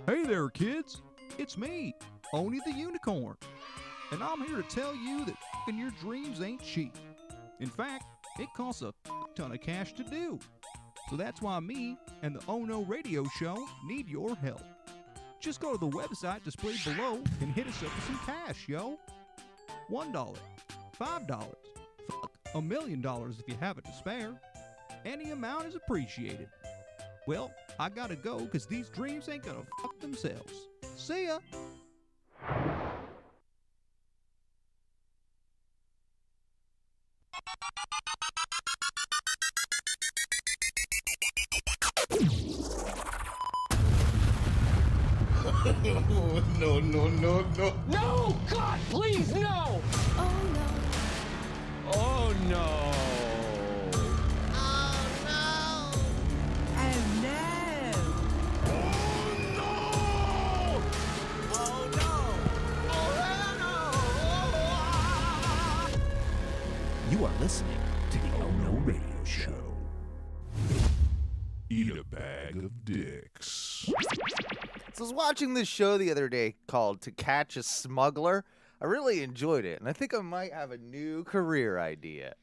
Hey there, kids. It's me, Oni the Unicorn. And I'm here to tell you that f***ing your dreams ain't cheap. In fact, it costs a ton of cash to do. So that's why me and the Oh No Radio Show need your help. Just go to the website displayed below and hit us up with some cash, yo. $1, $5, $1 million if you have it to spare. Any amount is appreciated. Well, I gotta go because these dreams ain't gonna fuck themselves. See ya! No, no, no, no. No! God, please, no! Oh no. Oh no! Oh no. Oh no. Oh no! You are listening to the Oh No Radio Show. Eat a bag of dicks. So I was watching this show the other day called To Catch a Smuggler. I really enjoyed it, and I think I might have a new career idea.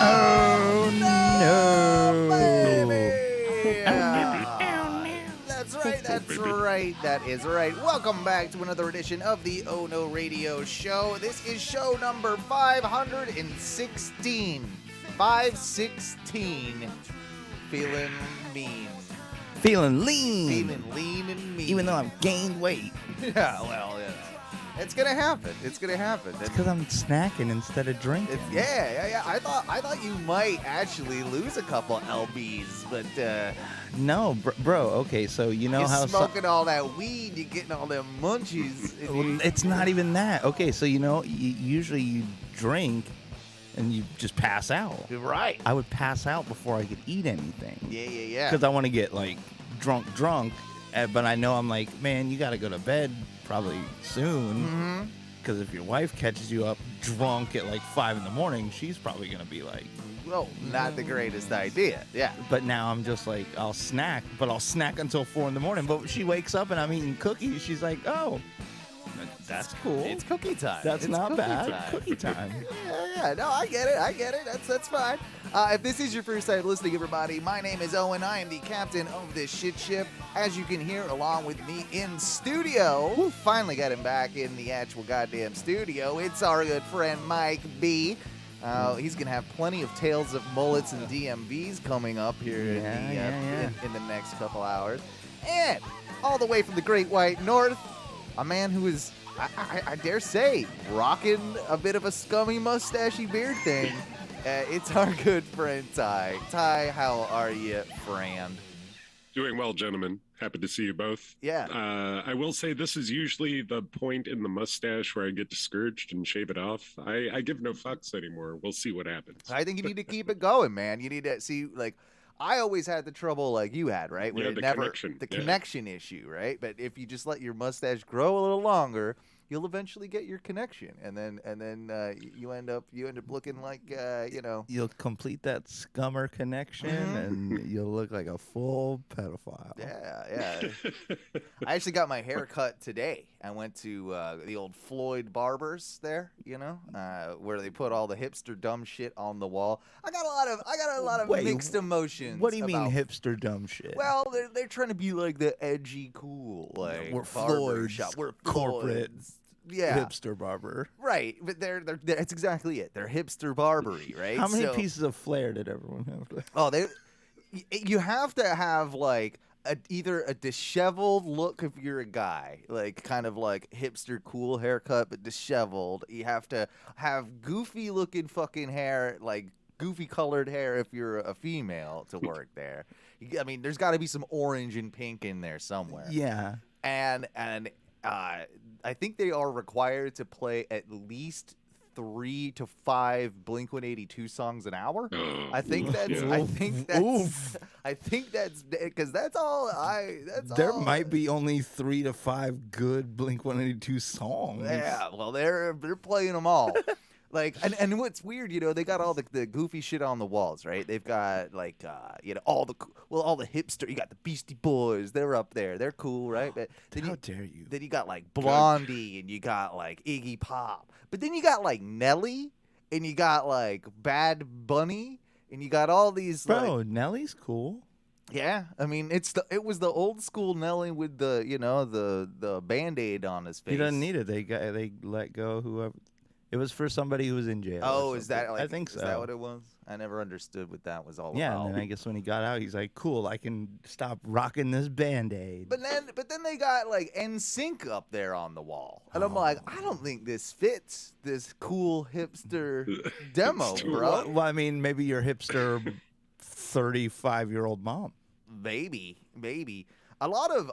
Oh no! Baby! That's right, that's right, that is right. Welcome back to another edition of the Oh No Radio Show. This is show number 516. 516. Feeling mean. Feeling lean. Feeling lean and mean. Even though I've gained weight. Yeah, well, you know. It's gonna happen. It's gonna happen. It's because I'm snacking instead of drinking. Yeah. I thought you might actually lose a couple lbs, but No, bro. Okay, so you know you're how smoking all that weed, you're getting all them munchies. Well, it's not even that. Okay, so you know, usually you drink and you just pass out. Right. I would pass out before I could eat anything. Yeah. Because I want to get like drunk, but I know I'm like, man, you got to go to bed probably soon. Because if your wife catches you up drunk at like 5 a.m, she's probably gonna be like, well, not the greatest idea. Yeah. But now I'm just like, I'll snack until 4 a.m. But she wakes up and I'm eating cookies. She's like, oh, that's cool. It's cookie time. That's It's not cookie bad. time. Cookie time. Yeah. No, I get it. That's fine. If this is your first time listening, everybody, my name is Owen. I am the captain of this shit ship. As you can hear, along with me in studio, we finally got him back in the actual goddamn studio. It's our good friend Mike B. He's gonna have plenty of tales of mullets and DMVs coming up here in the next couple hours. And all the way from the Great White North, a man who is, I dare say, rocking a bit of a scummy mustachy beard thing. It's our good friend Ty. Ty, how are you, friend? Doing well, gentlemen. Happy to see you both. Yeah. I will say this is usually the point in the mustache where I get discouraged and shave it off. I give no fucks anymore. We'll see what happens. I think you need to keep it going, man. You need to see, like, I always had the trouble like you had, right? Where Yeah, it the never, connection. The Yeah. connection issue, right? But if you just let your mustache grow a little longer, you'll eventually get your connection, and then you end up looking like You'll complete that scummer connection and you'll look like a full pedophile. Yeah. I actually got my hair cut today. I went to the old Floyd Barbers there, where they put all the hipster dumb shit on the wall. I got a lot of Wait, mixed emotions. What do you mean about- hipster dumb shit? Well, they're trying to be like the edgy, cool, like we're barber Floyd's shop. We're corporate Floyd's. Yeah, hipster barber. right. But they're that's exactly it. They're hipster barbery, right? How many So- pieces of flair did everyone have? Oh, you have to have like either a disheveled look if you're a guy, like kind of like hipster cool haircut, but disheveled. You have to have goofy looking fucking hair, like goofy colored hair if you're a female to work there. I mean, there's got to be some orange and pink in there somewhere. Yeah. And I think they are required to play at least 3 to 5 Blink-182 songs an hour. I think that's. Yeah. I think that's because that's all. There might be only 3 to 5 good Blink-182 songs. Yeah, well, they're playing them all. Like, and what's weird, they got all the goofy shit on the walls, right? They've got like, all the hipster. You got the Beastie Boys. They're up there. They're cool, right? But then How dare you? Then you got like Blondie, and you got like Iggy Pop. But then you got like Nelly, and you got like Bad Bunny, and you got all these. Bro, like, Nelly's cool. yeah, I mean it was the old school Nelly with the the Band-Aid on his face. He doesn't need it. They let go whoever. It was for somebody who was in jail. Oh, or is that like? I think so. Is that what it was? I never understood what that was all Yeah, about. and then I guess when he got out, he's like, "Cool, I can stop rocking this Band-Aid." But then they got like NSYNC up there on the wall, and I'm like, I don't think this fits this cool hipster demo, bro. Well, I mean, maybe your hipster 35-year-old mom. Maybe a lot of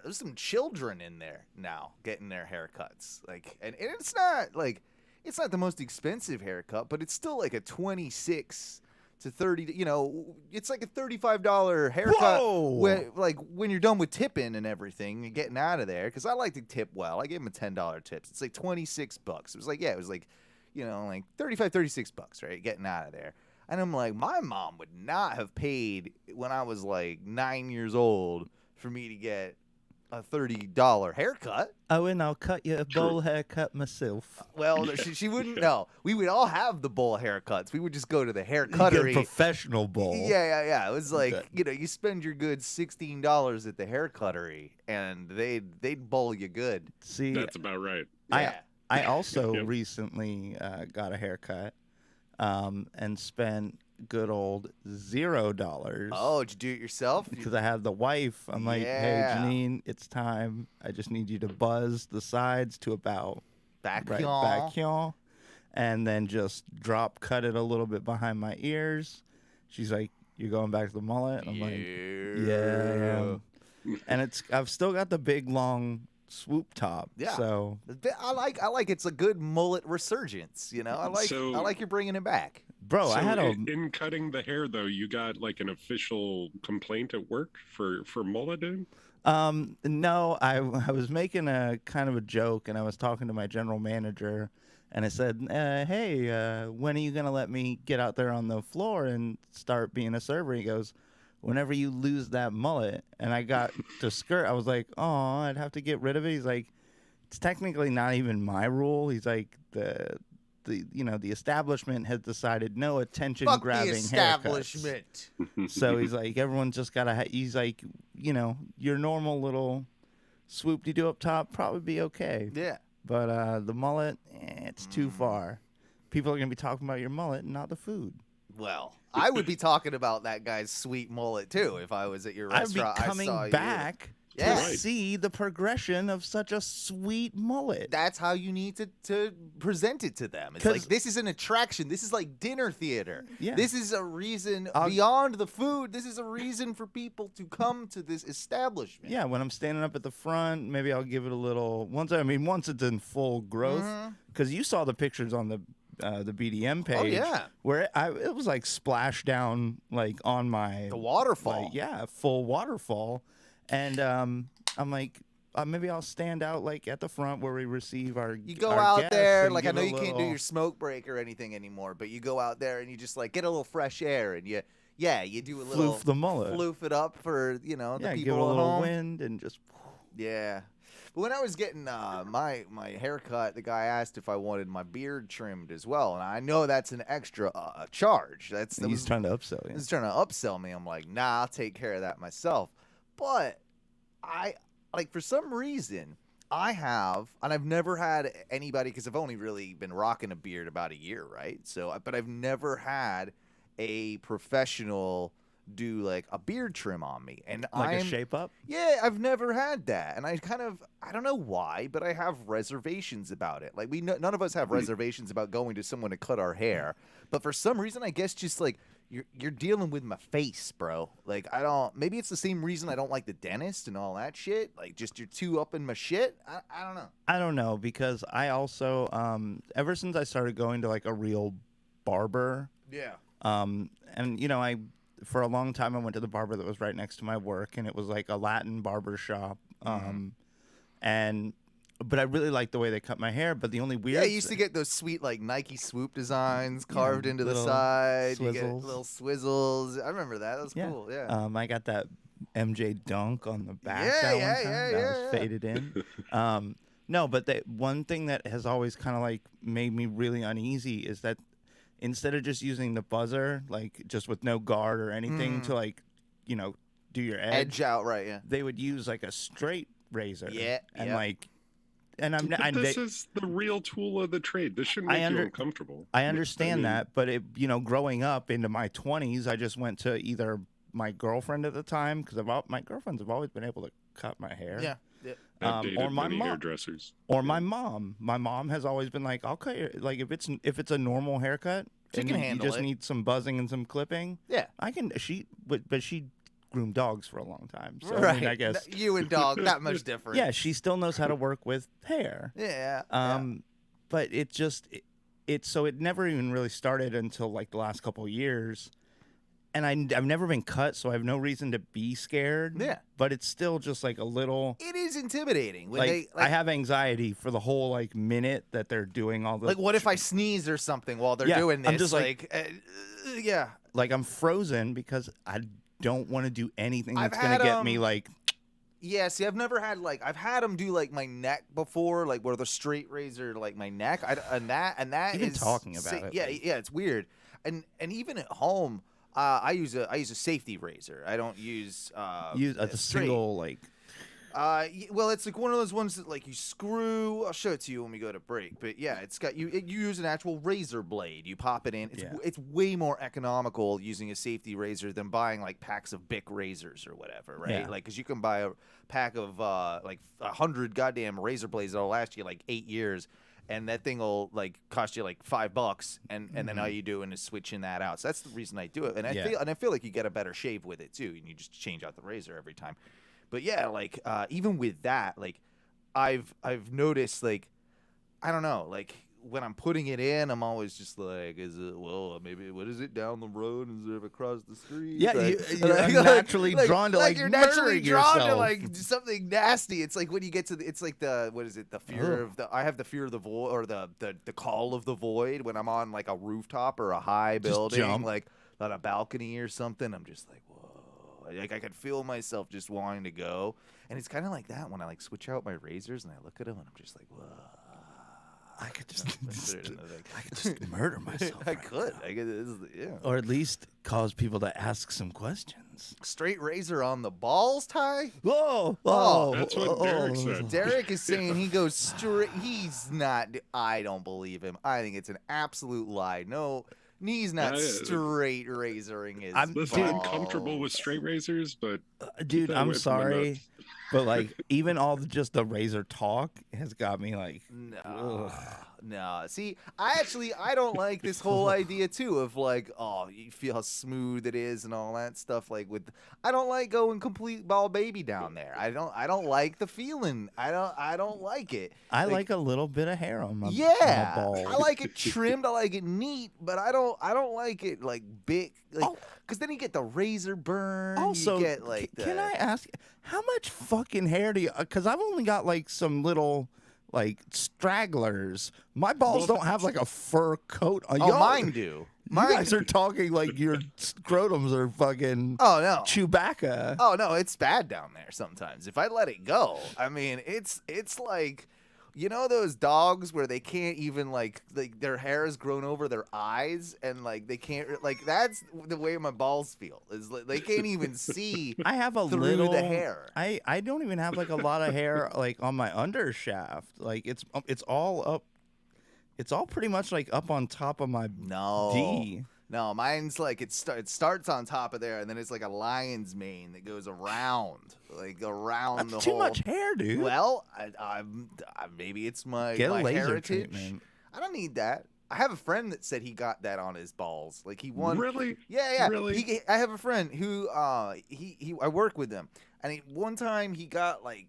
there's some children in there now getting their haircuts, like, and it's not like it's not the most expensive haircut, but it's still like a 26 to 30. It's like a $35 haircut. Whoa! When you're done with tipping and everything and getting out of there, because I like to tip well. I gave him a $10 tips. It's like $26. It was like like 35, $36, right? Getting out of there. And I'm like, my mom would not have paid when I was like 9 years old for me to get a $30 haircut. Oh, and I'll cut you a bowl haircut myself. Well, she wouldn't know. We would all have the bowl haircuts. We would just go to the hair You get cuttery. a professional bowl. Yeah. It was like, Okay. You spend your good $16 at the hair cuttery, and they'd bowl you good. See, That's about right. Yeah. I also Yep. recently got a haircut and spent good old $0. Oh, did you do it yourself? Because I had the wife. I'm like, Yeah. hey, Janine, it's time. I just need you to buzz the sides to about Back right y'all. back here, and then just drop cut it a little bit behind my ears. She's like, you're going back to the mullet? And I'm like, yeah, I am. And I've still got the big long swoop top. Yeah. So I like it's a good mullet resurgence. I like you're bringing it back. bro, I had a in cutting the hair though, you got like an official complaint at work for mulleting? no, I was making a kind of a joke, and I was talking to my general manager, and I said, hey, when are you gonna let me get out there on the floor and start being a server? He goes, whenever you lose that mullet. And I got to skirt. I was like, oh, I'd have to get rid of it. He's like, it's technically not even my rule. He's like, the establishment has decided no attention Fuck grabbing the establishment. haircuts. So he's like, everyone's just gotta. He's like, your normal little swoop you do up top probably be okay. Yeah. But the mullet, it's too far. People are gonna be talking about your mullet, and not the food. Well, I would be talking about that guy's sweet mullet too if I was at your I'd be restaurant. coming I saw back to Yeah. see the progression of such a sweet mullet. That's how you need to present it to them. It's 'Cause- like, this is an attraction. This is like dinner theater. Yeah. This is a reason I'll- beyond the food. This is a reason for people to come to this establishment. Yeah, when I'm standing up at the front, maybe I'll give it a little. Once it's in full growth, because you saw the pictures on the BDM page. Oh, yeah. Where it was like splashed down like on my The waterfall. like, yeah, full waterfall, and I'm like. Maybe I'll stand out like at the front where we receive our. You go our out guests there, and like, I give know a you can't do little- your smoke break or anything anymore, but you go out there and you just like get a little fresh air and you do a little Floof the mullet. floof it up for the Yeah, people give it a at little home. wind and just. Yeah. But when I was getting my haircut, the guy asked if I wanted my beard trimmed as well, and I know that's an extra charge. That He's was trying to upsell you. he's trying to upsell me. I'm like, nah, I'll take care of that myself. But for some reason, I've never had anybody, because I've only really been rocking a beard about a year, right? So, but I've never had a professional do like a beard trim on me, and Like a shape up? Yeah, I've never had that, and I don't know why, but I have reservations about it. Like none of us have reservations about going to someone to cut our hair, but for some reason, I guess just like you're dealing with my face, bro. Like maybe it's the same reason I don't like the dentist and all that shit. Like just you're too up in my shit. I don't know. I don't know, because I also ever since I started going to like a real barber, Yeah. and you know, for a long time I went to the barber that was right next to my work, and it was like a Latin barber shop. But I really liked the way they cut my hair. But the only weird, Yeah, I used to get those sweet like Nike swoop designs carved into the little side. You get swizzles. little swizzles. I remember that. That was cool. Yeah. I got that MJ dunk on the back. Yeah, that yeah, one time. yeah, That yeah, was yeah. faded in. No, but one thing that has always kind of like made me really uneasy is that instead of just using the buzzer, like just with no guard or anything to like, you know, do your Edge out, right? Yeah. they would use like a straight razor. Yeah, And yeah. like, and I'm But this is the real tool of the trade. This shouldn't make you uncomfortable. I understand mean- that, but growing up into my 20s, I just went to either my girlfriend at the time, because my girlfriends have always been able to cut my hair. Yeah. Yeah. I've dated or my many mom. hairdressers. Or my mom. My mom has always been like, I'll cut your, like if it's a normal haircut, She and can you handle just it. need some buzzing and some clipping. Yeah. I can. But she groomed dogs for a long time, so Right. I mean, I guess. You and dog, not much different. Yeah, she still knows how to work with hair. Yeah. But it just so it never even really started until like the last couple of years. And I've never been cut, so I have no reason to be scared. Yeah. But it's still just like a little. It is intimidating when Like, I have anxiety for the whole like minute that they're doing all the. like what if I sneeze or something while they're Yeah, doing this? I'm just yeah. Like I'm frozen because I don't want to do anything I've that's gonna had, get me like. Yeah, see, I've never had I've had them do like my neck before, like where the straight razor like my neck, and that Even is talking about it, Yeah, like- yeah, it's weird, and even at home, I use a safety razor. I don't use Use a straight. single like. Well, it's like one of those ones that like you screw. I'll show it to you when we go to break. But yeah, it's got you use an actual razor blade. You pop it in. It's way more economical using a safety razor than buying like packs of Bic razors or whatever, right? Yeah. Like, because you can buy a pack of like 100 goddamn razor blades that'll last you like 8 years. And that thing will like cost you like $5, and then all you doing is switching that out. So that's the reason I do it. And I feel like you get a better shave with it too, and you just change out the razor every time. But yeah, like even with that, like I've noticed, like I don't know, like when I'm putting it in, I'm always just like, is it maybe what is it down the road instead of across the street? Yeah, Like, you're naturally drawn to like you're naturally murdering drawn to yourself. like something nasty. It's like when you get to it's like the what is it? The fear of the I have the fear of the void, or the call of the void when I'm on like a rooftop or a high building, jump. like on a balcony or something. I'm just like, whoa. Like I could feel myself just wanting to go, and it's kind of like that when I like switch out my razors and I look at them and I'm just like, whoa. I could just I could just murder myself. I could. Yeah. Or at least cause people to ask some questions. Straight razor on the balls, Ty? Whoa! Oh, That's what Derek said. Derek is saying he goes straight. He's not. I don't believe him. I think it's an absolute lie. No, he's not straight razoring his Listen, I'm balls. comfortable with straight razors, but Dude, that I'm away from my sorry, nuts. but like even all just the razor talk has got me like. No. See, I don't like this whole idea too of like, oh, you feel how smooth it is and all that stuff. Like I don't like going complete ball baby down there. I don't like the feeling. I don't like it. I like a little bit of hair on my Yeah, on my balls. I like it trimmed. I like it neat, but I don't like it like big. Like, because then you get the razor burn. Also, you get like can I ask how much fucking hair do you? Because I've only got like some little like stragglers. My balls don't have like a fur coat. mine do. You guys are talking like your scrotums are fucking. Oh no, Chewbacca. Oh no, it's bad down there sometimes. If I let it go, I mean, it's like, you know those dogs where they can't even like their hair has grown over their eyes and like they can't like that's the way my balls feel. Is like, they can't even see. I have a through little the hair. I don't even have like a lot of hair like on my undershaft. Like it's all up. It's all pretty much like up on top of my No. D. No, mine's like it starts on top of there, and then it's like a lion's mane that goes around, like around That's the too whole. much hair, dude. Well, maybe it's my Get a my laser heritage. treatment. I don't need that. I have a friend that said he got that on his balls. Like he won. Really? Yeah. Really? I have a friend who I work with him, and one time he got like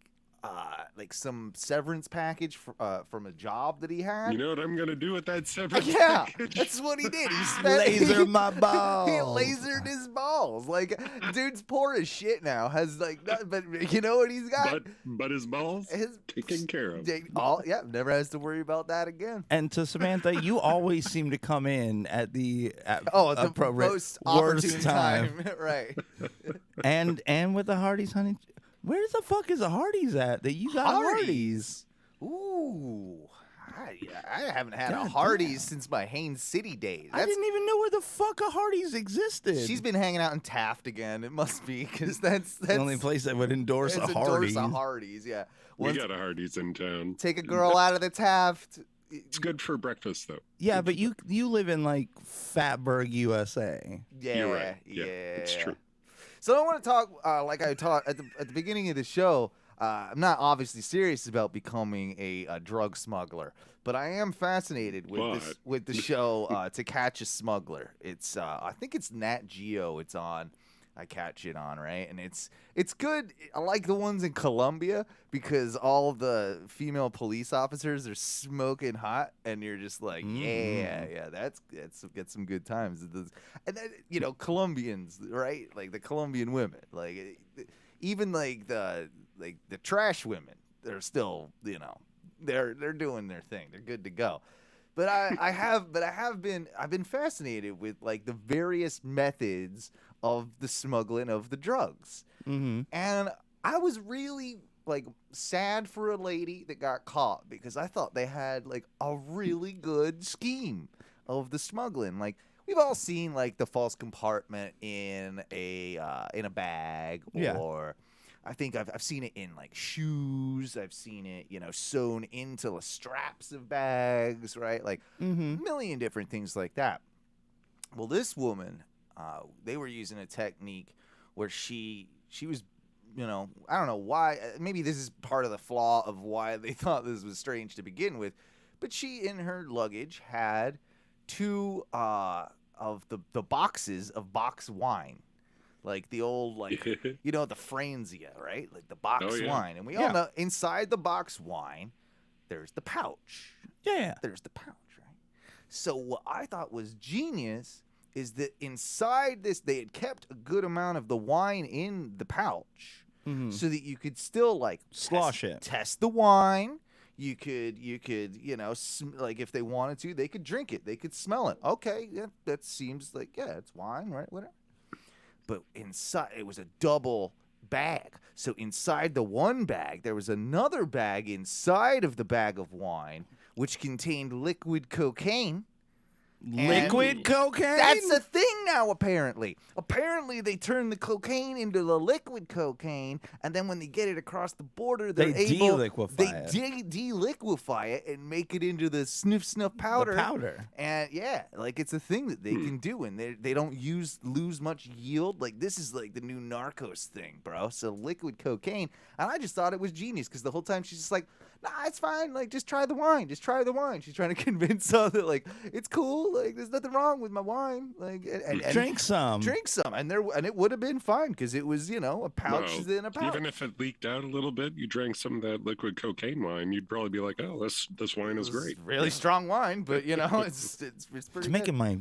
some severance package from a job that he had. You know what I'm gonna do with that severance Yeah, package? that's what he did. He Laser my balls. He lasered his balls. Like, dude's poor as shit now. Has like, but you know what he's got? But his balls taken care of. Never has to worry about that again. And to Samantha, you always seem to come in at the The appropriate most worst opportune time. right? and with the Hardee's, honey, where the fuck is the Hardee's at that you got Hardee's? Ooh. I haven't had God a Hardee's since my Haines City days. I didn't even know where the fuck a Hardee's existed. She's been hanging out in Taft again. It must be because that's the only place that would endorse a Hardee's. A Hardee's, yeah. We got a Hardee's in town. Take a girl out of the Taft. It's good for breakfast, though. Yeah, but you live in like Fatburg, USA. Yeah, You're right. Yeah, it's true. So I want to talk, like I talked at the beginning of the show. I'm not obviously serious about becoming a drug smuggler, but I am fascinated with the show To Catch a Smuggler. It's I think it's Nat Geo. It's on. I catch it on, right? And it's good. I like the ones in Colombia because all the female police officers are smoking hot, and you're just like, yeah, that's get some good times. And then, Colombians, right? Like the Colombian women, like even like the trash women, they're still, they're doing their thing. They're good to go. But I've been fascinated with like the various methods of the smuggling of the drugs. Mm-hmm. And I was really like sad for a lady that got caught because I thought they had like a really good scheme of the smuggling. Like we've all seen like the false compartment in a bag, or I think I've seen it in like shoes. I've seen it, sewn into the straps of bags, right? Like a million different things like that. Well, this woman, they were using a technique where she was, I don't know why. Maybe this is part of the flaw of why they thought this was strange to begin with. But she, in her luggage, had two of the boxes of box wine. Like the old, the Franzia, right? Like the box wine. And we all know inside the box wine, there's the pouch. Yeah. There's the pouch, right? So what I thought was genius is that inside this, they had kept a good amount of the wine in the pouch so that you could still, like, slosh it. Test the wine. You could, like if they wanted to, they could drink it. They could smell it. Okay, yeah, that seems like, it's wine, right? Whatever. But inside, it was a double bag. So inside the one bag, there was another bag inside of the bag of wine, which contained liquid cocaine. Liquid cocaine? That's a thing now, apparently. Apparently, they turn the cocaine into the liquid cocaine, and then when they get it across the border, they deliquify it and make it into the sniff powder. The powder. And it's a thing that they can do, and they don't lose much yield. Like this is like the new Narcos thing, bro. So liquid cocaine, and I just thought it was genius because the whole time she's just like, nah, it's fine. Like, just try the wine. Just try the wine. She's trying to convince us that, like, it's cool. Like, there's nothing wrong with my wine. Like, and drink some. Drink some. And it would have been fine because it was, a pouch in a pouch. Even if it leaked out a little bit, you drank some of that liquid cocaine wine, you'd probably be like, oh, this wine is great. Really strong wine, but, it's pretty making my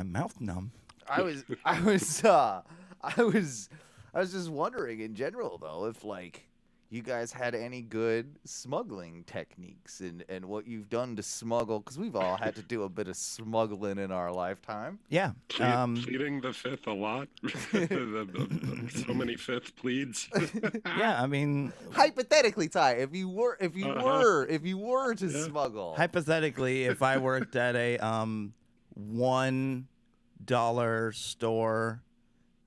mouth numb. I was just wondering in general, though, if, like, you guys had any good smuggling techniques and what you've done to smuggle, because we've all had to do a bit of smuggling in our lifetime. Yeah. Pleading the fifth a lot. So many fifth pleads. Yeah, I mean, hypothetically, Ty, if you were to smuggle. Hypothetically, if I worked at a $1 store,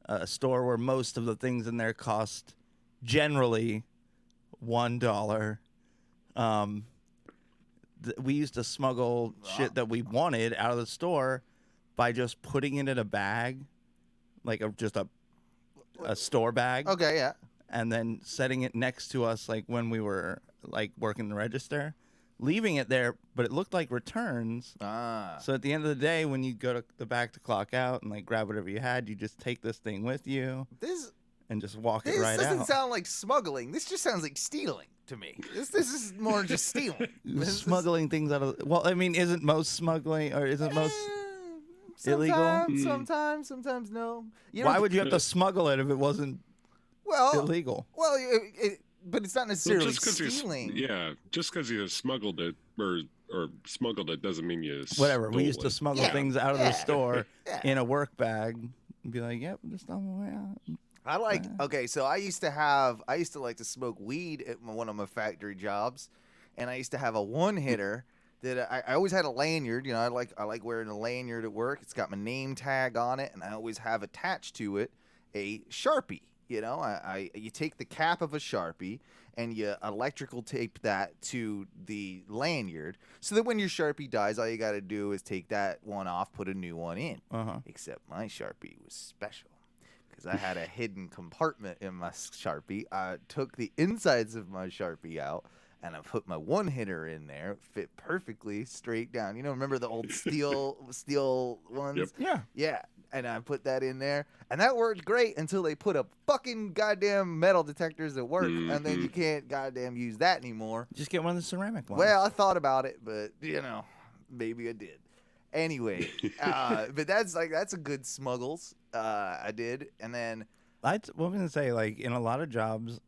a store where most of the things in there cost generally $1. We used to smuggle shit that we wanted out of the store, by just putting it in a bag, like just a store bag. Okay, yeah. And then setting it next to us, like when we were like working the register, leaving it there, but it looked like returns. Ah. So at the end of the day, when you go to the back to clock out and like grab whatever you had, you just take this thing with you and just walk it right This doesn't out. sound like smuggling. This just sounds like stealing to me. This is more just stealing. Smuggling things out of. Well, I mean, isn't most smuggling or isn't most illegal? Sometimes no. Why would you have to smuggle it if it wasn't illegal? Well, but it's not necessarily just 'cause stealing. just because you smuggled it or smuggled it doesn't mean you Whatever. We stole used to it. smuggle things out of the store in a work bag and be like, "Yep, just on my way out." I like. Okay, so I used to like to smoke weed at one of my factory jobs, and I used to have a one hitter that I always had a lanyard. You know, I like wearing a lanyard at work. It's got my name tag on it, and I always have attached to it a Sharpie. You know, you take the cap of a Sharpie and you electrical tape that to the lanyard, so that when your Sharpie dies, all you got to do is take that one off, put a new one in. Except my Sharpie was special because I had a hidden compartment in my Sharpie. I took the insides of my Sharpie out and I put my one hitter in there. It fit perfectly straight down. You know, remember the old steel ones? Yep. Yeah. Yeah. And I put that in there, and that worked great until they put up fucking goddamn metal detectors at work, and then you can't goddamn use that anymore. Just get one of the ceramic ones. Well, I thought about it, but you know, maybe I did. Anyway, but that's a good smuggles. I did, and then what I'm gonna say, like in a lot of jobs,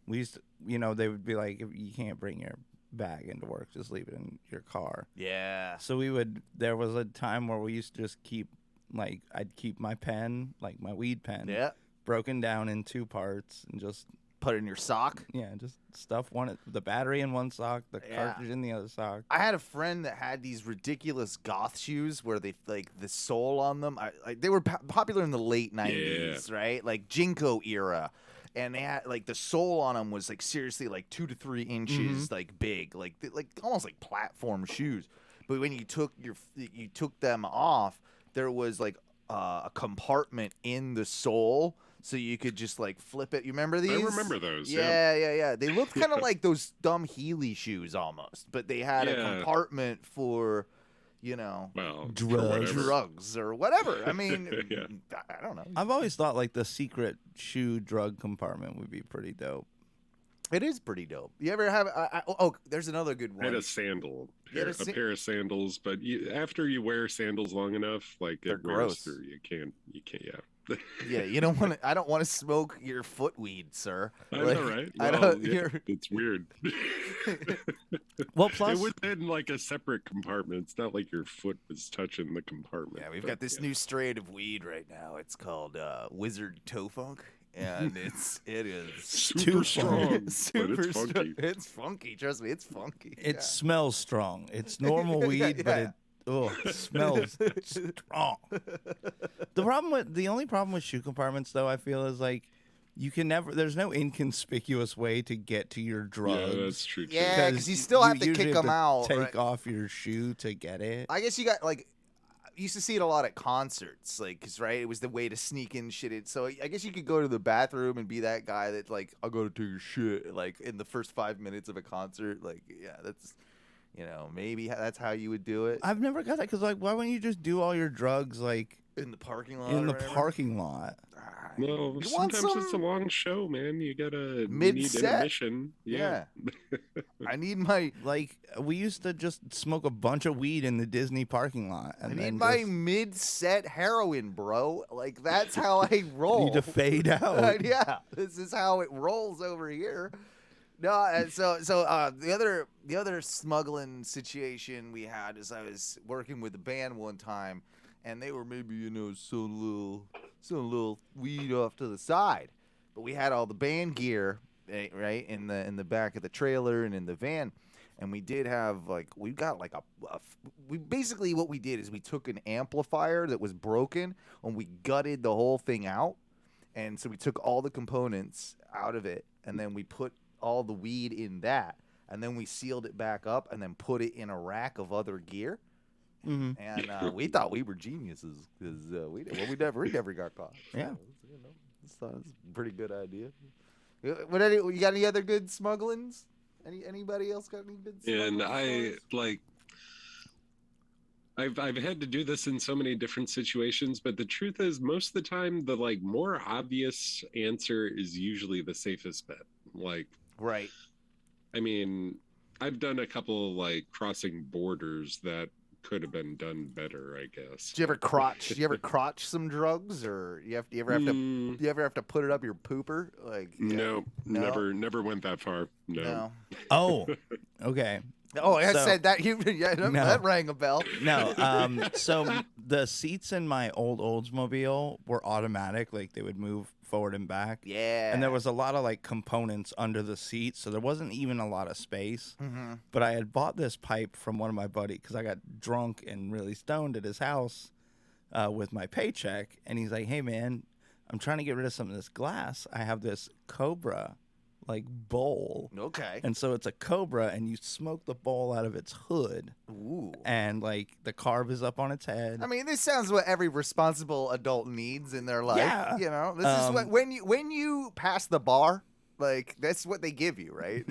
we used to, you know, they would be like, if you can't bring your bag into work, just leave it in your car. yeah, So there was a time where we used to just keep, like, I'd keep my pen, like my weed pen, broken down in two parts and just put it in your sock. Yeah, just stuff the battery in one sock, the cartridge in the other sock. I had a friend that had these ridiculous goth shoes where they like the sole on them. They were popular in the late 90s, right? Like Jinko era. And they had like the sole on them was like seriously like 2 to 3 inches like big, like almost like platform shoes. But when you took them off, there was like a compartment in the sole, so you could just like flip it. You remember these? I remember those. Yeah. They looked kind of like those dumb Heeley shoes almost, but they had a compartment for, you know, drugs or whatever. I mean, I don't know. I've always thought like the secret shoe drug compartment would be pretty dope. It is pretty dope. You ever have? There's another good one. I had a sandal, a pair of sandals, but after you wear sandals long enough, like they're it wears gross. through. You can't. Yeah, you don't want to. I don't want to smoke your foot weed, sir. I know, right? Well, it's weird. Well, plus it was in like a separate compartment. It's not like your foot was touching the compartment. Yeah, we've got this new strain of weed right now. It's called Wizard Toe Funk. And it is super strong. Super it's funky. strong. It's funky. Trust me, it's funky. It smells strong. It's normal weed, but it smells strong. The only problem with shoe compartments, though, I feel, is like there's no inconspicuous way to get to your drugs. Yeah, that's true. Yeah, because you still have to kick them out. Take off your shoe to get it. I guess you got like. You used to see it a lot at concerts, like, 'cause, right, it was the way to sneak in shit. So I guess you could go to the bathroom and be that guy that's like, I'll go to take a shit, like, in the first 5 minutes of a concert. Like, yeah, that's, you know, maybe that's how you would do it. I've never got that, because, like, why wouldn't you just do all your drugs, like, in the parking lot? Parking lot. No, sometimes it's a long show, man. You gotta need intermission. Yeah. I need my we used to just smoke a bunch of weed in the Disney parking lot. And I need my mid-set heroin, bro. Like, that's how I roll. Need to fade out. Yeah, this is how it rolls over here. No, and so the other smuggling situation we had is I was working with a band one time, and they were maybe, you know, some little weed off to the side, but we had all the band gear right in the back of the trailer and in the van, and we did have we got like we basically what we did is we took an amplifier that was broken and we gutted the whole thing out, and so we took all the components out of it, and then we put all the weed in that, and then we sealed it back up and then put it in a rack of other gear. Mhm. And we thought we were geniuses because we never got caught. Yeah. It's a pretty good idea. You got any other good smugglings? Anybody else got any good And smugglings? I've had to do this in so many different situations, but the truth is most of the time the like more obvious answer is usually the safest bet. Like, Right. I mean, I've done a couple like crossing borders that could have been done better, I guess. Did you ever crotch? You ever crotch some drugs, or you ever have to put it up your pooper? Like No, No? never went that far. No. Oh, okay. Oh, I So- said that. That rang a bell. No. So the seats in my old Oldsmobile were automatic, like they would move forward and back. Yeah. And there was a lot of like components under the seat, so there wasn't even a lot of space. Mhm. But I had bought this pipe from one of my buddies because I got drunk and really stoned at his house with my paycheck, and he's like, "Hey man, I'm trying to get rid of some of this glass. I have this Cobra like bowl." Okay. And so it's a Cobra, and you smoke the bowl out of its hood, Ooh. and like the carb is up on its head. I mean, this sounds what every responsible adult needs in their life. Yeah. You know, this is what when you pass the bar, like that's what they give you, right?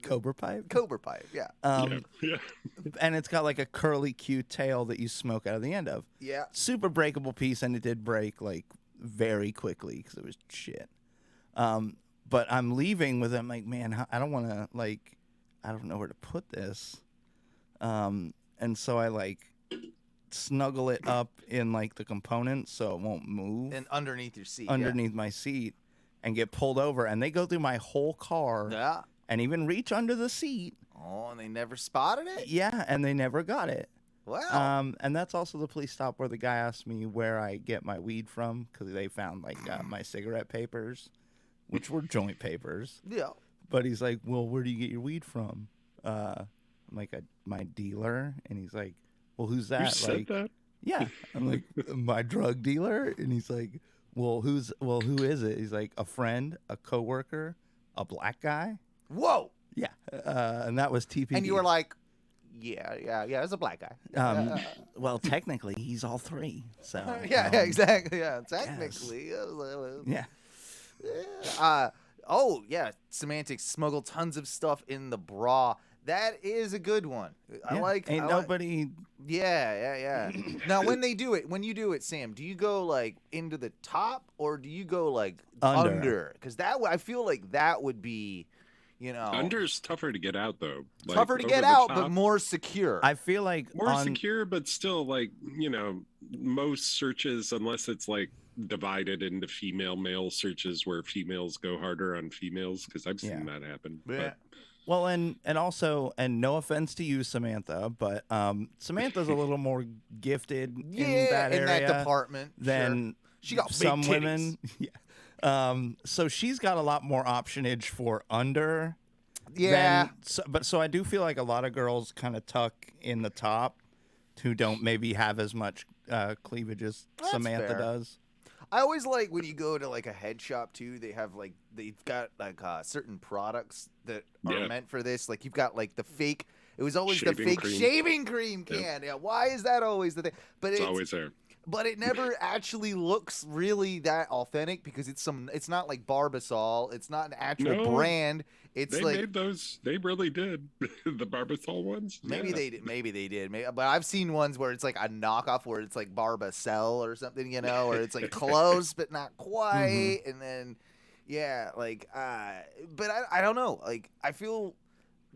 Cobra pipe. Cobra pipe. Yeah. Yeah. And it's got like a curly, cute tail that you smoke out of the end of. Yeah. Super breakable piece, and it did break like very quickly because it was shit. But I'm leaving with it. I'm like, man, I don't want to like, I don't know where to put this. And so I like snuggle it up in like the components so it won't move And underneath your seat. underneath my seat and get pulled over. And they go through my whole car Yeah. and even reach under the seat. Oh, and they never spotted it. Yeah, and they never got it. Wow. And that's also the police stop where the guy asked me where I get my weed from because they found like my cigarette papers, which were joint papers. Yeah. But he's like, "Well, where do you get your weed from?" I'm like, "My dealer," and he's like, "Well, who's that?" You said that? Yeah, I'm like, "My drug dealer," and he's like, who is it?" He's like, "A friend, a coworker, a black guy." Whoa. Yeah, and that was TPD. And you were like, yeah, it's a black guy. Well, technically, he's all three. So Yeah, exactly. Yeah, technically. yeah. Oh, yeah. Semantics smuggle tons of stuff in the bra. That is a good one. I Yeah. like. Ain't I like- nobody. Yeah. Now, when you do it, Sam, do you go like into the top or do you go like under? Because I feel like that would be, Under's tougher to get out though. Like, tougher to over get the out, top, but more secure. I feel like more on, secure, but still like, most searches, unless it's like divided into female male searches where females go harder on females, because I've seen that happen. Yeah. Well, and also, and no offense to you, Samantha, but Samantha's a little more gifted in that area department than She got big some titties. women. Yeah. So she's got a lot more optionage for under. Yeah. So I do feel like a lot of girls kind of tuck in the top, who don't maybe have as much cleavage as That's Samantha fair. does. I always like when you go to like a head shop too. They've got like certain products that are Yeah. meant for this. Like you've got like the fake. It was always the Shaving fake cream. shaving cream can. Yeah. Why is that always the thing? But It's always there. But it never actually looks really that authentic because it's not like Barbasol. It's not an actual No. brand. It's They like made those. They really did. The Barbasol ones. maybe Yeah. they did. Maybe they did. But I've seen ones where it's like a knockoff, where it's like Barbacell or something, or it's like close but not quite. And then, yeah, like, but I don't know. Like, I feel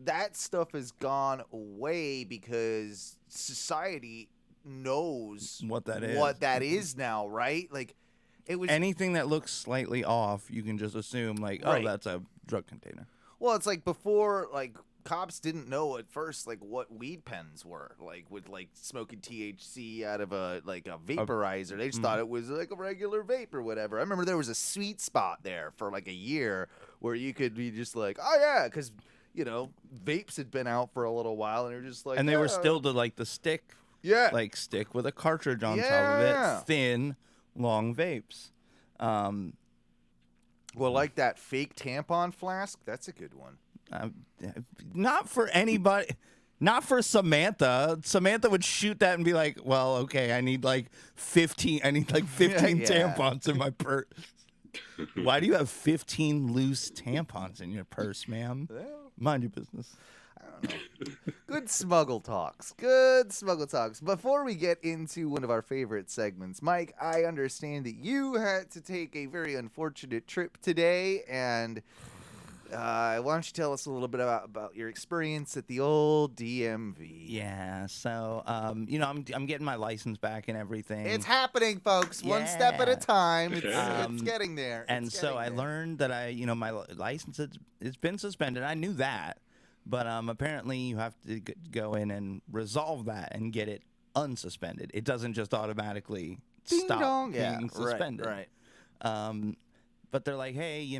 that stuff has gone away because society knows What that is. What that is now, right? Like, it was. Anything that looks slightly off, you can just assume like, Right. oh, that's a drug container. Well, it's like before, like cops didn't know at first, like what weed pens were, like with like smoking THC out of a vaporizer. They just thought it was like a regular vape or whatever. I remember there was a sweet spot there for like a year where you could be just like, oh yeah, because vapes had been out for a little while, and you're just like, And they were "Yeah." still the stick, yeah, like stick with a cartridge on top of Yeah. it, thin, long vapes. well, like that fake tampon flask. That's a good one. Not for anybody. Not for Samantha. Samantha would shoot that and be like, "Well, okay, I need like 15. I need like 15 Yeah. tampons in my purse." Why do you have 15 loose tampons in your purse, ma'am? Well, Mind your business. I don't know. Good smuggle talks. Good smuggle talks. Before we get into one of our favorite segments, Mike, I understand that you had to take a very unfortunate trip today, and why don't you tell us a little bit about your experience at the old DMV? Yeah. So, I'm getting my license back and everything. It's happening, folks. One step at a Yeah. time. It's Um, getting there. And It's so getting I there. learned that my license it's been suspended. I knew that, but apparently you have to go in and resolve that and get it unsuspended. It doesn't just automatically Ding stop dong. being Yeah, suspended. Right. But they're like, hey, you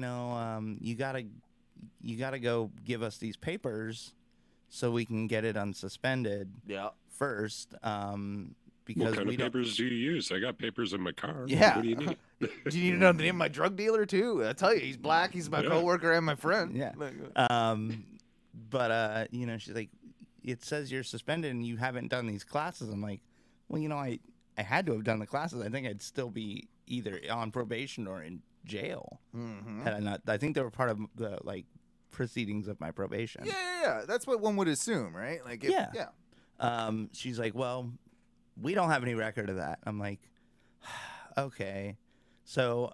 gotta go give us these papers so we can get it unsuspended Yeah. first. What Because kind we of don't. papers do you use? I got papers in my car. Yeah. What do you need? Do you need to know the name of my drug dealer too? I tell you, he's black. He's my Yeah. coworker and my friend. Yeah. But she's like, it says you're suspended and you haven't done these classes. I'm like, well, I had to have done the classes. I think I'd still be either on probation or in jail Mm-hmm. had I not. I think they were part of the proceedings of my probation. Yeah. That's what one would assume, right? Like, if, Yeah. She's like, well, we don't have any record of that. I'm like, okay. So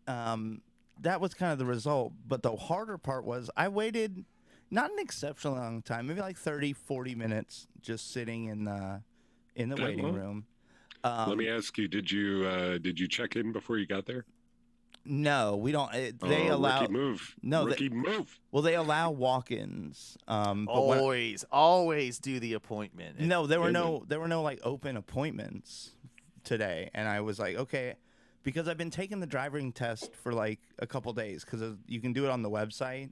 that was kind of the result. But the harder part was I waited not an exceptionally long time, maybe like 30, 40 minutes just sitting in the waiting long? room. Let me ask you: Did you check in before you got there? No, we don't. They allow. Rookie move. No, rookie move. Well, they allow walk-ins. But when, Always do the appointment. no, there were Really? no like open appointments today, and I was like, okay, because I've been taking the driving test for like a couple days because you can do it on the website.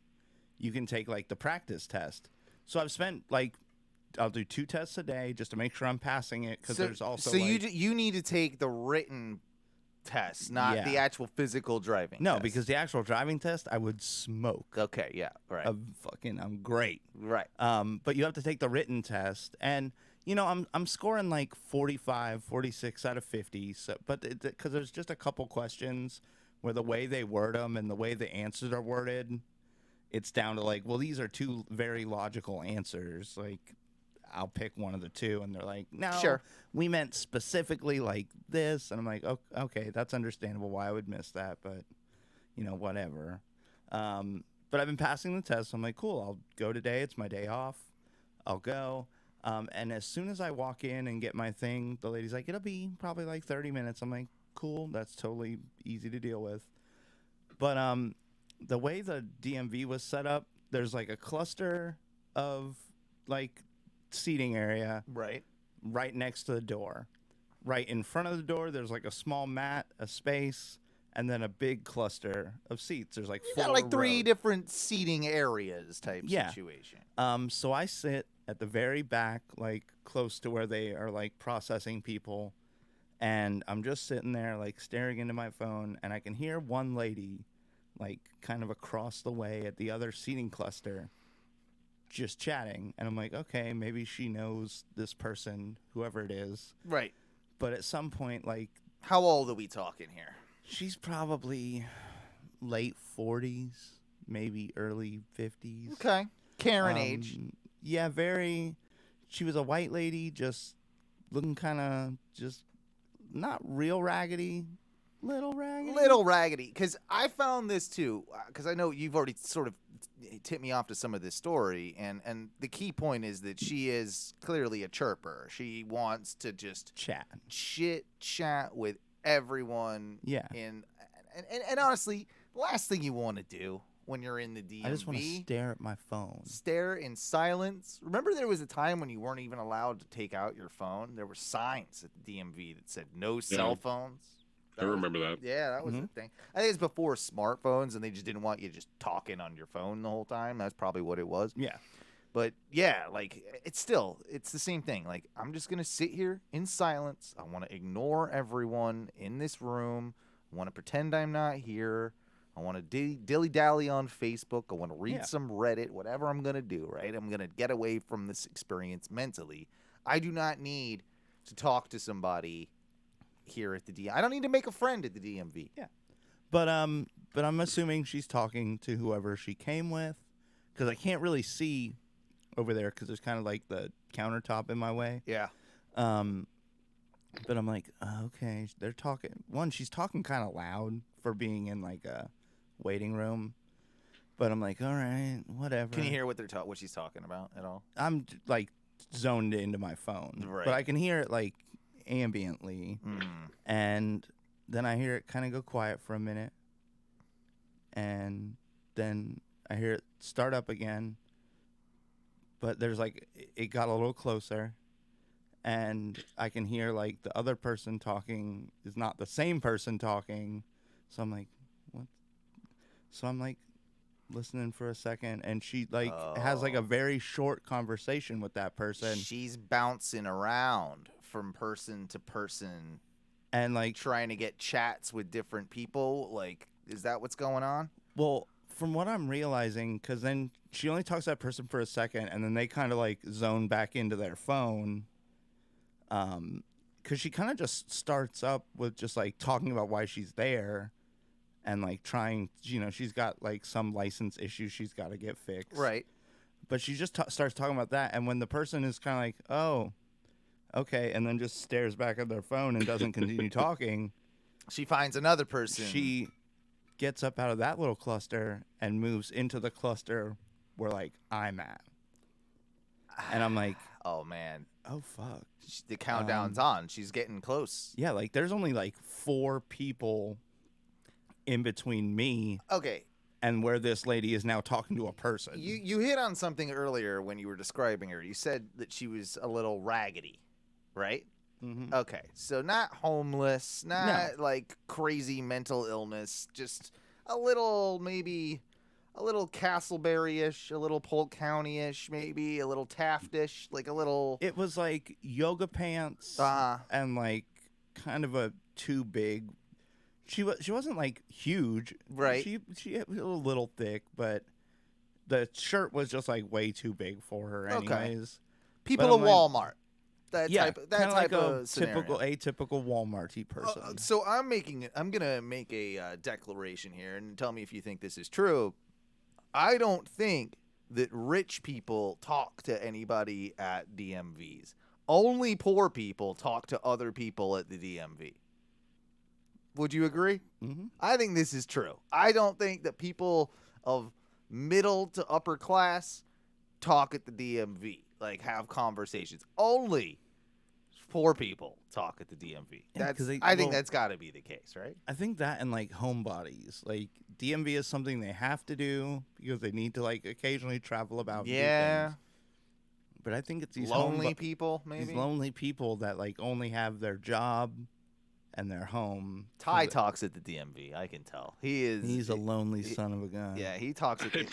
You can take like the practice test. So I've spent like I'll do 2 tests a day just to make sure I'm passing it because there's also you need to take the written test, not Yeah. the actual physical driving. no test. because the actual driving test I would smoke. Okay, yeah, right, I'm great. right. But you have to take the written test, and I'm scoring like 45, 46 out of 50. So, but because there's just a couple questions where the way they word them and the way the answers are worded, it's down to like, well, these are 2 very logical answers. Like, I'll pick one of the 2, and they're like, no, Sure. we meant specifically like this, and I'm like, okay, that's understandable why I would miss that, but whatever. But I've been passing the test, so I'm like, cool, I'll go today. It's my day off. I'll go. And as soon as I walk in and get my thing, the lady's like, it'll be probably like 30 minutes. I'm like, cool, that's totally easy to deal with. But the way the DMV was set up, there's like a cluster of like seating area right next to the door. Right in front of the door, there's like a small mat, a space, and then a big cluster of seats. There's like You 4 got like 3 rows. different seating areas type Yeah. situation. So I sit at the very back, like close to where they are like processing people, and I'm just sitting there like staring into my phone, and I can hear one lady like kind of across the way at the other seating cluster just chatting, and I'm like, okay, maybe she knows this person, whoever it is. Right. But at some point, like, How old are we talking here? she's probably late 40s, maybe early 50s. Okay. Karen age. Yeah, very. She was a white lady, just looking kind of just not real raggedy, little raggedy. Little raggedy, because I found this too, because I know you've already sort of tipped me off to some of this story, and the key point is that she is clearly a chirper. She wants to just chat. chat with everyone. Yeah. And honestly, the last thing you want to do when you're in the DMV, I just want to stare at my phone. stare in silence. Remember, there was a time when you weren't even allowed to take out your phone. There were signs at the DMV that said no cell phones. I remember that. Yeah, that was the thing. I think it's before smartphones, and they just didn't want you just talking on your phone the whole time. That's probably what it was. Yeah. But yeah, like it's the same thing. Like, I'm just gonna sit here in silence. I want to ignore everyone in this room. I want to pretend I'm not here. I I want to dilly-dally on Facebook. I want to read Yeah. some Reddit, whatever I'm going to do, right? I'm going to get away from this experience mentally. I do not need to talk to somebody here at the DMV. I don't need to make a friend at the DMV. Yeah. But I'm assuming she's talking to whoever she came with, because I can't really see over there because there's kind of like the countertop in my way. Yeah. But I'm like, okay, they're talking. One, she's talking kind of loud for being in like a waiting room. But I'm like, all right, whatever. Can you hear what she's talking about at all? I'm like zoned into my phone, Right. but I can hear it like ambiently, and then I hear it kind of go quiet for a minute, and then I hear it start up again. But there's like it got a little closer. And I can hear like the other person talking is not the same person talking. So I'm like, what? So I'm like listening for a second, and she like has like a very short conversation with that person. She's bouncing around from person to person And like, trying to get chats with different people. Like, is that what's going on? well, from what I'm realizing, because then she only talks to that person for a second, and then they kind of like zone back into their phone. Because she kind of just starts up with just like talking about why she's there, and like trying, she's got like some license issues she's got to get fixed. Right. But she just starts talking about that, and when the person is kind of like, oh, okay, and then just stares back at their phone and doesn't continue talking, She finds another person. she gets up out of that little cluster and moves into the cluster where like I'm at. And I'm like, Oh, man. oh, fuck. The countdown's on. She's getting close. Yeah, like there's only like 4 people in between me Okay. and where this lady is now talking to a person. You hit on something earlier when you were describing her. You said that she was a little raggedy, right? Mhm. Okay. So not homeless, not like crazy mental illness, just a little, maybe a little Castleberry-ish, a little Polk County-ish, maybe a little Taft-ish, like a little. It was like yoga pants and like kind of a too big. She wasn't like huge, Right. She was a little thick, but the shirt was just like way too big for her, Okay. anyways. People But at I'm like- Walmart. That Yeah, type kinda like of a scenario. atypical Walmart-y person. So I'm gonna make a declaration here and tell me if you think this is true. I don't think that rich people talk to anybody at DMVs. Only poor people talk to other people at the DMV. Would you agree? Mm-hmm. I think this is true. I don't think that people of middle to upper class talk at the DMV, like have conversations. Only poor people talk at the DMV. Yeah, 'cause I think that's got to be the case, right? I think that and like homebodies, like DMV is something they have to do because they need to like occasionally travel about. and do Yeah. things. But I think it's these Lonely people, maybe. these lonely people that like only have their job and their home. Ty talks at the DMV. I can tell. He's a lonely son of a gun. Yeah, he talks at the.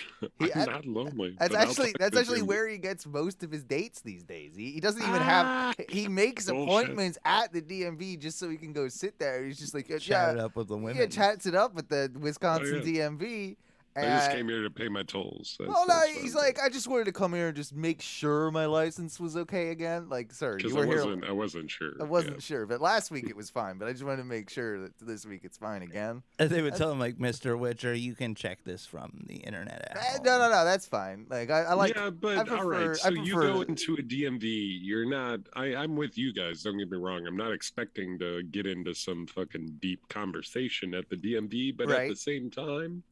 I'm not lonely. That's but I'll actually talk to him. where he gets most of his dates these days. He doesn't even have. He makes Bullshit. appointments at the DMV just so he can go sit there. He's just like, Chat it up with the women. Yeah, chats it up with the Wisconsin Oh, yeah. DMV. I just and- came here to pay my tolls. Well, no, he's like, I just wanted to come here and just make sure my license was okay again. Like, sir, you because were here. I wasn't sure. I wasn't sure, but last week it was fine. But I just wanted to make sure that this week it's fine again. And they would tell him like, Mr. Witcher, you can check this from the internet. At home." No, that's fine. Like, I like. Yeah, but I prefer, all right. So I you prefer- go into a DMV. You're not. I'm with you guys. Don't get me wrong. I'm not expecting to get into some fucking deep conversation at the DMV, but at Right. the same time,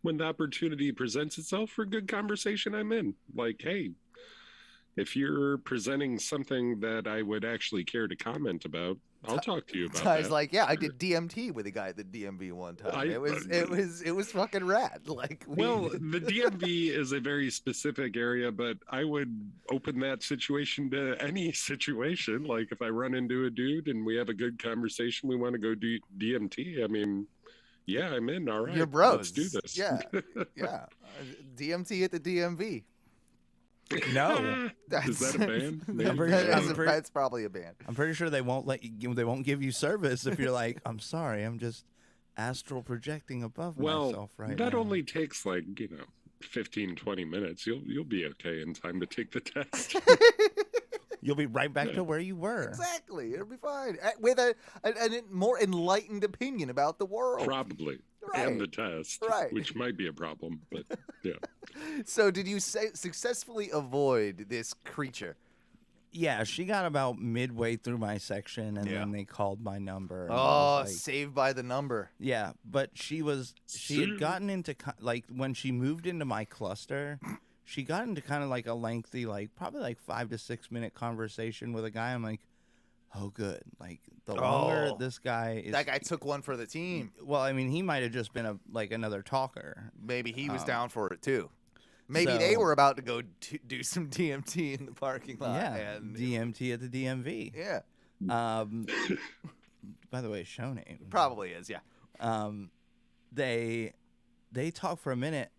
when the opportunity presents itself for good conversation, I'm in. Like, hey, if you're presenting something that I would actually care to comment about, I'll talk to you about I was that. like, yeah, I did DMT with a guy at the DMV one time. It was fucking rad. Like, Well, the DMV is a very specific area, but I would open that situation to any situation. Like if I run into a dude and we have a good conversation, we want to go do DMT. I mean, yeah, I'm in. All right, you're bros. let's do this. Yeah, yeah. DMT at the DMV. No, Is that a band? I'm pretty sure- I'm pretty- That's probably a band. I'm pretty sure they won't give you service if you're like, I'm sorry, I'm just astral projecting above Well, myself right that now. only takes 15, 20 minutes. You'll be okay in time to take the test. You'll be right back to where you were. Exactly. It'll be fine. With a more enlightened opinion about the world. Probably. Right. And the test. Right. Which might be a problem, but yeah. So did you successfully avoid this creature? Yeah, she got about midway through my section, and Yeah. then they called my number. and I Oh, was like- saved by the number. yeah, but she had gotten into when she moved into my cluster, she got into kind of like a lengthy, probably 5 to 6 minute conversation with a guy. I'm like, oh, good. Like the longer this guy is, That guy took one for the team. well, I mean, he might have just been another talker. Maybe he was down for it too. Maybe they so- were about to go do some DMT in the parking lot. Yeah, and DMT at the DMV. yeah, By the way, show name. probably is. Yeah. They talk for a minute,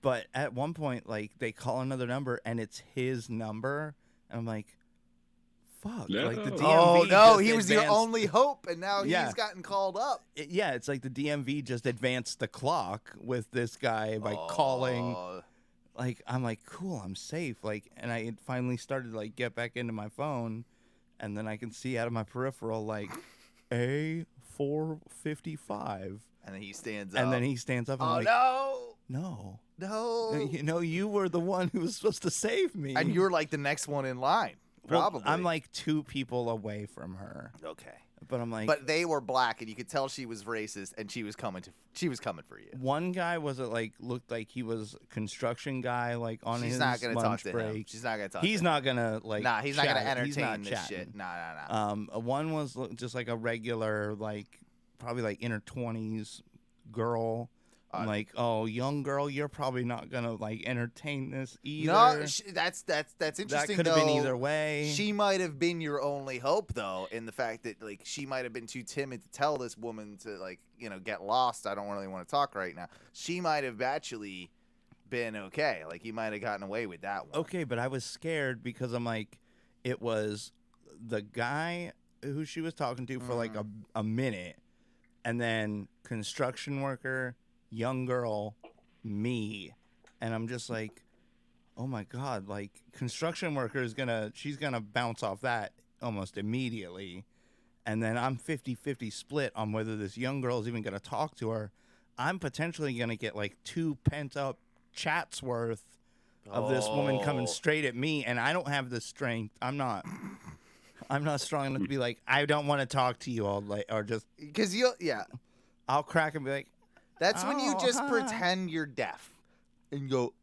but at one point, they call another number, and it's his number, and I'm like, fuck. No. Like the DMV Oh no, just he was your advanced- only hope, and now Yeah. he's gotten called up. Yeah, it's like the DMV just advanced the clock with this guy by calling. Oh. I'm like, cool, I'm safe. And I had finally started to get back into my phone, and then I can see out of my peripheral A455. And then he stands up. And then he stands up and Oh I'm like, no, no. no. You were the one who was supposed to save me. And you're like the next one in line. Well, Probably. I'm like 2 people away from her. okay. But I'm like, But they were black, and you could tell she was racist, and she was coming for you. one guy looked like he was a construction guy, on She's his not gonna talk lunch to break. him. She's not gonna talk. He's to not gonna Nah, he's not gonna chat. He's entertain not this chatting. shit. Nah. One was just like a regular, probably inner 20s girl. I'm like, oh, young girl, you're probably not gonna entertain this either. No, that's that interesting. could have been though. either way. She might have been your only hope, though, in the fact that she might have been too timid to tell this woman to get lost. I don't really want to talk right now. She might have actually been okay. You might have gotten away with that one. Okay, but I was scared because I'm like, it was the guy who she was talking to for a minute, and then construction worker, young girl, me, and I'm just like, oh my god, construction worker she's gonna bounce off that almost immediately, and then I'm 50-50 split on whether this young girl is even gonna talk to her. I'm potentially gonna get 2 pent up chats worth of this woman coming straight at me, and I don't have the strength. I'm not strong enough to be like, I don't want to talk to you all or just Because I'll crack and be like, that's when you Oh, just hi. pretend you're deaf and go,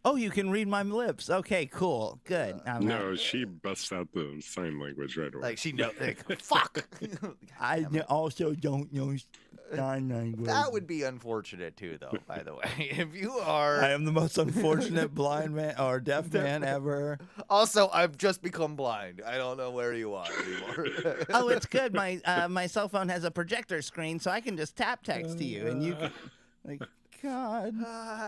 oh, you can read my lips. Okay, cool, good. I'm No, not- she busts out the sign language right away. she knows. Fuck. I also don't know sign language. That would be unfortunate too, though. By the way, if you I are. am the most unfortunate blind man or deaf man ever. Also, I've just become blind. I don't know where you are anymore. Oh, it's good. My cell phone has a projector screen, so I can just tap text to you, and you can, God,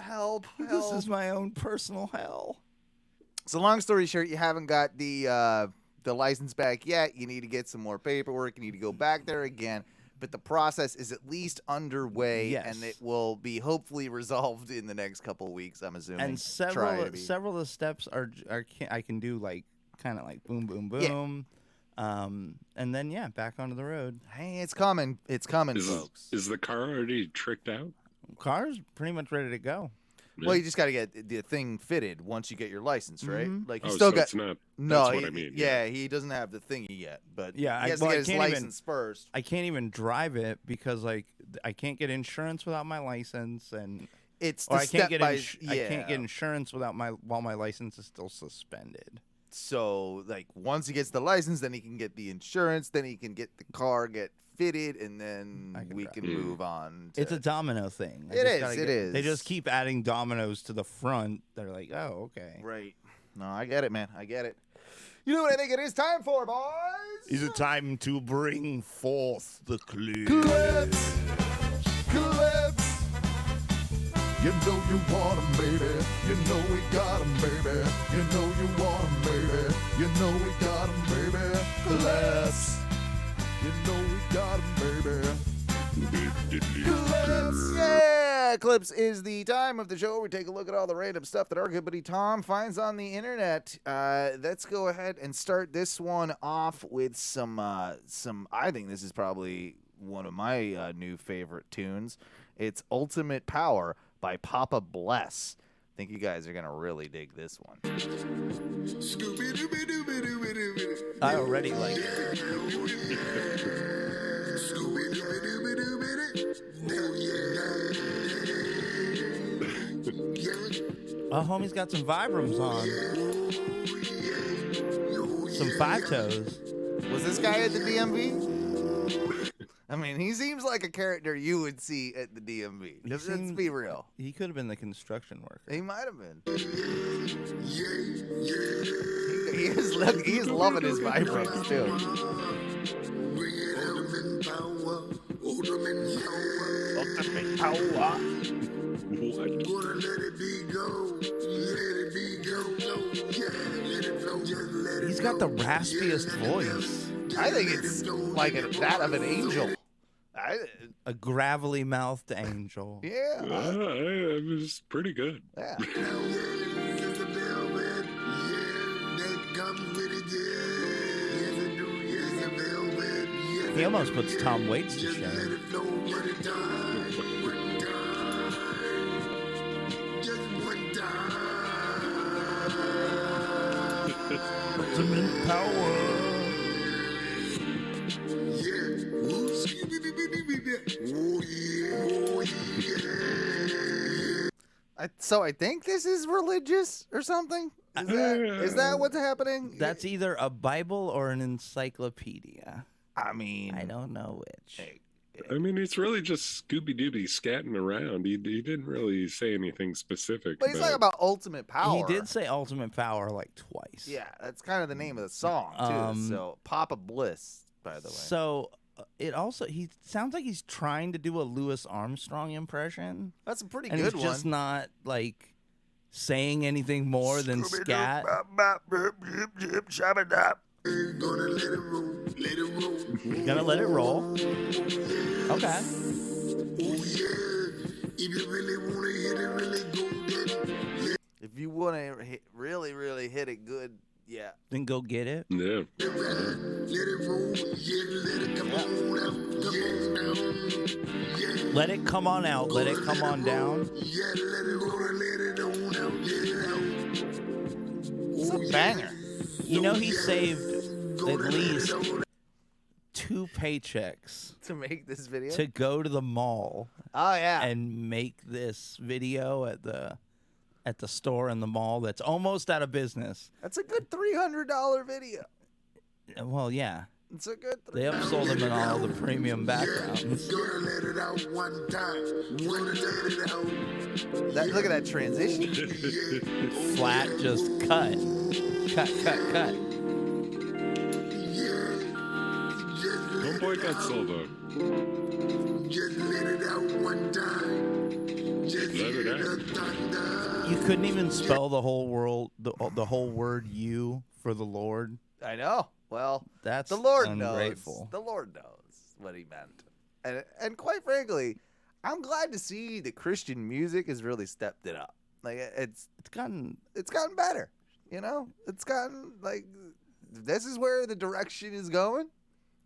Help! this is my own personal hell. So, long story short, you haven't got the license back yet. You need to get some more paperwork. You need to go back there again. But the process is at least underway, Yes. and it will be hopefully resolved in the next couple of weeks. I'm assuming. And Try to be. several of the steps are I can do kind of boom, boom, boom. And then back onto the road. Hey, it's coming. It's coming, folks. Is the car already tricked out? Car's pretty much ready to go. Well, you just got to get the thing fitted once you get your license, right? Mhm. You Oh, still so got. it's not. No, that's what I mean. Yeah, he doesn't have the thingy yet, but Yeah, he has well, to I get his can't even- license first. I can't even drive it because I can't get insurance without my license, and It's or the I can't get step by. I can't get insurance while my license is still suspended. So, once he gets the license, then he can get the insurance, then he can get the car get fitted, and I then can we drive. can move on. It's a domino thing. It is, it is. They just keep adding dominoes to the front. They're like, oh, okay. Right. No, I get it, man. I get it. You know what I think it is time for, boys? Is it time to bring forth the clips? Clips. Clips. You know you want 'em, baby. You know we got 'em, baby. You know you want 'em, baby. You know we got 'em, baby. Clips. You know we got 'em, baby. Yeah, Clips is the time of the show where we take a look at all the random stuff that our good buddy Tom finds on the internet. Let's go ahead and start this one off with some. I think this is probably one of my new favorite tunes. It's "Ultimate Power" by Papa Bless. I think you guys are gonna really dig this one. I already like it. Homie's got some Vibrams on. Some five toes. Was this guy at the DMV? I mean, he seems like a character you would see at the DMV. Let's be real. He could have been the construction worker. He might have been. He is loving his vibrams, too. Ultimate power. He's got the raspiest voice. I think it's like that of an angel. A gravelly mouthed angel. Yeah. It was pretty good. Yeah. He almost puts Tom Waits to shame. Ultimate power. So I think this is religious or something. Is that what's happening? That's either a Bible or an encyclopedia. I mean, I don't know which. I mean, it's really just Scooby-Dooby scatting around. He didn't really say anything specific. But he's talking about ultimate power. He did say ultimate power like twice. Yeah, that's kind of the name of the song, too. So, Papa Bliss, by the way. So, he sounds like he's trying to do a Louis Armstrong impression. That's a pretty and good he's one. just not, like, saying anything more than scat. Gonna let it roll, let it roll. You're gonna let it roll. Okay. Oh yeah, if you really wanna hit it, really go get it. If you want to really, really hit it good, yeah. Then go get it. Yeah. Let it roll, yeah, let it come on out, yeah. Let it come on out. Let it come on down. Yeah, let it roll, let it on out, get it out. It's a banger. You know, he saved at least 2 paychecks To make this video? to go to the mall Oh, yeah. and make this video at the store in the mall that's almost out of business. That's a good $300 video. Well, yeah. It's a good They upsold him in all the premium backgrounds. Gonna let it out one time, gonna let it out. Look at that transition. Flat, just cut. Cut. Don't boycott Silva. Just let it out one time. Just Let it out. the thunder. You couldn't even spell the whole whole word "you" for the Lord. I know. Well, That's the Lord ungrateful. knows. The Lord knows what he meant. And quite frankly, I'm glad to see that Christian music has really stepped it up. Like it's gotten better. You know, it's gotten like this is where the direction is going.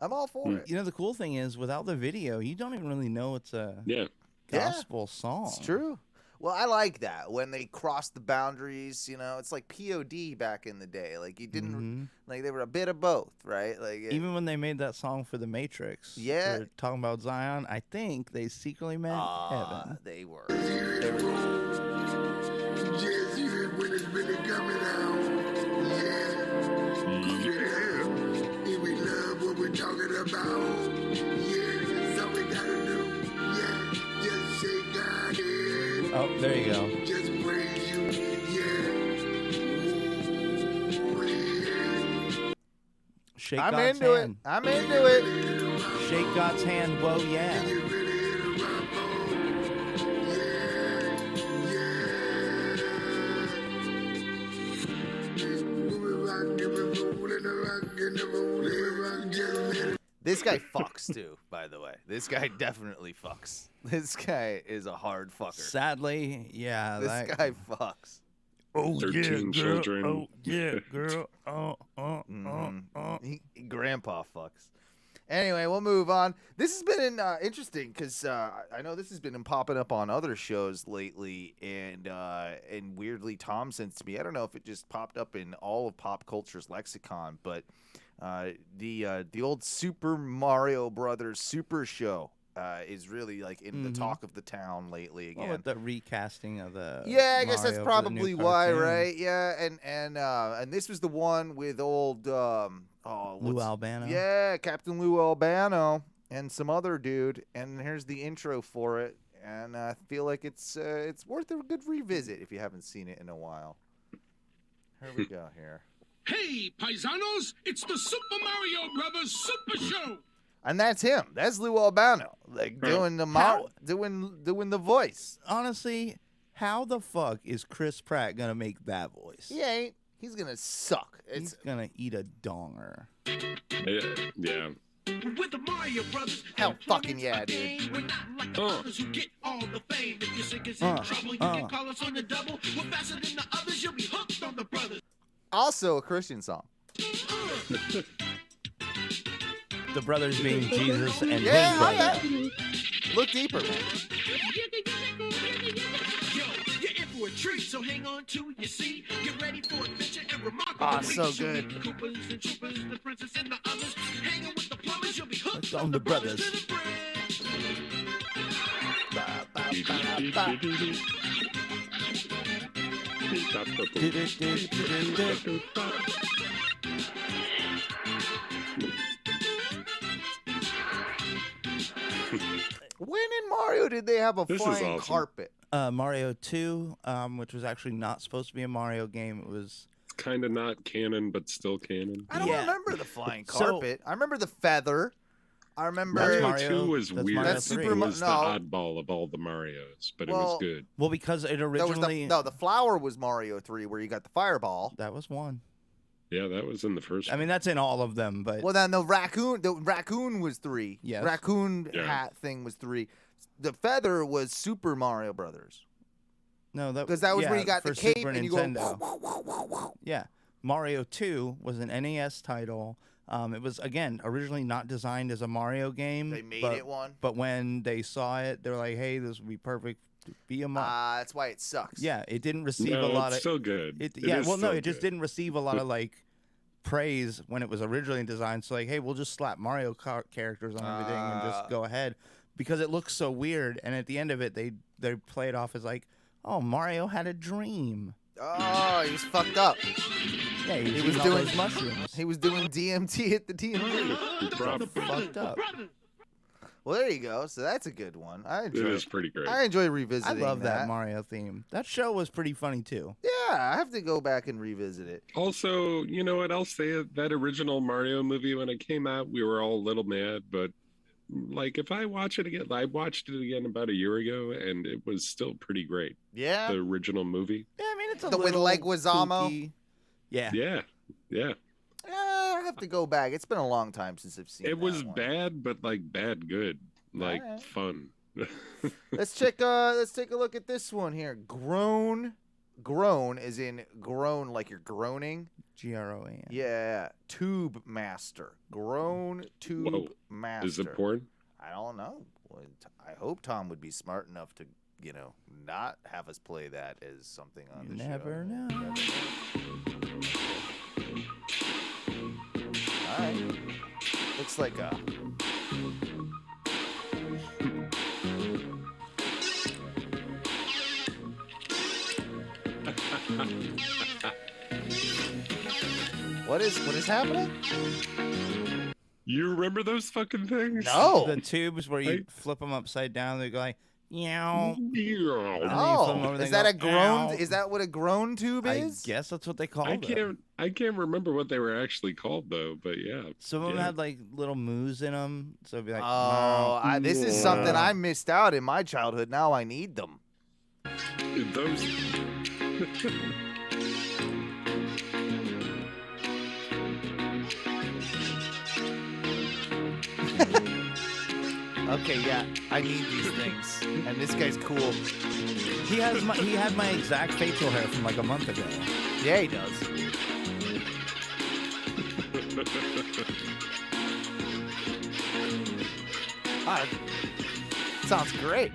I'm all for it. You know, the cool thing is, without the video, you don't even really know it's a Yeah. gospel song. It's true. Well, I like that when they cross the boundaries. You know, it's like POD back in the day. Like you didn't like they were a bit of both, right? Like Even when they made that song for The Matrix, Yeah. they're talking about Zion. I think they secretly meant heaven. They were. Just hear it when it's really coming out. Yeah. If we love what we're talking about. Yeah, that's all we gotta do. Yeah, just shake our head. Oh, there you go. Just praise you. Yeah. Shake I'm God's into hand. it. I'm into it. Shake God's hand. Whoa, yeah. This This guy fucks too, by the way. This guy definitely fucks. This guy is a hard fucker. Sadly, yeah. This guy fucks. Oh 13 children. Oh yeah, girl. Grandpa fucks. Anyway, we'll move on. This has been interesting because I know this has been popping up on other shows lately, and weirdly, Tom sends to me. I don't know if it just popped up in all of pop culture's lexicon, but the old Super Mario Brothers Super Show is really like in the talk of the town lately again. Well, with the recasting of the I guess that's Mario for the probably new why, cartoon. right? Yeah, and this was the one with old Lou Albano. Yeah, Captain Lou Albano and some other dude. And here's the intro for it, and I feel like it's worth a good revisit if you haven't seen it in a while. Here we go. Here. Hey, paisanos, it's the Super Mario Brothers Super Show. And that's him. That's Lou Albano, like doing the doing the voice. Honestly, how the fuck is Chris Pratt gonna make that voice? He ain't. He's gonna suck. He's gonna eat a donger. Yeah. With the Mario Brothers. Hell fucking yeah, dude. We're not like the others who get all the fame. If your singer's in trouble, you can call us on the double. We're faster than the others. You'll be hooked on the brothers. Also a Christian song. The brothers being Jesus and his Yeah, brother. yeah. Look deeper, man. Yo, you're in for a treat, so hang on to your seat. Get ready for adventure and remarkable. So good. Coopers and troopers, the princess and the others. Hanging with the plumbers, you'll be hooked On the brothers. to the bread. When in Mario did they have a This is flying awesome. carpet? Mario 2, which was actually not supposed to be a Mario game. It was Kind of not canon, but still canon. I don't Yeah. remember the flying So- carpet. I remember the feather. I remember. That's Mario Mario- 2 was that's weird. Mario That's 3. Super It Mo- was no. the oddball of all the Marios, but it Well- was good. well because it That was originally the flower was Mario 3 where you got the fireball. that was one. Yeah, that was in the first I mean, that's in all of them, but Well, then the raccoon was 3. Yes. Raccoon Yeah. hat thing was 3. The feather was Super Mario Brothers. no, Because that was where you got the for cape Super and you Nintendo. go. Yeah, Mario 2 was an NES title. It was again originally not designed as a Mario game. They made but, it one. But when they saw it, they're like, "Hey, this would be perfect to be a Mario." That's why it sucks. Yeah, it didn't receive No, a lot it's of. still good. It It yeah, is well, no, still it just good. didn't receive a lot of like praise when it was originally designed. So like, hey, we'll just slap Mario characters on everything and just go ahead because it looks so weird. And at the end of it, they play it off as like, oh, Mario had a dream. Oh, he was fucked up. Yeah, he was was doing doing- those mushrooms. He was doing DMT at the DMV. Fucked up. Well, there you go. So that's a good one. I It enjoy. is pretty great. I enjoy I revisiting. love that Mario theme. That show was pretty funny too. Yeah, I have to go back and revisit it. Also, you know what? I'll say that original Mario movie when it came out, we were all a little mad, but like if I watch it again, I watched it again about a year ago, and it was still pretty great. Yeah. The original movie. Yeah, I mean it's a The with little Leguizamo? kooky. Yeah. Yeah, yeah. I have to go back. It's been a long time since I've seen It that was one. bad, but like bad good, like Alright. fun. Let's take a look at this one here. Groan is in groan like you're groaning. GROAN. Yeah. Tube Master. Groan Tube Whoa. Master. Is it porn? I don't know. I hope Tom would be smart enough to, not have us play that as something on You the never show. know. All right. Looks like a. What is happening? You remember those fucking things? No. The tubes where you Right. flip them upside down, they go like, meow. Yeah. then you flip 'em Oh, over, they is that go, a groan? "Ow." Is that what a groan tube I is? guess that's what they call I them. can't remember what they were actually called though, but yeah. Some of them Yeah. had like little moos in them, so it'd be like, Oh, this is something I missed out in my childhood. Now I need them. Those okay, yeah, I need these things, and this guy's cool. He had my exact facial hair from like a month ago. Yeah, he does. Sounds great.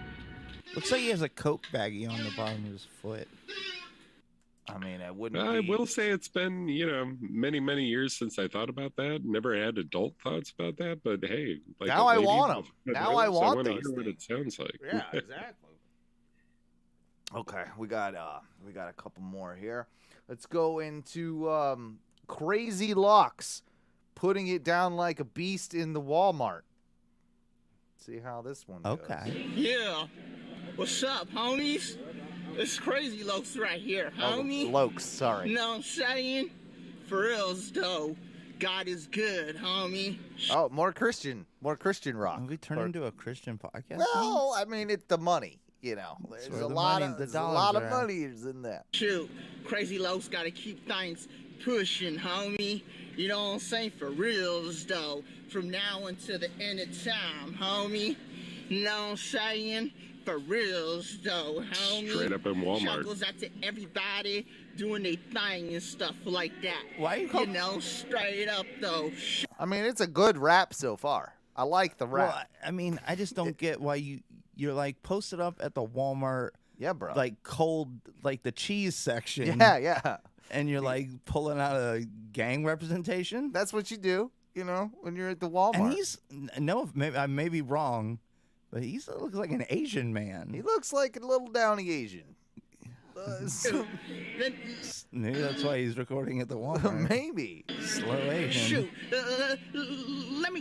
Looks like he has a Coke baggie on the bottom of his foot. I mean, I wouldn't. I will say it's been, many, many years since I thought about that. Never had adult thoughts about that, but hey, like Now I want them. Now I want to those hear what it things. sounds like. Yeah, exactly. Okay, we got a couple more here. Let's go into Crazy Locks, putting it down like a beast in the Walmart. See how this one goes. Okay. Yeah. What's up, homies? It's Crazy Lokes right here, homie. Lokes, sorry. Know what I'm saying? For reals, though. God is good, homie. Oh, more Christian rock. Have we turned into a Christian podcast? Well, I mean, it's the money, There's where a the lot money- of the there's a dollars lot of are at. money is in that. Shoot, Crazy Lokes gotta keep things pushing, homie. You know what I'm saying? For reals, though. From now until the end of time, homie. Know what I'm saying? For reals, though, homie. Straight up in Walmart. Shout goes out to everybody doing their thing and stuff like that. Why you call- Straight up, though. I mean, it's a good rap so far. I like the rap. Well, I mean, I just don't get why you're like posted up at the Walmart, Yeah, bro. like cold, like the cheese section. Yeah. And you're like pulling out a gang representation. That's what you do, when you're at the Walmart. And he's maybe I may be wrong, but he looks like an Asian man. He looks like a little downy Asian. Maybe that's why he's recording at the Walmart. Maybe. Slow Asian. Shoot, let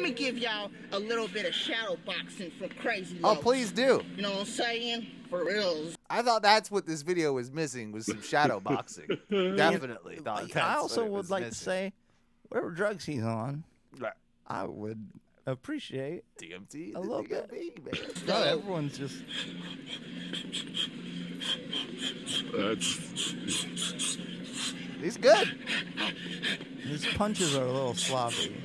me give y'all a little bit of shadow boxing from Crazy Oh, Lokes. please do. You know what I'm saying? For reals. I thought that's what this video was missing, was some shadow boxing. Definitely thought that's I also what it would was like to missing. say, whatever drugs he's on, Right. I would appreciate DMT, a little bit. DMV, man. Not everyone's just. He's good. His punches are a little sloppy.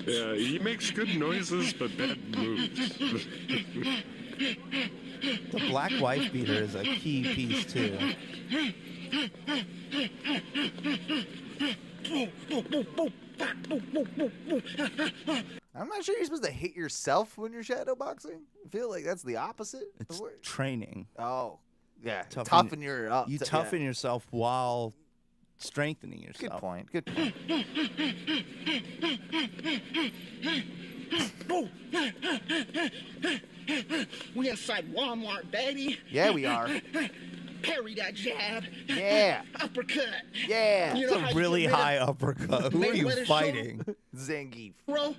Yeah, he makes good noises, but bad moves. The black wife beater is a key piece too. I'm not sure you're supposed to hit yourself when you're shadow boxing. I feel like that's the opposite. It's training. Oh, yeah. Toughen- Toughen your up. You toughen yourself while strengthening yourself. Good point. Good point. We inside Walmart, baby. Yeah, we are. Parry that jab. Yeah. Uppercut. Yeah. You It's know how a you really get rid of high uppercut. Who are you Mayweather's fighting? Zangief. Bro,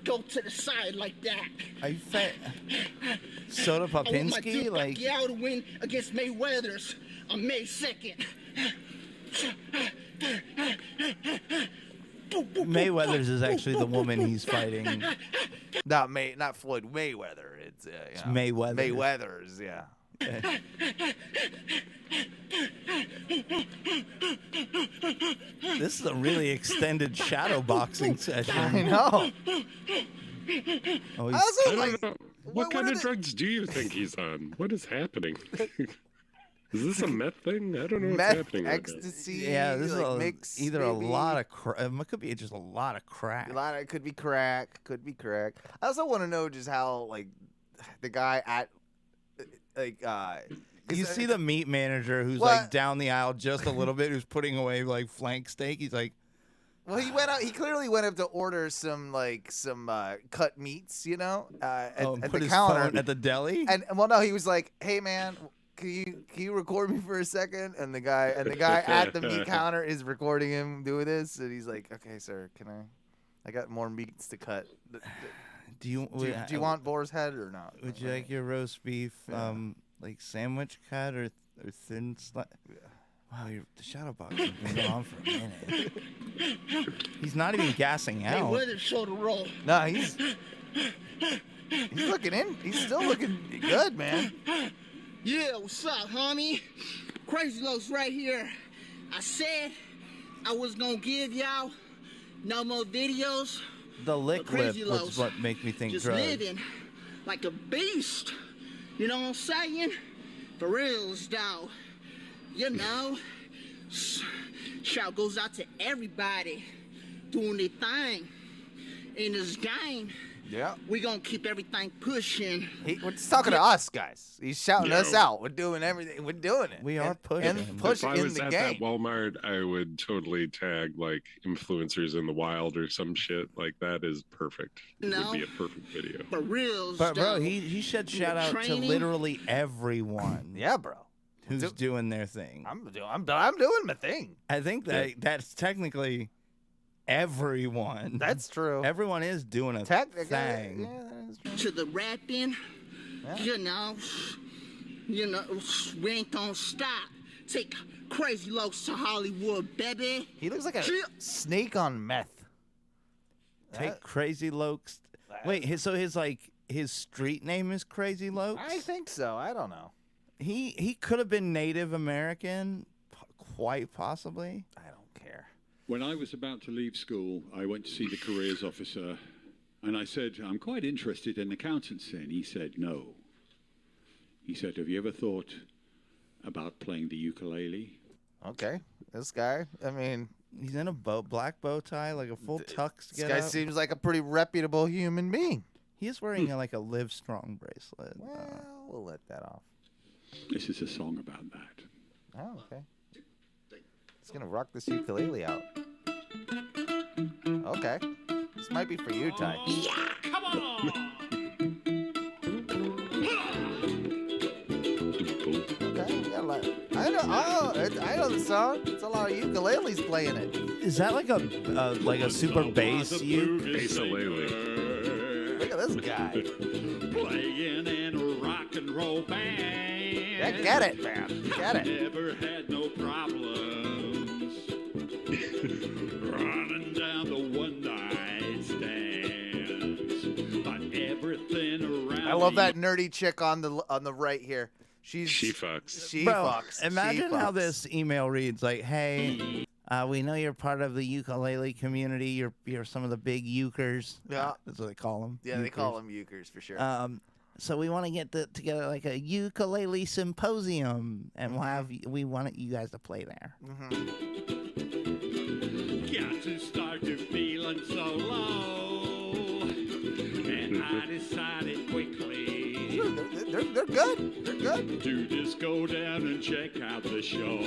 go to the side like that. Are you Soda I want my Popinski? dude Like, Pacquiao to win against Mayweather's on May 2nd. Mayweather's is actually the woman he's fighting. Not Floyd Mayweather. It's Mayweather. Mayweather's, yeah. This is a really extended shadow boxing session. I know. Oh, I he's- also I like. don't know. what What kind are of the- drugs do you think he's on? What is happening? Is this a meth thing? I don't know what's Meth, happening. right now. ecstasy. yeah, this like is mix, either maybe. a lot of crack. It could be just a lot of crack. It could be crack. Could be crack. I also want to know just how like the guy at You see the meat manager who's What? like down the aisle just a little bit, who's putting away like flank steak. He's like, Well, he went out. He clearly went up to order some cut meats, at put the his counter. phone at the deli. And well, no, he was like, "Hey, man, can you record me for a second?" And the guy at the meat counter is recording him doing this, and he's like, "Okay, sir, can I got more meats to cut. Do you want boar's head or not? Would you like your roast beef, like sandwich cut or thin slice?" Yeah. Wow, the shadow box has been going on for a minute. He's not even gassing out. Mayweather shoulder roll. No, he's looking in. He's still looking good, man. Yeah, what's up, homie? Crazy Lokes right here. I said I was gonna give y'all no more videos The lick lip Crazy was Los what make me think just drugs. living like a beast. You know what I'm saying? For reals, though. You know, shout goes out to everybody doing their thing in this game. Yeah. We gonna keep everything pushing. He's talking to us, guys. He's shouting us out. We're doing everything. We're doing it. We are pushing. And If pushing I in was the at game. that Walmart, I would totally tag like influencers in the wild or some shit. Like that is perfect. It No. would be a perfect video. For reals, But bro, though. he should shout out to Training. literally everyone Yeah, bro. who's doing their thing. I'm doing my thing. I think that's technically everyone. That's true. Everyone is doing a Technically, thing. yeah, that is true. To the rapping, you know, we ain't gonna stop. Take Crazy Los to Hollywood, baby. He looks like a Yeah. snake on meth. Take Crazy Lokes. Wait, his street name is Crazy Lokes? I think so. I don't know. He could have been Native American, quite possibly. I don't care. When I was about to leave school, I went to see the careers officer, and I said, I'm quite interested in accountancy. And he said, no. He said, have you ever thought about playing the ukulele? Okay. This guy, I mean, He's in a black bow tie, like a full tux. this guy seems like a pretty reputable human being. He is wearing like a Live Strong bracelet. Well, we'll let that off. This is a song about that. Oh, okay. He's gonna rock this ukulele out. Okay. This might be for you, Ty. Come on! Okay. We got a lot. I know the song. It's a lot of ukuleles playing it. Is that like a super bass uke? Bass-a-lele. Look at this guy. Playing in a rock and roll band. Yeah, get it, man. Get it. Never had no problems. Running down the one night stands. But everything around I love me- that nerdy chick on the right here. She fucks. She Bro, fucks. imagine She how fucks. this email reads. Like, hey, we know you're part of the ukulele community. You're some of the big ukers. Yeah. That's what they call them. Yeah, they call them ukers for sure. So we want to get together like a ukulele symposium, and we want you guys to play there. Got to start to feeling so low. And I decided quickly They're good. They're good. to just go down and check out the show.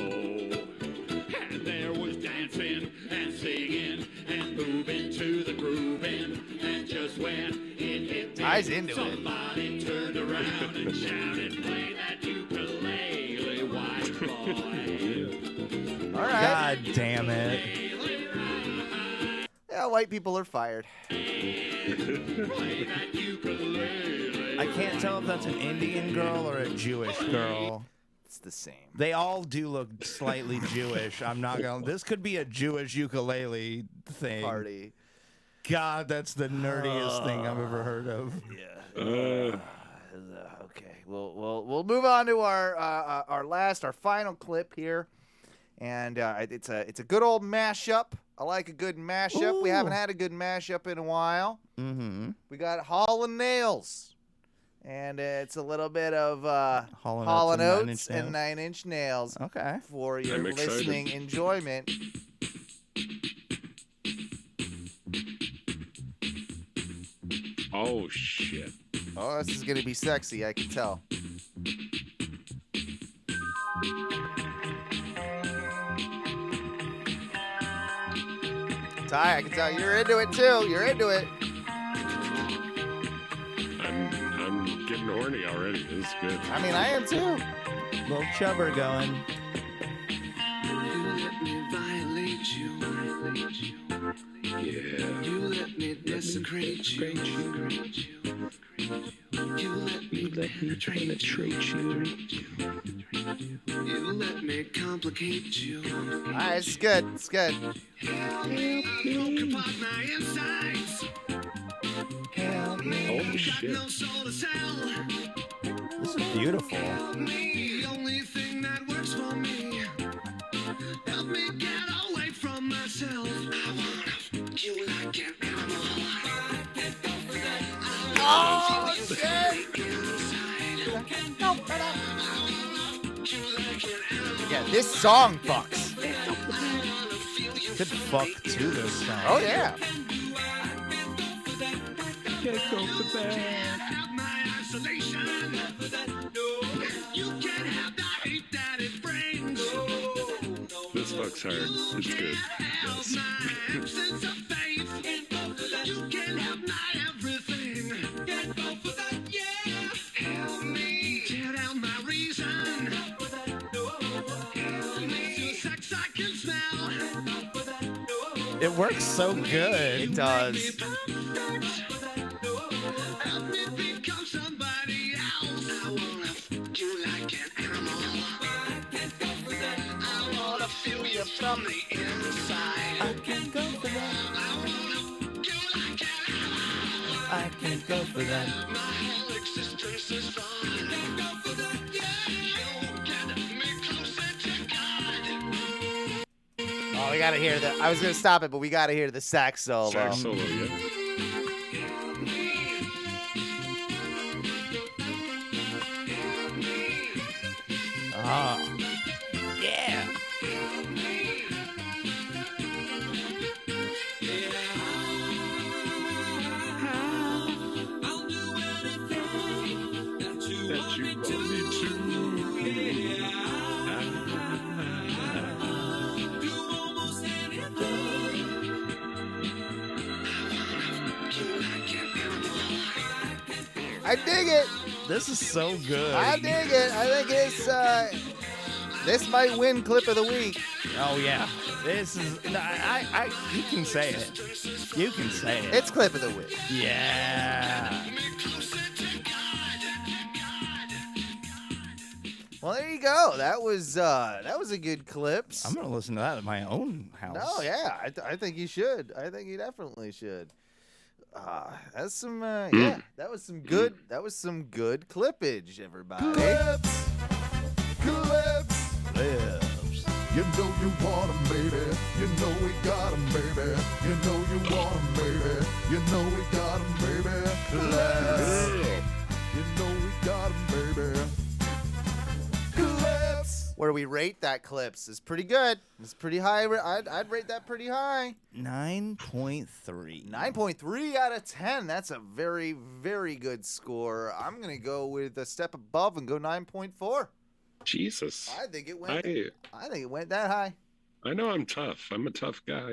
And there was dancing and singing and moving to the grooving. And just when it hit me, Ty's into it. somebody turned around and shouted, play that ukulele, white boy. All right. God damn it! Yeah, white people are fired. Play that ukulele. I can't tell if that's an Indian girl or a Jewish girl. It's the same. They all do look slightly Jewish. I'm not gonna. This could be a Jewish ukulele thing. Party. God, that's the nerdiest thing I've ever heard of. Okay. We'll move on to our final clip here, and it's a good old mashup. I like a good mashup. We haven't had a good mashup in a while. Mm-hmm. We got Hall & Nails, and it's a little bit of Hall & Hall & Oates and Oates 9 Inch and Nails. 9 Inch Nails Okay. for your I'm excited. listening enjoyment. Oh shit. Oh, this is gonna be sexy. I can tell. Ty, I can tell you're into it too. You're into it. I'm getting horny already. This is good. I mean, I am too. Little chubber going. You let me violate you. Yeah. You let me desecrate you. You let me penetrate you. You let me complicate you. All right, it's good. It's good. Broke apart my insides. Holy shit. No soul to sell. This is beautiful. Help me, only thing that works for me. Help me get away from myself. I wanna you like an animal. Oh, shit! Yeah, this song fucks. Could fuck to this song. Oh, yeah. Can't go for that. This fucks hard. It's good. It works so good. It does. From the inside, I can go for that. I can go for that. my whole existence is fun. Go for that, yeah. You get me closer to God. Oh, we gotta hear the. I was gonna stop it, but we gotta hear the sax solo. Sax solo, yeah. Ah. Yeah. That you want me I dig it. This is so good. I dig it. I think it's. This might win clip of the week. Oh yeah. This is. No, you can say it. You can say it. It's clip of the week. Yeah. Well, there you go. That was a good clip. I'm gonna listen to that at my own house. No, yeah, I think you should. I think you definitely should. That's some yeah. That was some good. That was some good clippage, everybody. Clips. You know you want 'em, baby. You know we got 'em, baby. You know you want 'em, baby. You know we got 'em, baby. Clips. You know we got 'em, baby. Clips. Where we rate that clips is pretty good. It's pretty high. I'd rate that pretty high. 9.3. 9.3 out of 10. That's a very, very good score. I'm gonna go with a step above and go 9.4. Jesus. I think it went. I think it went that high. I know I'm tough. I'm a tough guy.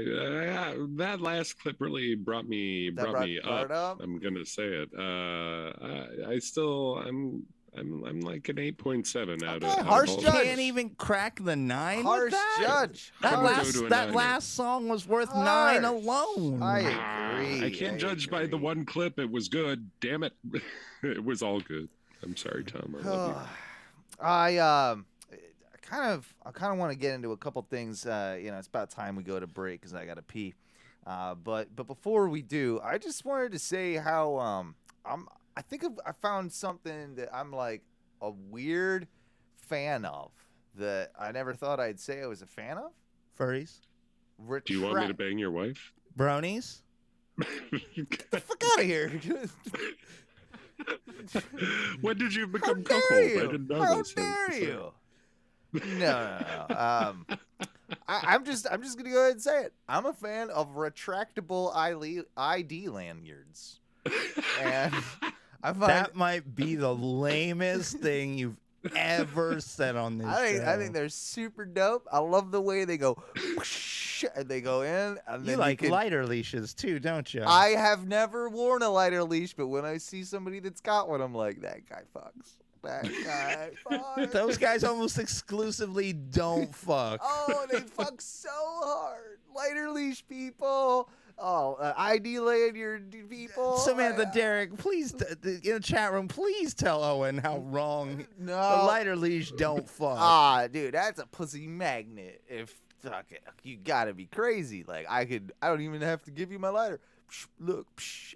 That last clip really brought me up. I'm gonna say it. I'm like an 8.7 out of. Harsh all judge. Can't even crack the 9. Harsh with that? judge. That last song was worth 9 alone. I agree. I can't judge by the one clip. It was good. Damn it. It was all good. I'm sorry, Tom. I love you. I kind of want to get into a couple things. It's about time we go to break because I got to pee. But before we do, I just wanted to say how I think I found something that I'm like a weird fan of that I never thought I'd say I was a fan of. Furries. Do you want me to bang your wife? Bronies. Get the fuck out of here. When did you become How cuckold? dare I you? didn't know How this. dare you? No. I'm just gonna go ahead and say it. I'm a fan of retractable ID lanyards, and I find That might be the lamest thing you've ever said on this show. I think they're super dope. I love the way they go, whoosh, and they go in. And You then like can, lighter leashes too, don't you? I have never worn a lighter leash, but when I see somebody that's got one, I'm like, that guy fucks. That guy fucks. Those guys almost exclusively don't fuck. Oh, they fuck so hard. Lighter leash people. Oh, ID lanyard people. Samantha, Derek, please, in the chat room, please tell Owen how wrong the lighter leash don't fuck. Dude, that's a pussy magnet. If fuck it, you gotta be crazy. Like I don't even have to give you my lighter. look,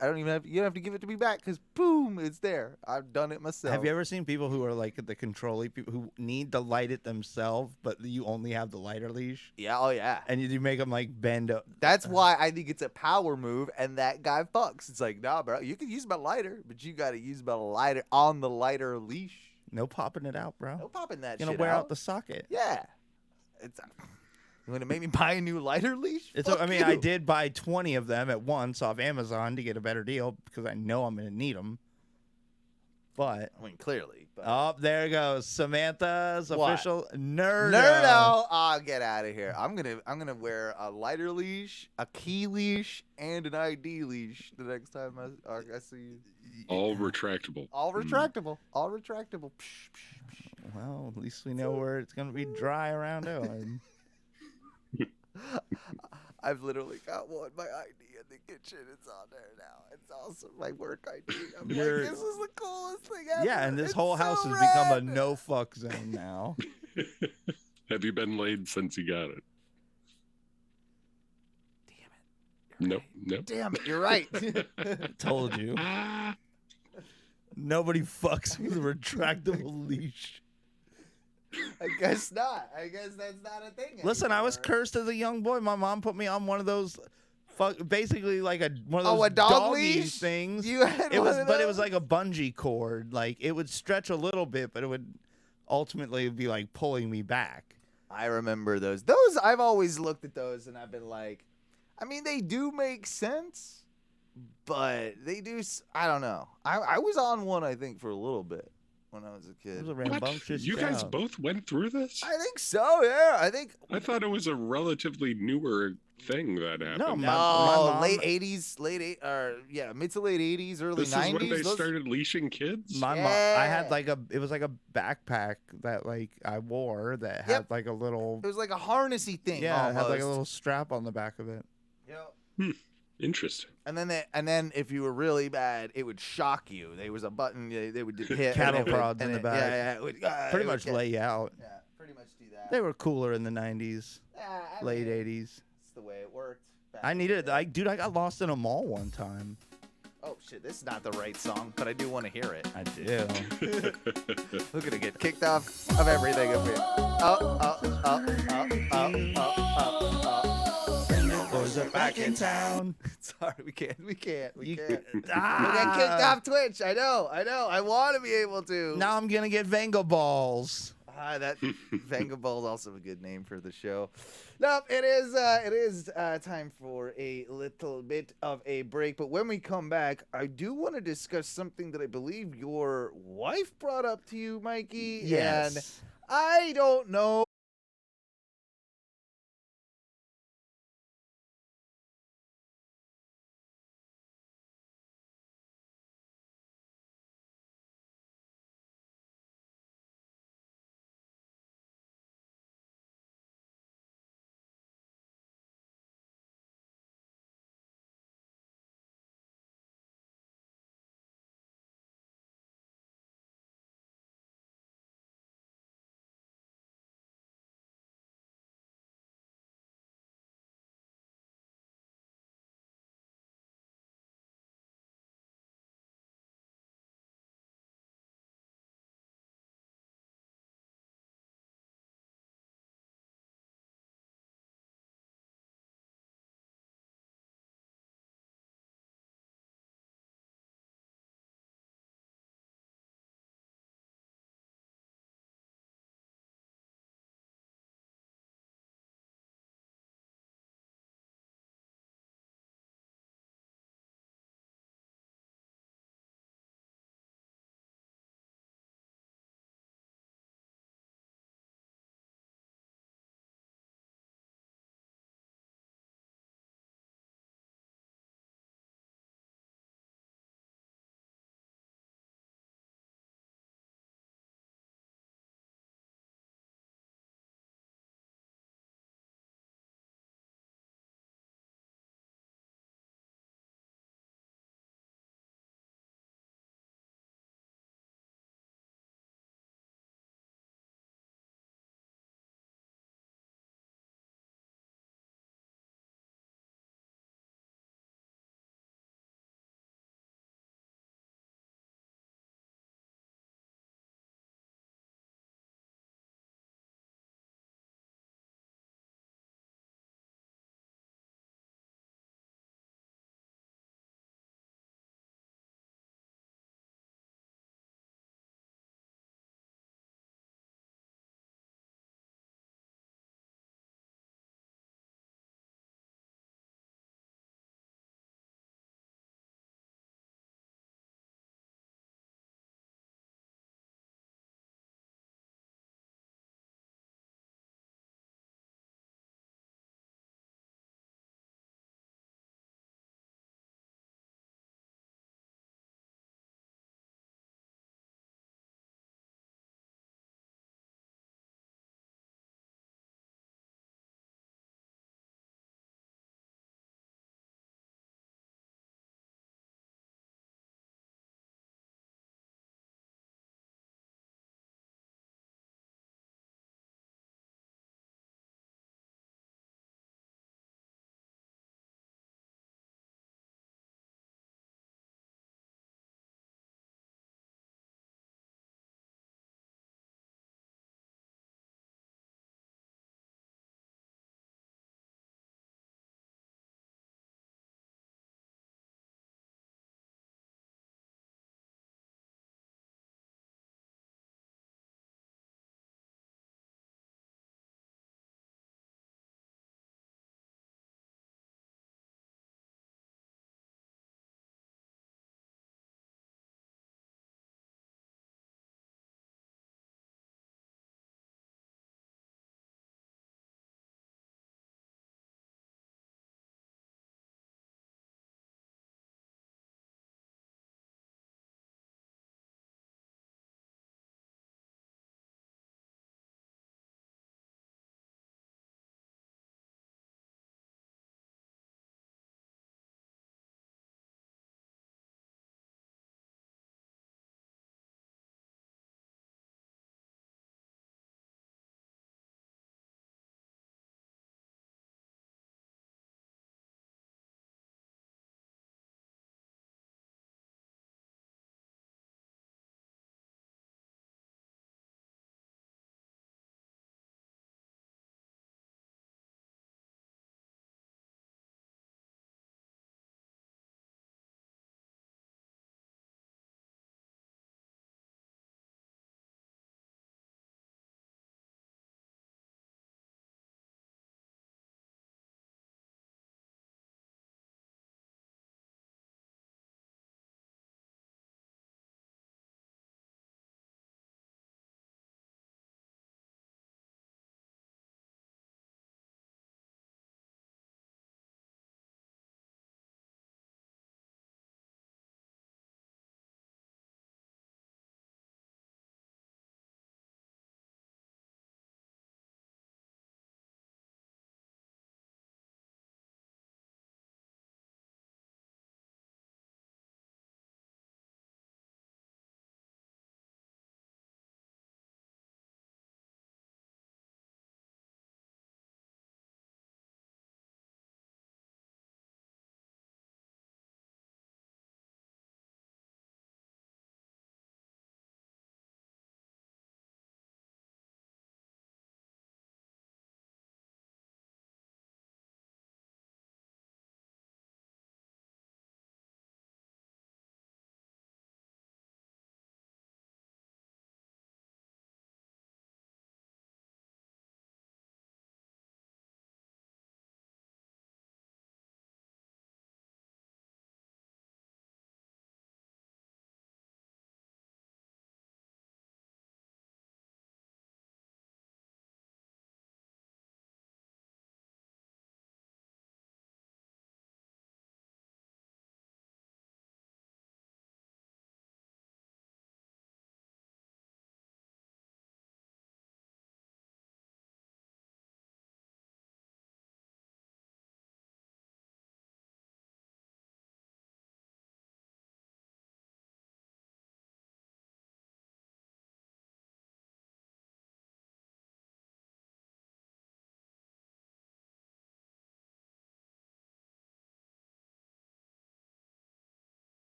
I don't even have. You don't have to give it to me back because boom, it's there. I've done it myself. Have you ever seen people who are like the controlling people who need to light it themselves, but you only have the lighter leash? Yeah. Oh yeah. And you make them like bend up. That's why I think it's a power move, and that guy fucks. It's like, nah, bro, you can use my lighter, but you got to use my lighter on the lighter leash. No popping it out, bro. No popping that You're shit gonna wear out. out the socket. Yeah. It's. You want to make me buy a new lighter leash? I mean, I you. did buy 20 of them at once off Amazon to get a better deal because I know I'm gonna need them. But I mean, clearly. But... oh, there goes Samantha's What? official nerd. Nerdo. Oh, get out of here. I'm gonna wear a lighter leash, a key leash, and an ID leash the next time I see you. All retractable. All retractable. All retractable. Well, at least we know where it's gonna be dry around Owen. I've literally got one. My ID in the kitchen. It's on there now. It's awesome. My work ID. I'm like, this is the coolest thing ever. Yeah, and this It's whole so house has rad. become a no fuck zone now. Have you been laid since you got it? Nope. Nope. Damn it, you're right. Told you. Nobody fucks with a retractable leash. I guess not. I guess that's not a thing. Listen, I was anymore. cursed as a young boy. My mom put me on one of those, basically like one of Oh, those a dog doggy leash? things. You had It one was, of but it was those? like a bungee cord. Like it would stretch a little bit, but it would ultimately be like pulling me back. I remember those. Those I've always looked at those and I've been like, I mean, they do make sense, but they do. I don't know. I was on one, I think, for a little bit when I was a It kid. was a What? rambunctious You guys job. both went through this? I think so. Yeah, I think. I thought it was a relatively newer thing that happened. my mom- late '80s, mid to late '80s, early This is '90s. when they those- started leashing kids? My mom, I had Yeah. it was like a backpack that like I wore that had Yep. like a little, It was like a harnessy thing. yeah, it had like a almost. little strap on the back of it. Yep. Interesting. And then if you were really bad, it would shock you. There was a button they would hit. Cattle and it would- prods in and the it- back. Yeah, it would, Pretty it would much get- lay you out. Yeah, pretty much do that. They were cooler in the 90s, I late mean, 80s. It's the way it worked. back I in the needed day. it. Dude, I got lost in a mall one time. Oh shit, this is not the right song, but I do want to hear it. I do. We're gonna get kicked off of everything up here. Boys are back in town. Sorry, we can't. We You can't. could- We get kicked Ah! off Twitch. I know. I want to be able to. Now I'm gonna get Venga balls. That Vangaball is also a good name for the show. Nope, it is time for a little bit of a break. But when we come back, I do want to discuss something that I believe your wife brought up to you, Mikey. And Yes. I don't know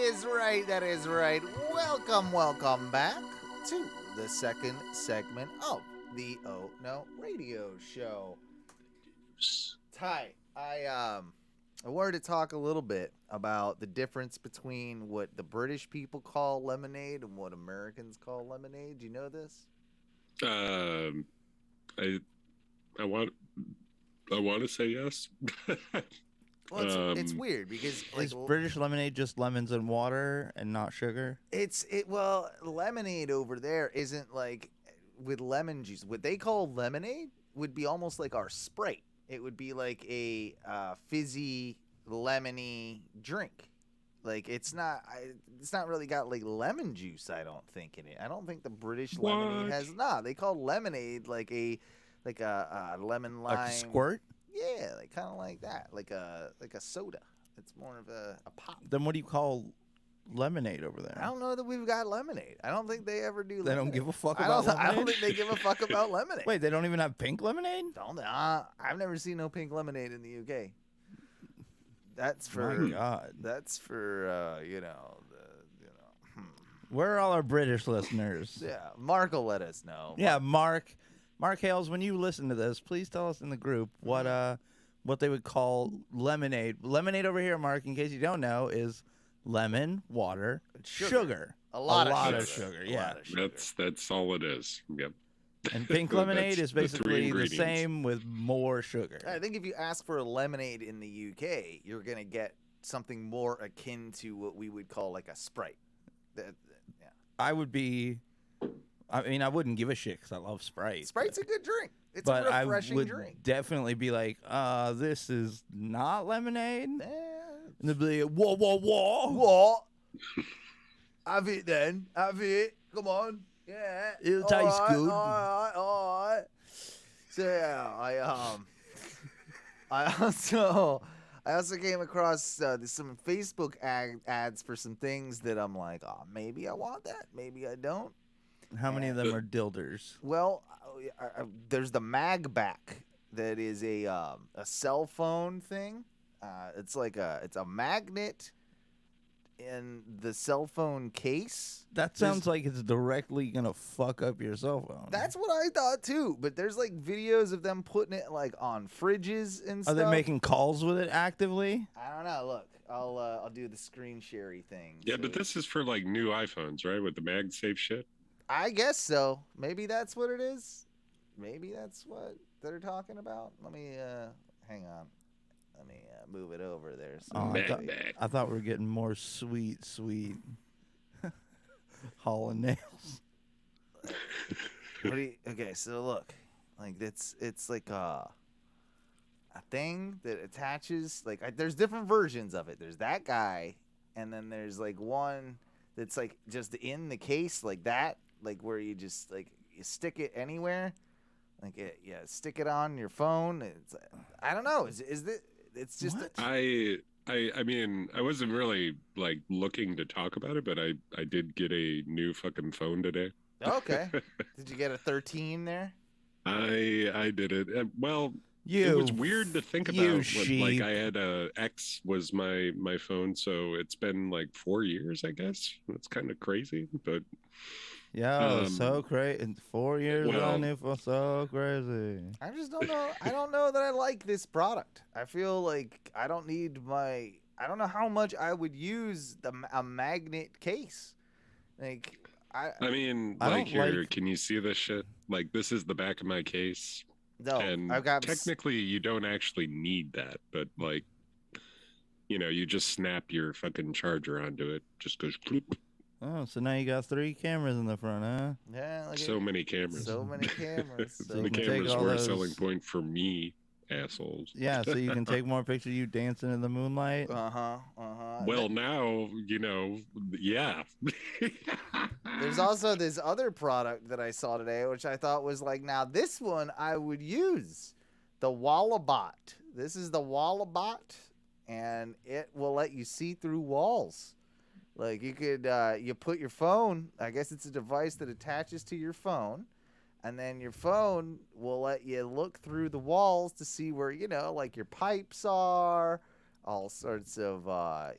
is right. That is right. Welcome back to the second segment of the Oh No Radio Show. Ty, I wanted to talk a little bit about the difference between what the British people call lemonade and what Americans call lemonade. Do you know this? I want to say yes. Well, it's weird because is British lemonade just lemons and water and not sugar? Well, lemonade over there isn't like with lemon juice. What they call lemonade would be almost like our Sprite. It would be like a fizzy, lemony drink. Like it's not really got like lemon juice. I don't think in it. I don't think the British lemonade has. Nah, they call lemonade like a lemon lime. Like a squirt? Yeah, like kind of like that, like a soda. It's more of a pop. Then what do you call lemonade over there? I don't know that we've got lemonade. I don't think they ever do. They lemonade. don't give a fuck about lemonade? I don't think they give a fuck about lemonade. Wait, they don't even have pink lemonade? Don't they? I've never seen no pink lemonade in the UK. That's for my God. That's for Where are all our British listeners? Yeah, Mark will let us know. Yeah, Mark Hales, when you listen to this, please tell us in the group what they would call lemonade. Lemonade over here, Mark, in case you don't know, is lemon, water, sugar. A lot of sugar. Yeah. That's all it is. Yep. And pink lemonade is the three basically the ingredients. same with more sugar. I think if you ask for a lemonade in the UK, you're gonna get something more akin to what we would call like a Sprite. I wouldn't give a shit because I love Sprite. Sprite's a good drink. It's but a refreshing I would drink. definitely be like, this is not lemonade. And they'd be like, whoa. What? Have it then. Have it. Come on. Yeah. It'll taste good. All right. So yeah, I also came across some Facebook ads for some things that I'm like, oh, maybe I want that, maybe I don't. How many of them are dilders? Well, there's the Magbak that is a cell phone thing. It's a magnet in the cell phone case. That sounds like it's directly gonna fuck up your cell phone. That's what I thought too. But there's like videos of them putting it like on fridges and stuff. Are they making calls with it actively? I don't know. Look, I'll do the screen sharing thing. Yeah, but this is for like new iPhones, right? With the MagSafe shit. I guess so. Maybe that's what it is. Maybe that's what they're talking about. Let me hang on. Let me move it over there. So I thought we were getting more sweet Hall and Nails. Okay, so look, like it's like a thing that attaches. Like there's different versions of it. There's that guy, and then there's like one that's like just in the case, like that, like where you just like you stick it anywhere, like stick it on your phone. It's I don't know. Is it? It's just. I mean, I wasn't really like looking to talk about it, but I did get a new fucking phone today. Okay. Did you get a 13 there? I did it. Well, it was weird to think about. Like I had X was my phone, so it's been like 4 years, I guess. That's kind of crazy, but. Yeah, so crazy. 4 years on it for so crazy. I just don't know. I don't know that I like this product. I feel like I don't need I don't know how much I would use a magnet case. Like I mean, like here, can you see this shit? Like this is the back of my case. No, and I've got technically you don't actually need that, but like, you just snap your fucking charger onto it. Just goes bloop. Oh, so now you got 3 cameras in the front, huh? Yeah. So many cameras. So many cameras. The cameras were a selling point for me, assholes. Yeah, so you can take more pictures of you dancing in the moonlight. Well, now, yeah. There's also this other product that I saw today, which I thought was like, now this one I would use. The walabot. This is the walabot, and it will let you see through walls. Like you could, you put your phone, I guess it's a device that attaches to your phone, and then your phone will let you look through the walls to see where, like your pipes are, all sorts of,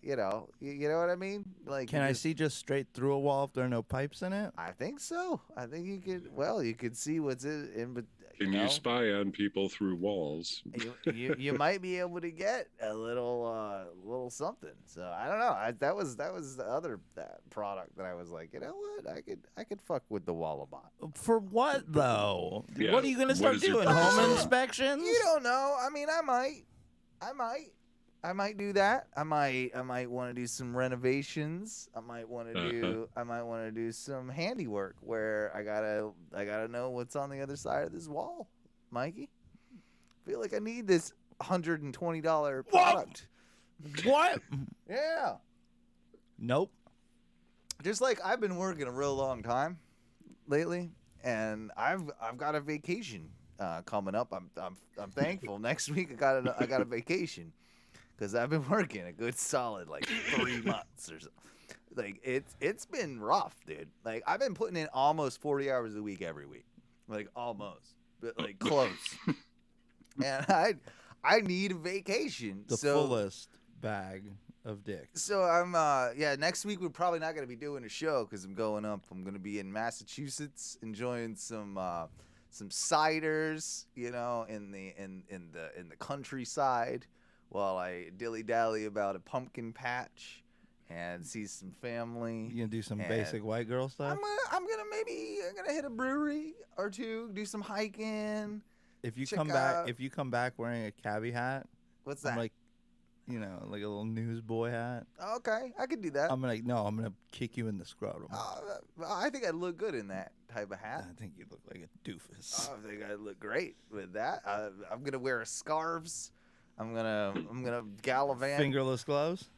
you know what I mean? Like, Can you I just- see just straight through a wall if there are no pipes in it? I think so. I think you could. Well, you could see what's in, but Can you spy on people through walls? you might be able to get a little something. So I don't know. That was the other product that I was like, you know what? I could fuck with the walabot. For what though? Yeah, What are you gonna what start is your doing? purpose? Home inspections? You don't know. I mean, I might do that. I might want to do some renovations. I might want to do some handiwork where I gotta know what's on the other side of this wall, Mikey. I feel like I need this $120 product. What? Yeah. Nope. Just like I've been working a real long time lately, and I've got a vacation coming up. I'm thankful. Next week I got a vacation because I've been working a good solid like 3 months or so. Like it's been rough, dude. Like I've been putting in almost 40 hours a week every week, like almost, but like close. And I need a vacation. The fullest bag of dicks. So I'm next week we're probably not gonna be doing a show because I'm going up. I'm gonna be in Massachusetts enjoying some ciders, you know, in the countryside, while I dilly dally about a pumpkin patch and see some family. You gonna do some and basic white girl stuff? I'm gonna hit a brewery or two, do some hiking. If you check come out- back wearing a cabbie hat, What's that? I'm like, you know, like a little newsboy hat. Okay, I could do that. I'm gonna kick you in the scrotum. I think I'd look good in that type of hat. I think you look like a doofus. I think I'd look great with that. I'm gonna wear scarves. I'm gonna gallivant. Fingerless gloves.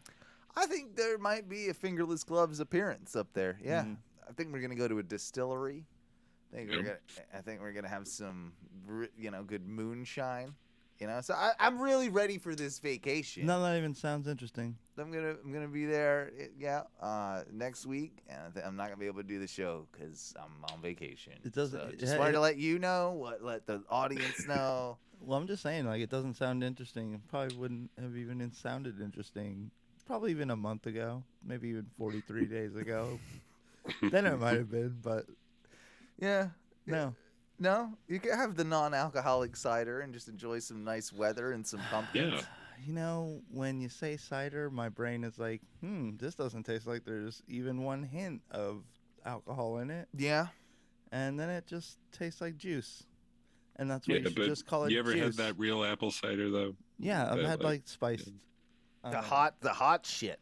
I think there might be a fingerless gloves appearance up there. Yeah, I think we're gonna go to a distillery. I think we're gonna have some, good moonshine. You know, so I'm really ready for this vacation. No, that even sounds interesting. I'm gonna be there. Next week, and I'm not gonna be able to do the show because I'm on vacation. It doesn't. So just wanted to let you know, let the audience know. Well, I'm just saying, like, it doesn't sound interesting. It probably wouldn't have even sounded interesting. Probably even a month ago, maybe even 43 days ago. Then it might have been, but yeah, no. No, you can have the non-alcoholic cider and just enjoy some nice weather and some pumpkins. Yeah. You know, when you say cider, my brain is like, this doesn't taste like there's even one hint of alcohol in it. Yeah. And then it just tastes like juice. And that's why you should but just call it you ever had juice. that real apple cider though? Yeah, I've That, had like spiced. The hot shit.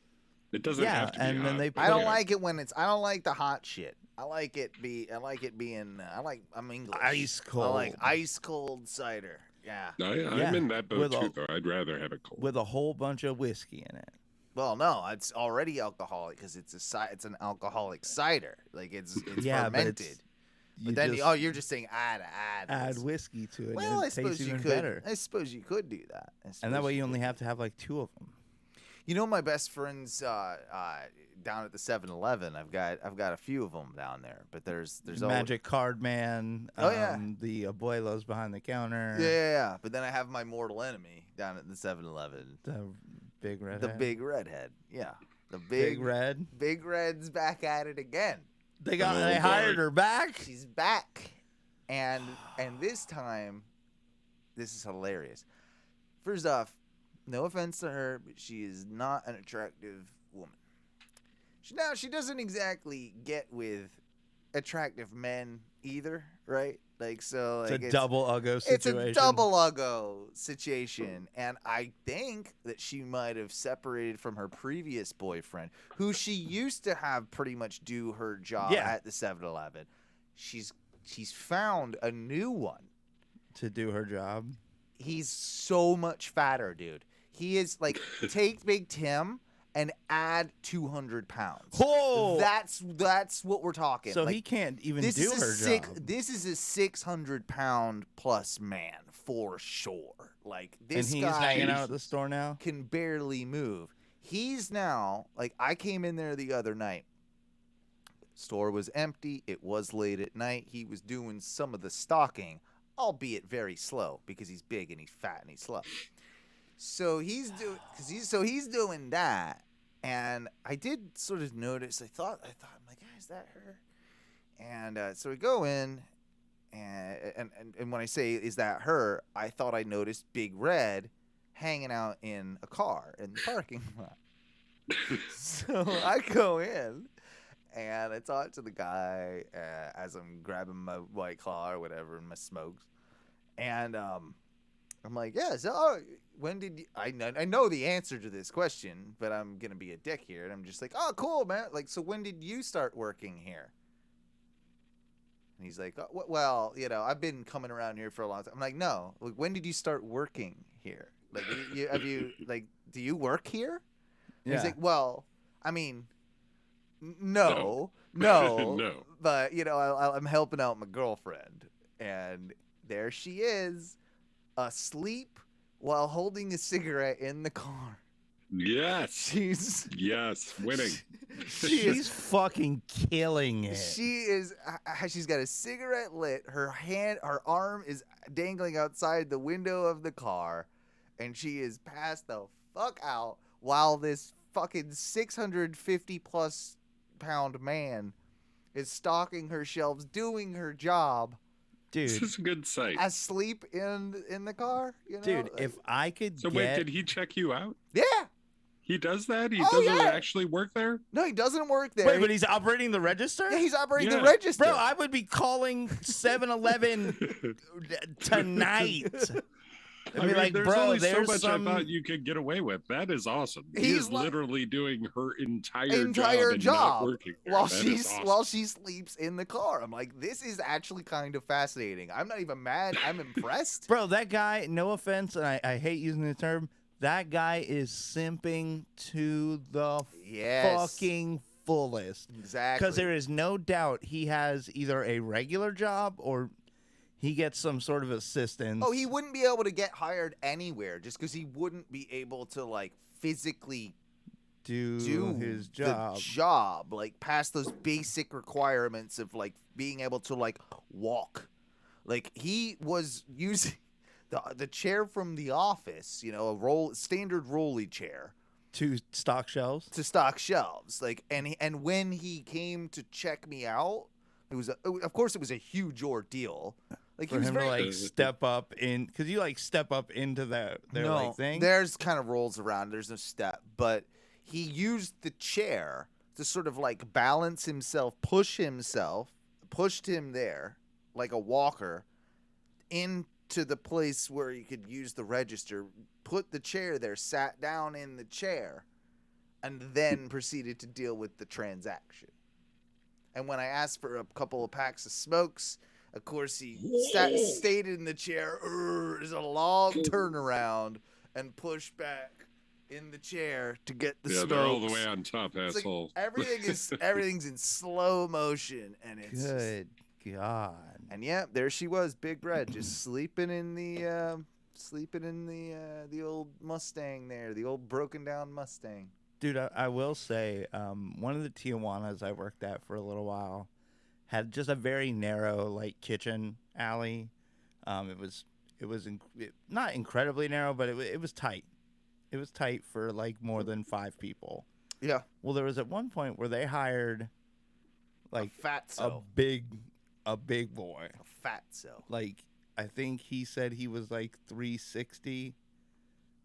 It doesn't Yeah, have to be and then hot. they I don't like it when it's. I don't like the hot shit. I'm English. Ice cold. I like ice cold cider. Yeah. Yeah, I'm in that boat with too, a- though. I'd rather have it cold. with a whole bunch of whiskey in it. Well, no, it's already alcoholic because it's an alcoholic cider. Like it's Yeah, but fermented. it's- But then you're just saying add whiskey to it. Well, and I it suppose tastes you even could. better. I suppose you could do that. And that way you only have to have like 2 of them. You know, my best friends down at the 7-Eleven. I've got a few of them down there. But there's Magic Card Man. Oh, yeah. The abuelos behind the counter. Yeah. But then I have my mortal enemy down at the 7-Eleven. The big redhead. The big redhead. Yeah. The Big Red. Big Red's back at it again. They hired her back. She's back. And this time, this is hilarious. First off, no offense to her, but she is not an attractive woman. She doesn't exactly get with attractive men either, right? Like, so like It's a double uggo situation. It's a double uggo situation, and I think that she might have separated from her previous boyfriend, who she used to have pretty much do her job at the 7-Eleven. She's found a new one to do her job. He's so much fatter, dude. He is like, take Big Tim and add 200 pounds. Oh, that's what we're talking. So like, he can't even do her job. This is a 600-pound plus man for sure. Like this and he's guy hanging out at the store now. Can barely move. He's now like, I came in there the other night. Store was empty. It was late at night. He was doing some of the stocking, albeit very slow because he's big and he's fat and he's slow. So he's doing that, and I did sort of notice. I thought I'm like, is that her? And so we go in, and when I say is that her, I thought I noticed Big Red hanging out in a car in the parking lot. So I go in, and I talk to the guy as I'm grabbing my White Claw or whatever and my smokes, and I'm like, yeah, so when did you, I know the answer to this question, but I'm gonna be a dick here, and I'm just like, oh, cool, man. Like, so when did you start working here? And he's like, oh, well, I've been coming around here for a long time. I'm like, no, like, when did you start working here? Like, do you work here? Yeah. He's like, well, I mean, no, No. but I'm helping out my girlfriend, and there she is, asleep while holding a cigarette in the car. Yes. Yes, winning. She's fucking killing it. She's got a cigarette lit. Her arm is dangling outside the window of the car, and she is passed the fuck out while this fucking 650 plus pound man is stalking her shelves, doing her job. Dude, this is a good sight. Asleep in the car, Dude, if I could wait, did he check you out? Yeah. He does that? He doesn't actually work there? No, he doesn't work there. Wait, but he's operating the register? Yeah, he's operating the register. Bro, I would be calling 7-Eleven tonight. I mean, there's only so much I thought you could get away with. That is awesome. He's literally doing her entire job not working there. while she sleeps in the car. I'm like, this is actually kind of fascinating. I'm not even mad. I'm impressed. Bro, that guy, no offense, and I hate using the term, that guy is simping to the fucking fullest. Exactly. Because there is no doubt he has either a regular job or he gets some sort of assistance. Oh, he wouldn't be able to get hired anywhere just because he wouldn't be able to, like, physically do his job. The job, like, pass those basic requirements of, like, being able to, like, walk. Like, he was using the chair from the office, a standard rolly chair. To stock shelves? To stock shelves. Like, and when he came to check me out, of course it was a huge ordeal. Like, for him to, like, step up in, because you, like, step up into their like, thing. There's kind of rolls around. There's no step. But he used the chair to sort of, like, balance himself, pushed him there, like a walker, into the place where he could use the register, put the chair there, sat down in the chair, and then proceeded to deal with the transaction. And when I asked for a couple of packs of smokes, of course, he stayed in the chair. There's a long turnaround and push back in the chair to get the smokes. Yeah, they're all the way on top, asshole. Like everything's in slow motion, and it's good God. And yeah, there she was, Big Red, just sleeping in the old Mustang there, the old broken down Mustang. Dude, I will say, one of the Tijuanas I worked at for a little while had just a very narrow, like, kitchen alley. It was not incredibly narrow, but it was tight. It was tight for, like, more than 5 people. Yeah. Well, there was at one point where they hired, like, a big boy. A fatso. Like, I think he said he was, like, 360.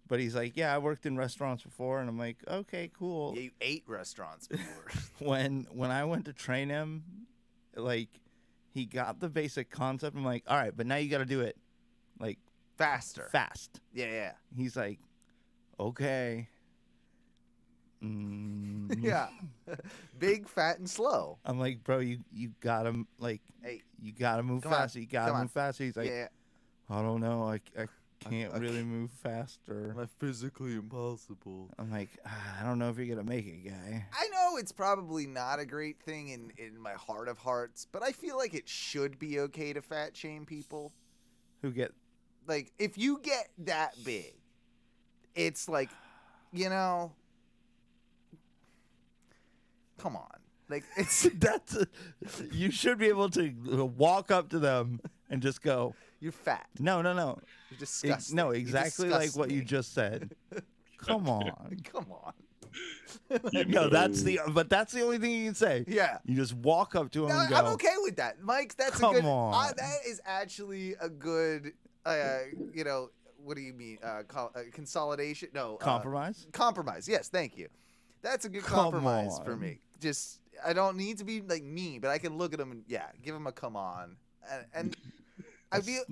But he's like, yeah, I worked in restaurants before. And I'm like, okay, cool. Yeah, you ate restaurants before. when I went to train him, like, he got the basic concept. I'm like, all right, but now you got to do it, like, faster. Fast. Yeah. He's like, okay. Yeah. Big, fat, and slow. I'm like, bro, you got to, like, hey, you got to move faster. You got to move faster. He's like, yeah. I don't know. I can't really move faster. That's physically impossible. I'm like, I don't know if you're going to make it, guy. I know it's probably not a great thing in my heart of hearts, but I feel like it should be okay to fat shame people. Who get... Like, if you get that big, it's like, come on. Like, it's... You should be able to walk up to them and just go... You're fat. No. You're disgusting. No, You exactly like disgust what me. you just said. Come on. Come on. No, that's the only thing you can say. Yeah. You just walk up to him No, and go, I'm okay with that, Mike. That's Come a good. on. That is actually a good. What do you mean? Consolidation? No. compromise? Compromise. Yes, thank you. That's a good Come compromise for on. me. Just I don't need to be like mean, but I can look at him and give him a come on, and I feel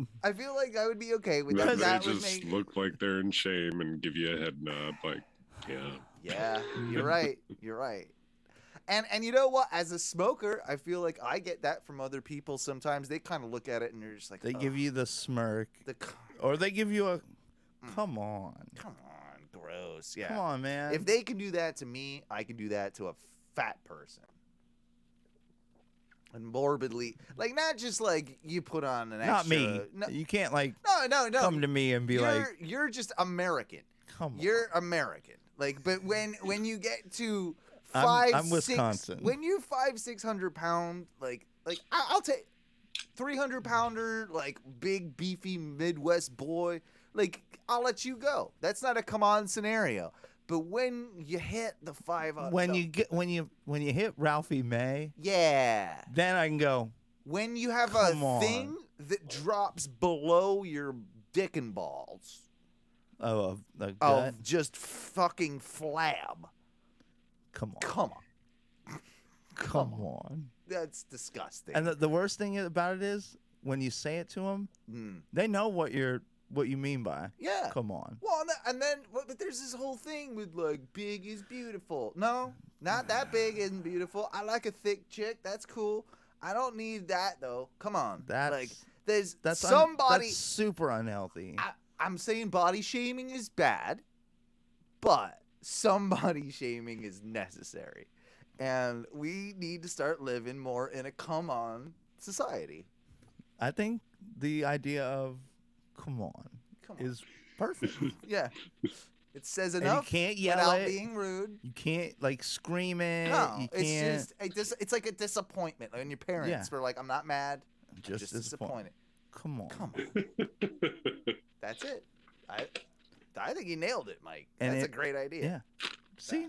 like I would be okay with that. They That would just make. look like they're in shame and give you a head nod, like, yeah. Yeah, you're right. You're right. And you know what? As a smoker, I feel like I get that from other people sometimes. They kind of look at it and they're just like, They give you the smirk, or they give you a, come on. Come on, gross. Yeah. Come on, man. If they can do that to me, I can do that to a fat person. And morbidly, like not just like you put on an Not extra. me. No, You can't like no. come to me and be like, you're just American. come on. You're American. Like, but when you get to I'm Wisconsin. When you're 500-600 pound, like I'll take 300-pounder, like big beefy Midwest boy. Like I'll let you go. That's not a come on scenario. But when you hit the 500, when you hit Ralphie May, yeah, then I can go. When you have Come a on. thing that drops below your dick and balls Oh, the gut. of just fucking flab. Come on. Come on. Come on. That's disgusting. And the worst thing about it is when you say it to them, they know what you mean by. Yeah. Come on. Well, and then but there's this whole thing with like big is beautiful. No, not that big isn't beautiful. I like a thick chick. That's cool. I don't need that though. Come on. There's somebody. That's super unhealthy. I'm saying body shaming is bad, but somebody shaming is necessary. And we need to start living more in a come on society. I think the idea of come on is perfect. Yeah. It says And enough you can't yell without it. being rude. You can't like scream it. No, you it's can't. just it's like a disappointment. When your parents were like, I'm not mad, I'm just disappointed. Come on. Come on. That's it. I think you nailed it, Mike. And That's a great idea. Yeah. See,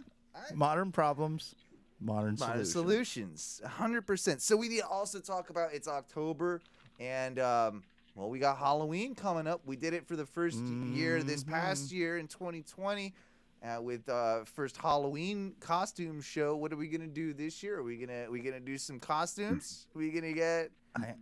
modern problems, modern solutions. 100%. So we need to also talk about it's October, and well, we got Halloween coming up. We did it for the first year this past year in 2020 with first Halloween costume show. What are we gonna do this year? Are we gonna do some costumes? Are we gonna get?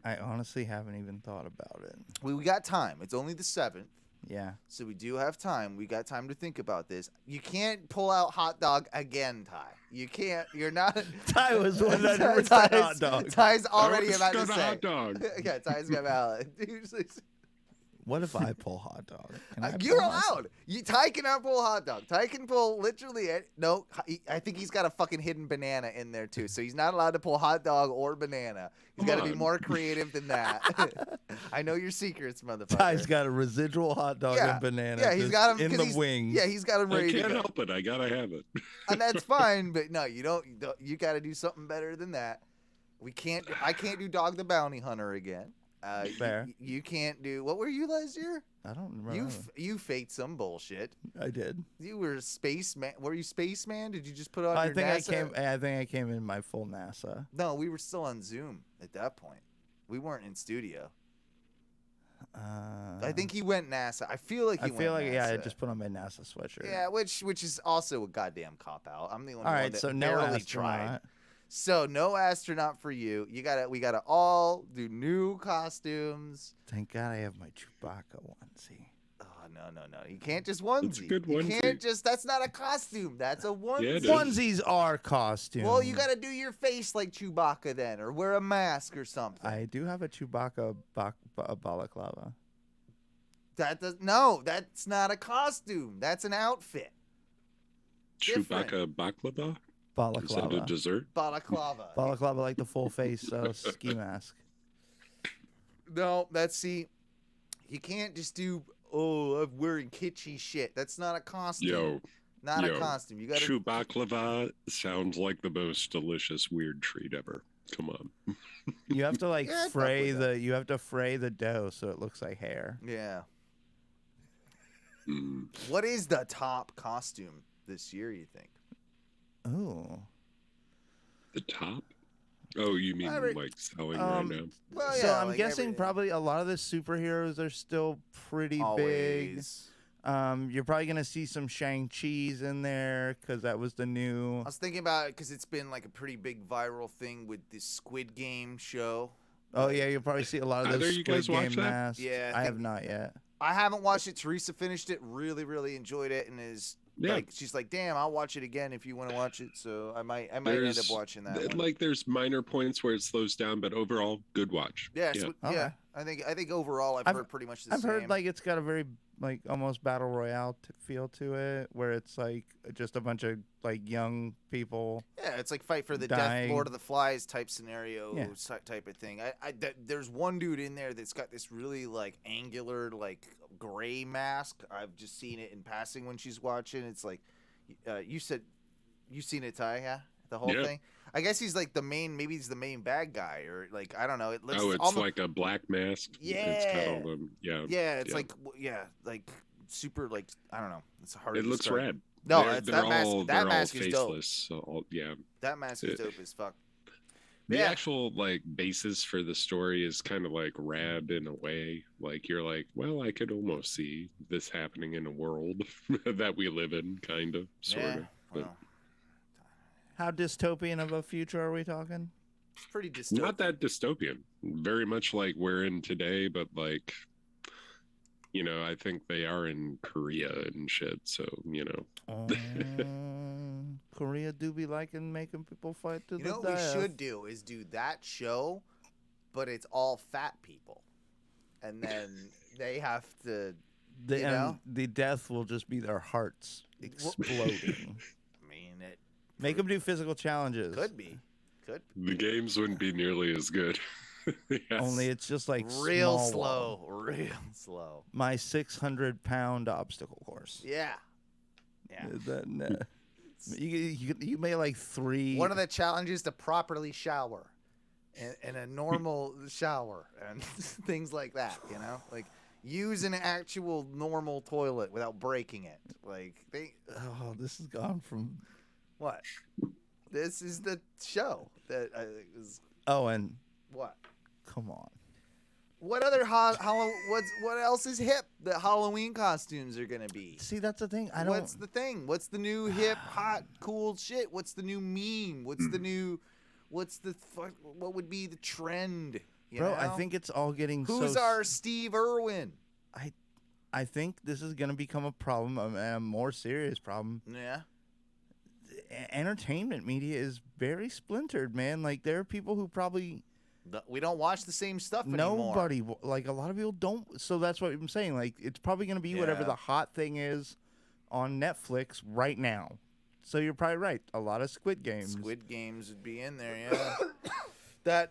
I honestly haven't even thought about it. We got time. It's only the 7th. Yeah. So we do have time. We got time to think about this. You can't pull out hot dog again, Ty. You can't. You're not. Ty was 100% hot dog. Ty's already about to got a say. hot dog. Yeah, Ty's got valid. What if I pull hot dog? Can I You're pull hot allowed. Ty cannot pull hot dog. Ty can pull literally. No, I think he's got a fucking hidden banana in there too. So he's not allowed to pull hot dog or banana. He's got to be more creative than that. I know your secrets, motherfucker. Ty's got a residual hot dog and banana. Yeah, he's got him in the wings. Yeah, he's got him ready I to can't go. help it. I gotta have it. And that's fine, but no, you don't. You got to do something better than that. We can't. I can't do Dog the Bounty Hunter again. Fair. You can't do. What were you last year? I don't remember. You faked some bullshit. I did. You were spaceman. Were you spaceman? Did you just put on I your think NASA? I think I came in my full NASA. No, we were still on Zoom at that point. We weren't in studio. I think he went NASA. I feel like he went NASA. I just put on my NASA sweatshirt. Yeah, which is also a goddamn cop out. I'm the only All one right, that so no barely astronaut. tried. So no astronaut for you. We gotta all do new costumes. Thank God I have my Chewbacca onesie. Oh no. You can't just onesie. That's a good You onesie. can't just. That's not a costume. That's a onesie. Yeah, it is. Onesies are costumes. Well, you gotta do your face like Chewbacca then, or wear a mask or something. I do have a Chewbacca balaclava. That's not a costume. That's an outfit. Different. Chewbacca baklava? Is that a Balaclava. dessert? Balaclava. Balaclava like the full face ski mask. No, you can't just do. Oh, I'm wearing kitschy shit. That's not a costume. Not a costume. You got to. Chewbacca sounds like the most delicious weird treat ever. Come on. You have to like Yeah, I'd fuck fray with that. the. You have to fray the dough so it looks like hair. Yeah. What is the top costume this year, you think? Oh. The top? Oh, you mean like selling right now? Well, So yeah, I'm like guessing everything. probably a lot of the superheroes are still pretty Always. big. You're probably going to see some Shang-Chi's in there because that was the new... I was thinking about it because it's been like a pretty big viral thing with this Squid Game show. Oh, yeah, you'll probably see a lot of Either those you Squid guys watch Game that? masks. Yeah, I have not yet. I haven't watched it. Teresa finished it, really enjoyed it, and is like, she's like, "Damn, I'll watch it again if you want to watch it." So I might end up watching that one. Like, there's minor points where it slows down, but overall, good watch. Yeah, Okay. yeah. I think overall, I've heard pretty much the same. I've heard like it's got a very like almost battle royale feel to it, where it's like just a bunch of like young people. Yeah, it's like fight for the dying. death, Lord of the Flies type scenario, Yeah. type of thing. There's one dude in there that's got this really like angular like gray mask. I've just seen it in passing when she's watching. It's like you said you've seen it, Ty, yeah? The whole thing. I guess he's like maybe he's the main bad guy, or like I don't know. It looks it's almost, like a black mask. Yeah. It's got all the, it's like super like I don't know. It's hard. It to looks describe. rad. No, they're, it's they're that all, mask. That they're mask all is dope. faceless. So That mask is dope as fuck. The Yeah. actual like basis for the story is kind of like rad in a way. Like you're like, well, I could almost see this happening in a world that we live in, kind of, sort of. But Well, How dystopian of a future are we talking? it's pretty dystopian. not that dystopian. Very much like we're in today, but like, I think they are in Korea and shit. So Korea do be liking making people fight to You the know what death. we should do is do that show, but it's all fat people, and then they have to. The, you know? and the death will just be their hearts exploding. I mean, it Make them do physical challenges. could be. the games wouldn't be nearly as good. Yes. Only it's just like Real small slow, wall. real slow. My 600-pound obstacle course. Yeah. Yeah. You made like 3. One of the challenges to properly shower, in a normal shower, and things like that. Like use an actual normal toilet without breaking it. Like Oh, this has gone from. what? This is the show that is Oh, and what? come on. What other what else is hip that Halloween costumes are gonna be? See, that's the thing. What's the thing? What's the new hip, hot, cool shit? What's the new meme? What's the new? What's the fuck? What would be the trend? You Bro, know? I think it's all getting Who's so. our Steve Irwin? I think this is going to become a problem, a more serious problem. Yeah. Entertainment media is very splintered, man. Like, there are people who probably. We don't watch the same stuff anymore. Nobody, like, a lot of people don't. So that's what I'm saying. Like, it's probably going to be whatever Yeah. the hot thing is on Netflix right now. So you're probably right. A lot of Squid Games. Squid Games would be in there, yeah.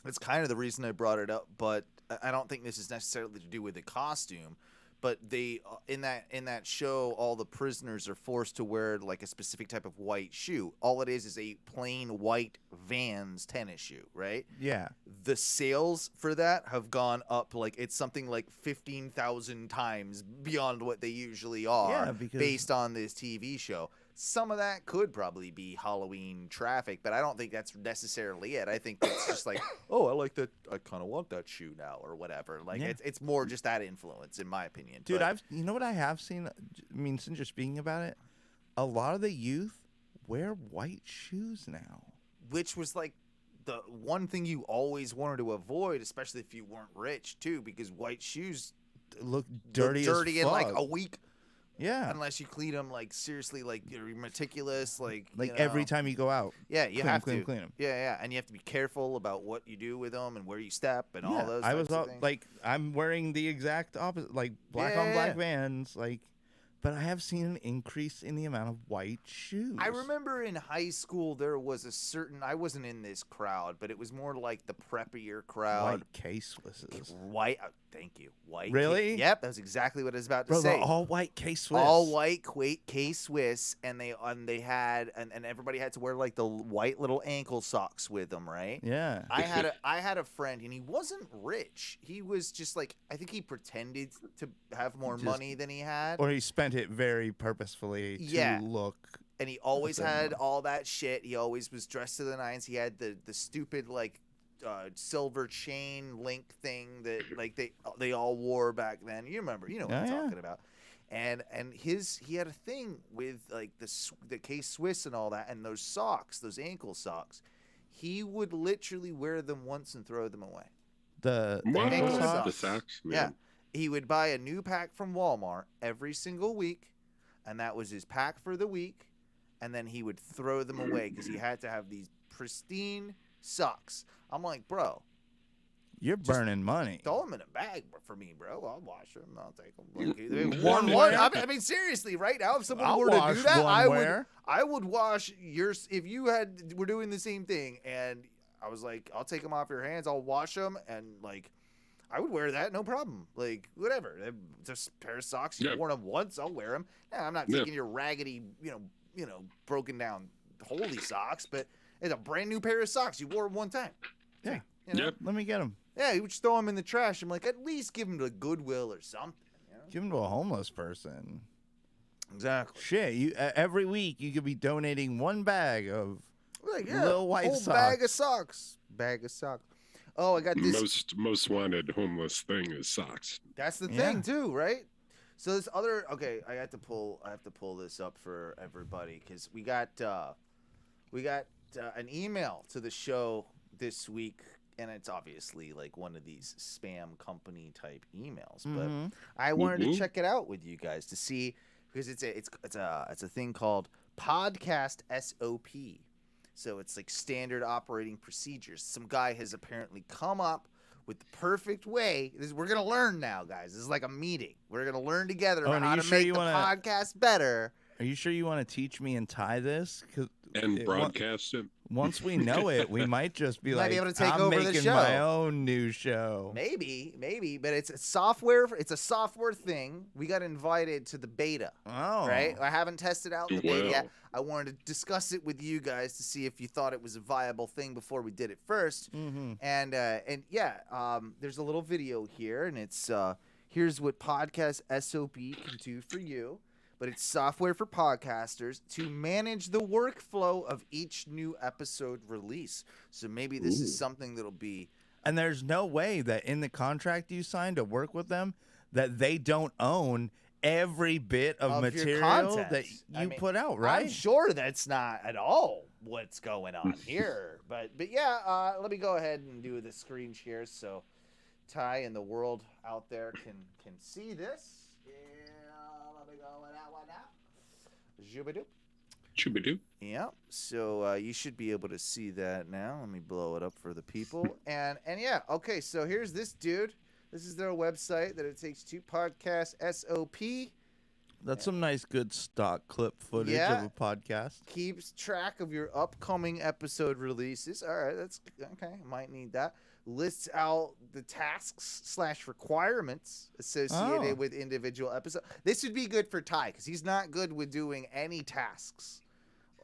It's kind of the reason I brought it up, but I don't think this is necessarily to do with the costume. But they in that show, all the prisoners are forced to wear like a specific type of white shoe. All it is a plain white Vans tennis shoe, right? Yeah. The sales for that have gone up like it's something like 15,000 times beyond what they usually are, Yeah, because- based on this TV show. Some of that could probably be Halloween traffic, but I don't think that's necessarily it. I think it's just like, oh, I like that. I kind of want that shoe now, or whatever. Like Yeah. it's more just that influence, in my opinion. Dude, But you know what I have seen? I mean, since you're speaking about it, a lot of the youth wear white shoes now. which was like the one thing you always wanted to avoid, especially if you weren't rich too, because white shoes Look dirty, dirty as in like fuck. a week. Yeah. Unless you clean them, like seriously, like you're meticulous, like you every know. time you go out. Yeah, you clean 'em, have clean 'em, to clean 'em. Yeah, and you have to be careful about what you do with them and where you step and all those. I was types of things. like, I'm wearing the exact opposite, like black on Yeah. black Vans, like. but I have seen an increase in the amount of white shoes. I remember in high school there was a certain. I wasn't in this crowd, but it was more like the preppier crowd. White K-Swisses. White. Thank you. White. Really? Yep. That's exactly what I was about to Bro, say. they're all white K-Swiss. All white K-Swiss, and they had and everybody had to wear like the white little ankle socks with them, right? Yeah. I had a friend, and he wasn't rich. He was just like, I think he pretended to have more money than he had. Or he spent it very purposefully to look. And he always had all that shit. He always was dressed to the nines. He had the stupid like silver chain link thing that like they all wore back then. You remember? You know what I'm talking about. And he had a thing with like the K-Swiss and all that, and those socks, those ankle socks. He would literally wear them once and throw them away. The ankle socks. The socks, man. Yeah. He would buy a new pack from Walmart every single week, and that was his pack for the week, and then he would throw them away because he had to have these pristine socks. I'm like, bro, you're burning money. Throw them in a bag for me, bro. I'll wash them. I'll take them. One. I mean, seriously, right now, if someone were to do that, I would wash yours. If you were doing the same thing, and I was like, I'll take them off your hands. I'll wash them, and like, I would wear that, no problem. Like, whatever. Just a pair of socks. You've worn them once, I'll wear them. Yeah, I'm not taking your raggedy, broken down holy socks, but it's a brand new pair of socks. You wore them one time. Yeah. You know? Let me get them. Yeah, you would just throw them in the trash. I'm like, at least give them to Goodwill or something. Give them to a homeless person. Exactly. Shit, you every week you could be donating one bag of little white socks. Bag of socks. Oh, I got this. Most wanted homeless thing is socks. That's the thing too, right? So this other I have to pull this up for everybody because we got an email to the show this week, and it's obviously like one of these spam company type emails. But I wanted to check it out with you guys to see because it's a thing called Podcast SOP. So it's like standard operating procedures. Some guy has apparently come up with the perfect way. We're going to learn now, guys. This is like a meeting. We're going to learn together about how to make the podcast better. Are you sure you want to teach me and Ty this? And broadcast it? Once we know it, we might just be like, be able to take I'm over the making show. my own new show. Maybe, but it's a software. It's a software thing. We got invited to the beta. Oh, right. I haven't tested out the beta yet. I wanted to discuss it with you guys to see if you thought it was a viable thing before we did it first. And there's a little video here, and it's here's what Podcast SOP can do for you. But it's software for podcasters to manage the workflow of each new episode release. So maybe this is something that'll be... And there's no way that in the contract you signed to work with them that they don't own every bit of material that you put out, right? I'm sure that's not at all what's going on here. But yeah, let me go ahead and do the screen share so Ty and the world out there can see this. Shooby-doo. Yeah, so you should be able to see that now. Let me blow it up for the people. And yeah, okay, so here's this dude. This is their website that it takes to Podcast SOP. That's some nice, good stock clip footage of a podcast. Keeps track of your upcoming episode releases. All right, that's okay. Might need that. Lists out the tasks / requirements associated with individual episodes. This would be good for Ty because he's not good with doing any tasks.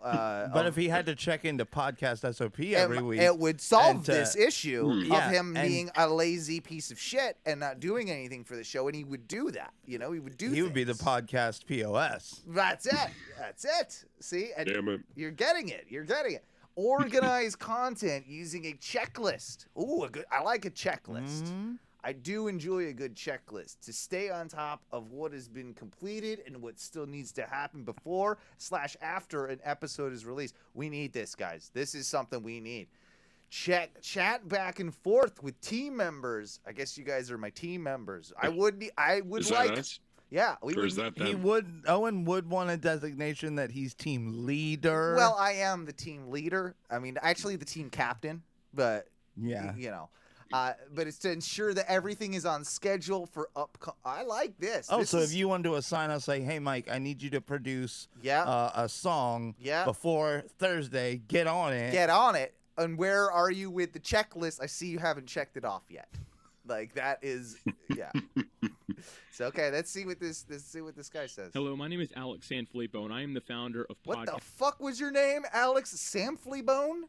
But if he had to check into Podcast SOP every week, it would solve this issue of him being a lazy piece of shit and not doing anything for the show. And he would do that. He would do. He would be the podcast POS. That's it. See, and damn it, you're getting it. Organize content using a checklist. Ooh, I like a checklist. I do enjoy a good checklist to stay on top of what has been completed and what still needs to happen before / after an episode is released. We need this, guys. This is something we need. Chat back and forth with team members. I guess you guys are my team members. I would is like. That us? Yeah, Owen would want a designation that he's team leader. Well, I am the team leader. I mean, actually the team captain, but yeah, But it's to ensure that everything is on schedule for I like this. Oh, This so is- if you want to assign us, say, hey, Mike, I need you to produce Yeah. a song Yeah. before Thursday, get on it. Get on it. And where are you with the checklist? I see you haven't checked it off yet. Like that is, yeah. So okay, let's see what this guy says. Hello, my name is Alex Sanfilippo, and I am the founder of What the fuck was your name, Alex Samfleabone?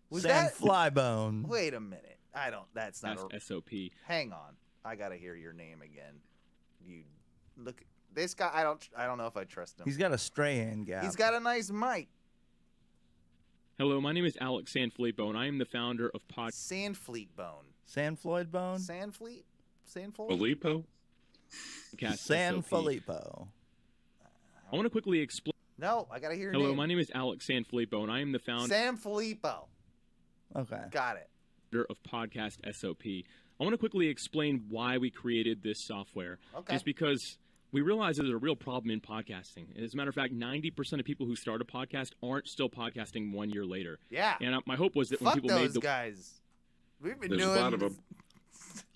Was that Flybone. Wait a minute. That's not a SOP. Hang on. I gotta hear your name again. You look. This guy. I don't know if I trust him. He's got a stray hand gap. He's got a nice mic. Hello, my name is Alex Sanfilippo, and I am the founder of Sandfleetbone. Sandfloyd Bone? Sandfleet? Sandfleet? Filippo? San Filippo. I want to quickly explain. No, I gotta hear your Hello, name. my name is Alex Sanfilippo, and I am the founder Sanfilippo. Okay. Got it. of Podcast SOP. I want to quickly explain why we created this software. Okay. Just because we realize there's a real problem in podcasting. As a matter of fact, 90% of people who start a podcast aren't still podcasting 1 year later. Yeah. And my hope was that when Fuck people those made the guys. We've been There's doing a lot of them.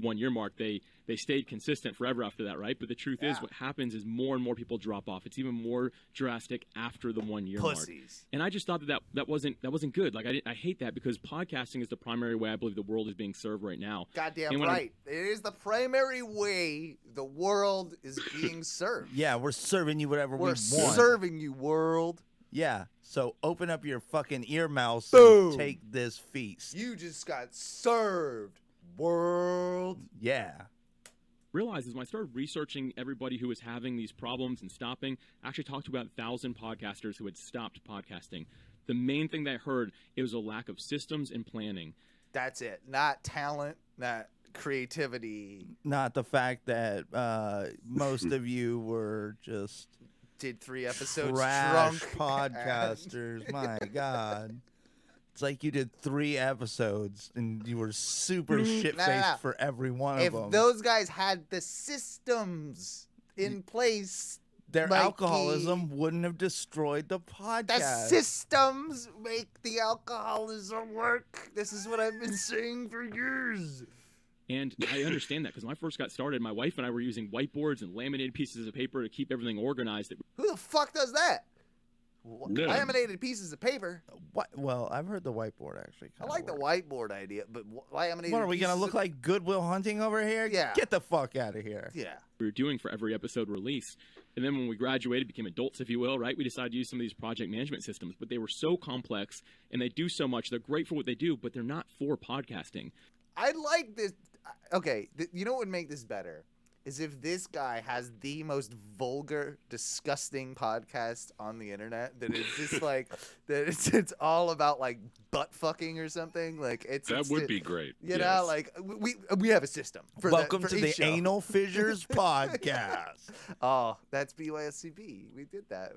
1 year mark, they stayed consistent forever after that, right? But the truth is, Yeah. what happens is more and more people drop off. It's even more drastic after the 1 year mark. Pussies. And I just thought that wasn't good. Like I hate that because podcasting is the primary way I believe the world is being served right now. Goddamn And when right. It is the primary way the world is being served. Yeah, we're serving you whatever we We're want. serving you, world. Yeah, so open up your fucking ear mouse Boom. and take this feast. You just got served, world. Yeah. Realized is when I started researching everybody who was having these problems and stopping, I actually talked to about 1,000 podcasters who had stopped podcasting. The main thing that I heard, it was a lack of systems and planning. That's it. Not talent, not creativity. Not the fact that most of you were just Did 3 episodes trash drunk. podcasters. My God. It's like you did 3 episodes and you were super shit-faced Nah. for every one If of them. those guys had the systems in place, Their Mikey, alcoholism wouldn't have destroyed the the podcast. systems make the alcoholism work. This is what I've been saying for years. And I understand that because when I first got started, my wife and I were using whiteboards and laminated pieces of paper to keep everything organized. Who the fuck does that? No. Laminated pieces of paper. What? Well, I've heard the whiteboard actually. I like the whiteboard idea, but laminated. What are we gonna pieces look of- like? Goodwill Hunting over here? Yeah. Get the fuck out of here. Yeah. We were doing for every episode release. And then when we graduated, became adults, if you will, right, we decided to use some of these project management systems. But they were so complex and they do so much. They're great for what they do, but they're not for podcasting. I like this. Okay, you know what would make this better? Is if this guy has the most vulgar, disgusting podcast on the internet that it's just like that it's all about like butt fucking or something. Like That would be great. You yes. know, like we have a system for Welcome that, for to the each show. Anal Fissures podcast. Oh, that's BYSCB. We did that.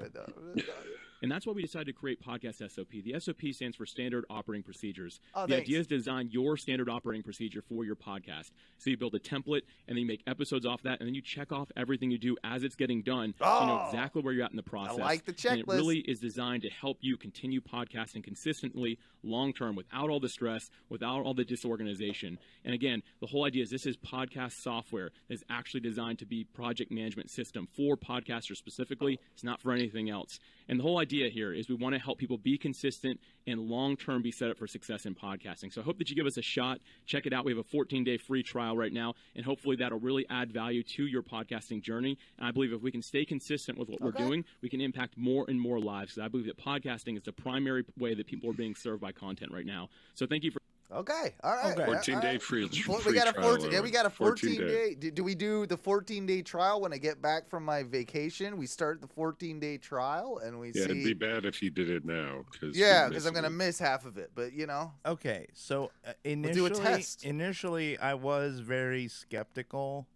And that's why we decided to create Podcast SOP. The SOP stands for Standard Operating Procedures. Oh, the thanks. idea is to design your standard operating procedure for your podcast. So you build a template, and then you make episodes off that, and then you check off everything you do as it's getting done. So you know Oh, exactly where you're at in the process. like the And it checklist. really is designed to help you continue podcasting consistently, long-term, without all the stress, without all the disorganization. And again, the whole idea is this is podcast software that is actually designed to be project management system for podcasters specifically. It's not for anything else. And the whole idea here is we want to help people be consistent and long-term be set up for success in podcasting. So I hope that you give us a shot. Check it out. We have a 14-day free trial right now, and hopefully that'll really add value to your podcasting journey. And I believe if we can stay consistent with what we're doing, we can impact more and more lives. Because I believe that podcasting is the primary way that people are being served by content right now. So thank you for... Okay, all right. Okay. 14-day free We got a trial, 14. Yeah, we got a 14-day. Do we do the 14-day trial when I get back from my vacation? We start the 14-day trial and we Yeah, see. it'd be bad if you did it now. Yeah, because I'm gonna miss half of it. But you know. Okay, so do a initially, test. initially I was very skeptical.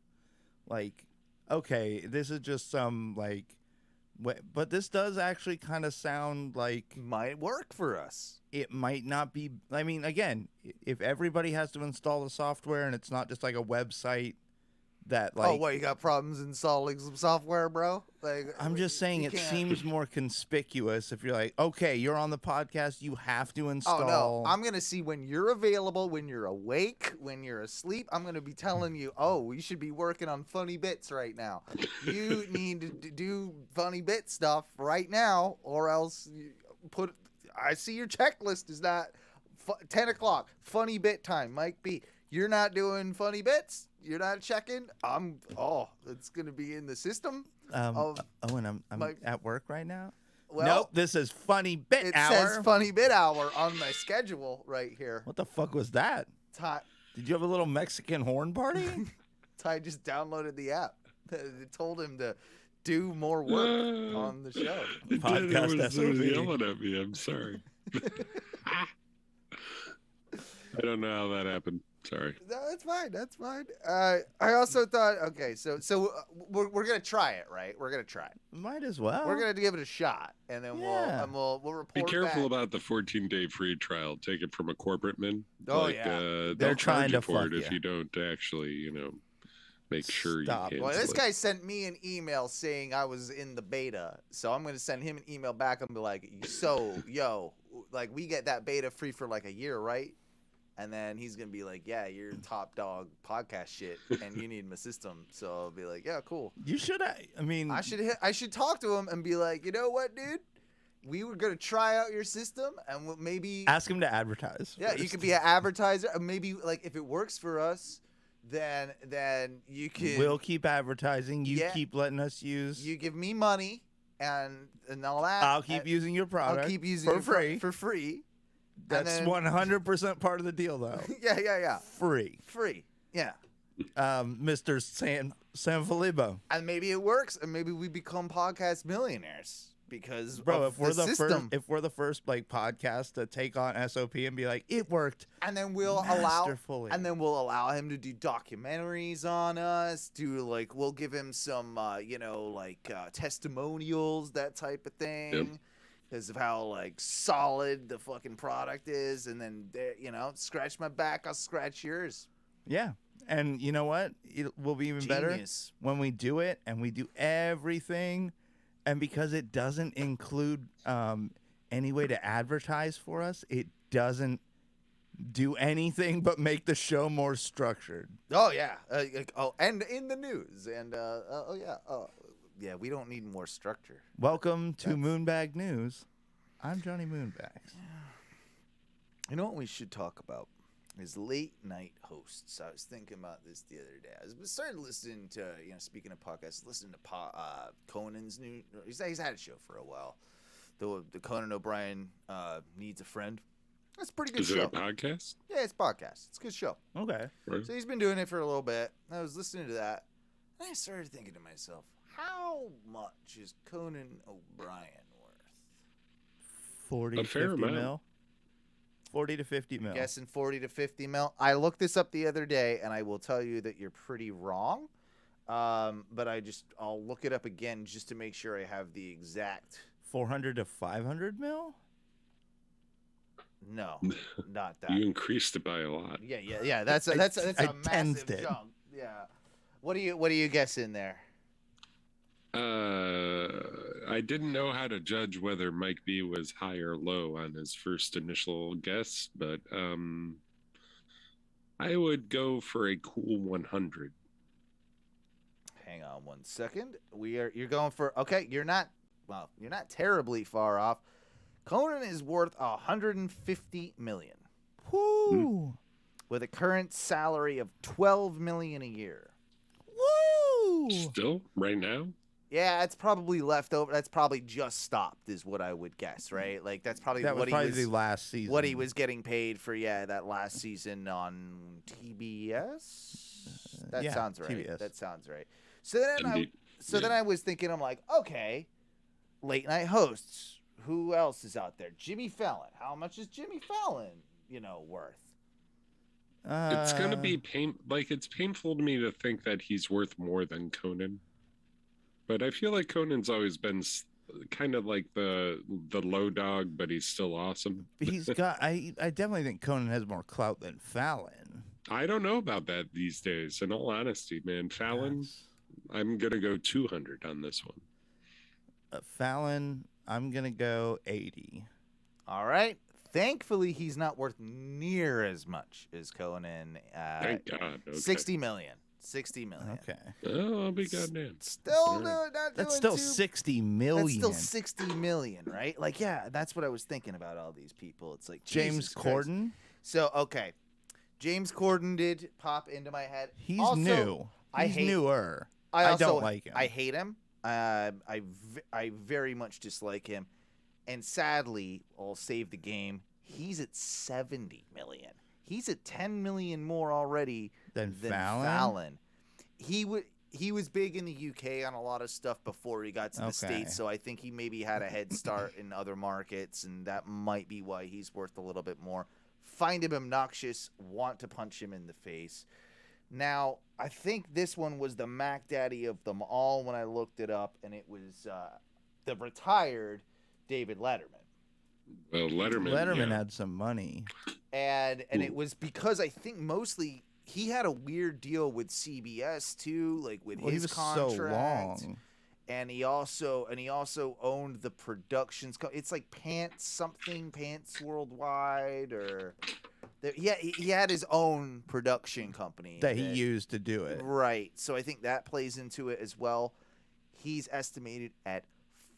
Like, okay, this is just some like, but this does actually kind of sound like Might work for us. it might not be. I mean, again, if everybody has to install the software and it's not just like a website that like. Oh, what, you got problems installing some software, bro? Like, I'm just saying you it can't- seems more conspicuous if you're like, okay, you're on the podcast, you have to install. Oh no, I'm gonna see when you're available, when you're awake, when you're asleep. I'm gonna be telling you, oh, we should be working on funny bits right now. You need to do funny bit stuff right now, or else I see your checklist is not 10 o'clock. Funny bit time, Mike B. You're not doing funny bits. You're not checking. It's gonna be in the system. And I'm at work right now. Well, nope, this is funny bit it hour. says funny bit hour on my schedule right here. What the fuck was that? Ty, Did you have a little Mexican horn party? Ty just downloaded the app. It told him to do more work on the show. Podcast was SOB. yelling at me. I'm sorry. I don't know how that happened. Sorry. No, that's fine. That's fine. I also thought, okay, so we're gonna try it, right? We're gonna try it. Might as well. We're gonna give it a shot, and then we'll report. Be careful back. about the 14-day free trial. Take it from a corporate man. Oh, yeah. They'll trying charge to you for fuck it if you. you don't actually, make sure Stop. you cancel Well, this it. guy sent me an email saying I was in the beta, so I'm gonna send him an email back and be like, "So, yo, like we get that beta free for like a year, right?" And then he's gonna be like, "Yeah, you're top dog podcast shit, and you need my system." So I'll be like, "Yeah, cool." You should. I mean, I should talk to him and be like, "You know what, dude? We were gonna try out your system, and maybe ask him to advertise. Yeah, first. you could be an advertiser. Maybe like if it works for us, then you can. We'll keep advertising. You Yeah. keep letting us use. You give me money and all that. I'll keep using your product. I'll keep using for your free. for free. That's then- 100% part of the deal, though. Yeah. Free. Free. Yeah. Mr. San Felipe. And maybe it works, and maybe we become podcast millionaires because Bro, of if we're the system. first like podcast to take on SOP and be like, it worked. And then we'll masterfully. allow him to do documentaries on us. We'll give him some testimonials, that type of thing. Yep. Because of how like solid the fucking product is, and then scratch my back, I'll scratch yours. Yeah. And you know what? It will be even Genius. better when we do it and we do everything. And because it doesn't include any way to advertise for us, it doesn't do anything but make the show more structured. Oh yeah. And in the news, and yeah, we don't need more structure. Welcome to Moonbag News. I'm Johnny Moonbags. You know what we should talk about is late night hosts. I was thinking about this the other day. I started listening to, speaking of podcasts, listening to Conan's new. He's had a show for a while. The Conan O'Brien Needs a Friend. That's a pretty good Is show. it a podcast? Yeah, it's a podcast. It's a good show. Okay. Right. So he's been doing it for a little bit. I was listening to that, and I started thinking to myself, how much is Conan O'Brien worth? 40 A to fair 50 amount. mil. 40 to 50 mil. Guessing 40 to 50 mil. I looked this up the other day, and I will tell you that you're pretty wrong. But I'll look it up again just to make sure I have the exact. 400 to 500 mil? No, not that. You increased it by a lot. Yeah. That's a I massive tensed it. jump. Yeah. What do you guess in there? I didn't know how to judge whether Mike B was high or low on his first initial guess, but I would go for a cool 100. Hang on one second. You're going for okay. You're not terribly far off. Conan is worth 150 million. Woo! With a current salary of 12 million a year. Woo! Still, right now? Yeah, it's probably left over. That's probably just stopped, is what I would guess, right? Like that's probably That was what probably he was the last season. what he was getting paid for. Yeah, that last season on TBS. That Yeah, sounds right. TBS. That sounds right. So then Indeed. then I was thinking, I'm like, okay, late night hosts. Who else is out there? Jimmy Fallon. How much is Jimmy Fallon, worth? It's gonna be it's painful to me to think that he's worth more than Conan, but I feel like Conan's always been kind of like the low dog, but he's still awesome. He's got. I definitely think Conan has more clout than Fallon. I don't know about that these days. In all honesty, man, Fallon, I'm gonna go 200 on this one. Fallon, I'm gonna go 80. All right. Thankfully, he's not worth near as much as Conan. Thank God. Okay. 60 million. 60 million. Okay. Oh, I'll be goddamn. Still not That's doing still too 60 million. That's still 60 million, right? Like, yeah, that's what I was thinking about all these people. It's like James Jesus Christ. Corden. So, okay. James Corden did pop into my head. He's Also, new. He's newer. I don't like him. I hate him. I very much dislike him. And sadly, I'll save the game. He's at 70 million. He's at 10 million more already than Fallon. Fallon. He was big in the UK on a lot of stuff before he got to the States, so I think he maybe had a head start in other markets, and that might be why he's worth a little bit more. Find him obnoxious, want to punch him in the face. Now, I think this one was the Mac Daddy of them all when I looked it up, and it was the retired David Letterman. Well, Letterman had some money. And it was because I think mostly he had a weird deal with CBS too, like with his he was contract. so long. And he also owned the productions. It's like Pants Worldwide, or he had his own production company that he used to do it. Right. So I think that plays into it as well. He's estimated at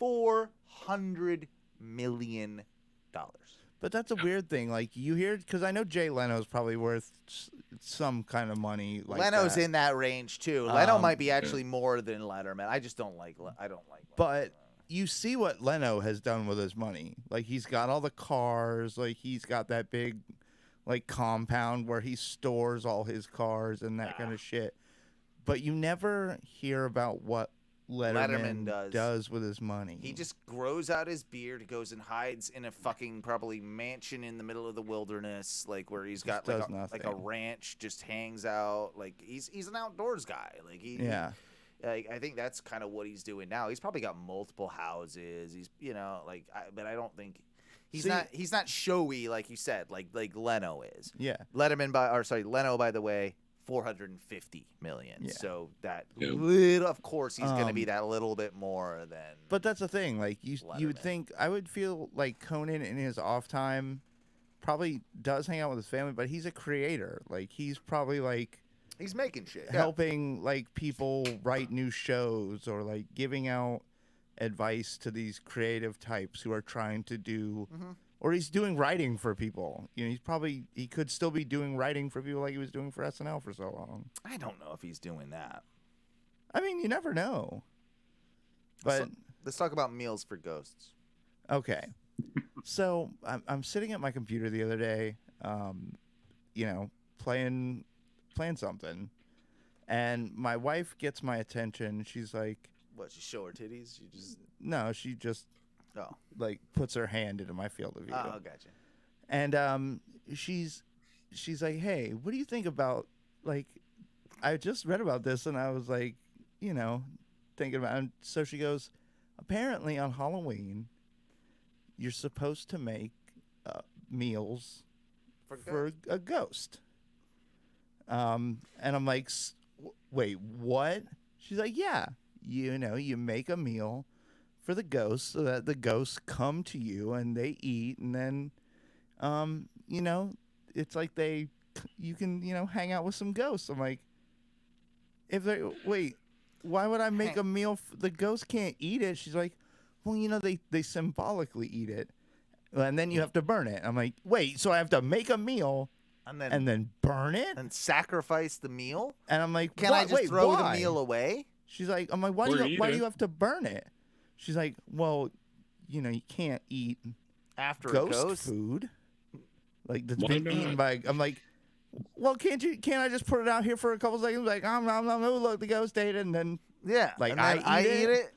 $400 million. But that's a weird thing. Like, you hear, because I know Jay Leno's probably worth some kind of money. Like Leno's that. in that range too. Leno might be actually more than Letterman. I just don't like. I don't like. But you see what Leno has done with his money. Like, he's got all the cars. Like, he's got that big, like, compound where he stores all his cars and that kind of shit. But you never hear about what Letterman does with his money. He just grows out his beard, goes and hides in a fucking probably mansion in the middle of the wilderness, like where he's got like a ranch, just hangs out. Like he's an outdoors guy. Like I think that's kind of what he's doing now. He's probably got multiple houses. He's but I don't think he's not showy like you said, like Leno is. Yeah. Leno, by the way, 450 million. Yeah. So that of course he's going to be that little bit more than. But that's the thing. Like you would think, I would feel like Conan in his off time probably does hang out with his family, but he's a creator. Like he's probably like he's making shit, helping like people write new shows or like giving out advice to these creative types who are trying to do. Or he's doing writing for people. You know, he could still be doing writing for people like he was doing for SNL for so long. I don't know if he's doing that. I mean, you never know. But let's talk about meals for ghosts. Okay. So I'm sitting at my computer the other day, playing something, and my wife gets my attention. She's like, "What? She show her titties? No, she just." Oh. Like puts her hand into my field of view. Oh, gotcha. And she's like, "Hey, what do you think about like I just read about this and I was like, thinking about it." And so she goes, "Apparently on Halloween, you're supposed to make meals for a ghost." And I'm like, "Wait, what?" She's like, "Yeah, you make a meal for the ghosts so that the ghosts come to you and they eat, and then it's like you can hang out with some ghosts." I'm like, why would I make a meal the ghosts can't eat it? She's like, "Well, they symbolically eat it and then you have to burn it." I'm like, "Wait, so I have to make a meal and then burn it and sacrifice the meal?" And I'm like, "Can I just throw the meal away?" She's like, "I'm like, why do you have to burn it?" She's like, "Well, you can't eat after ghost food, like that's been eaten by." I'm like, "Well, can't I just put it out here for a couple seconds? Like, look, the ghost ate it, and then I eat it."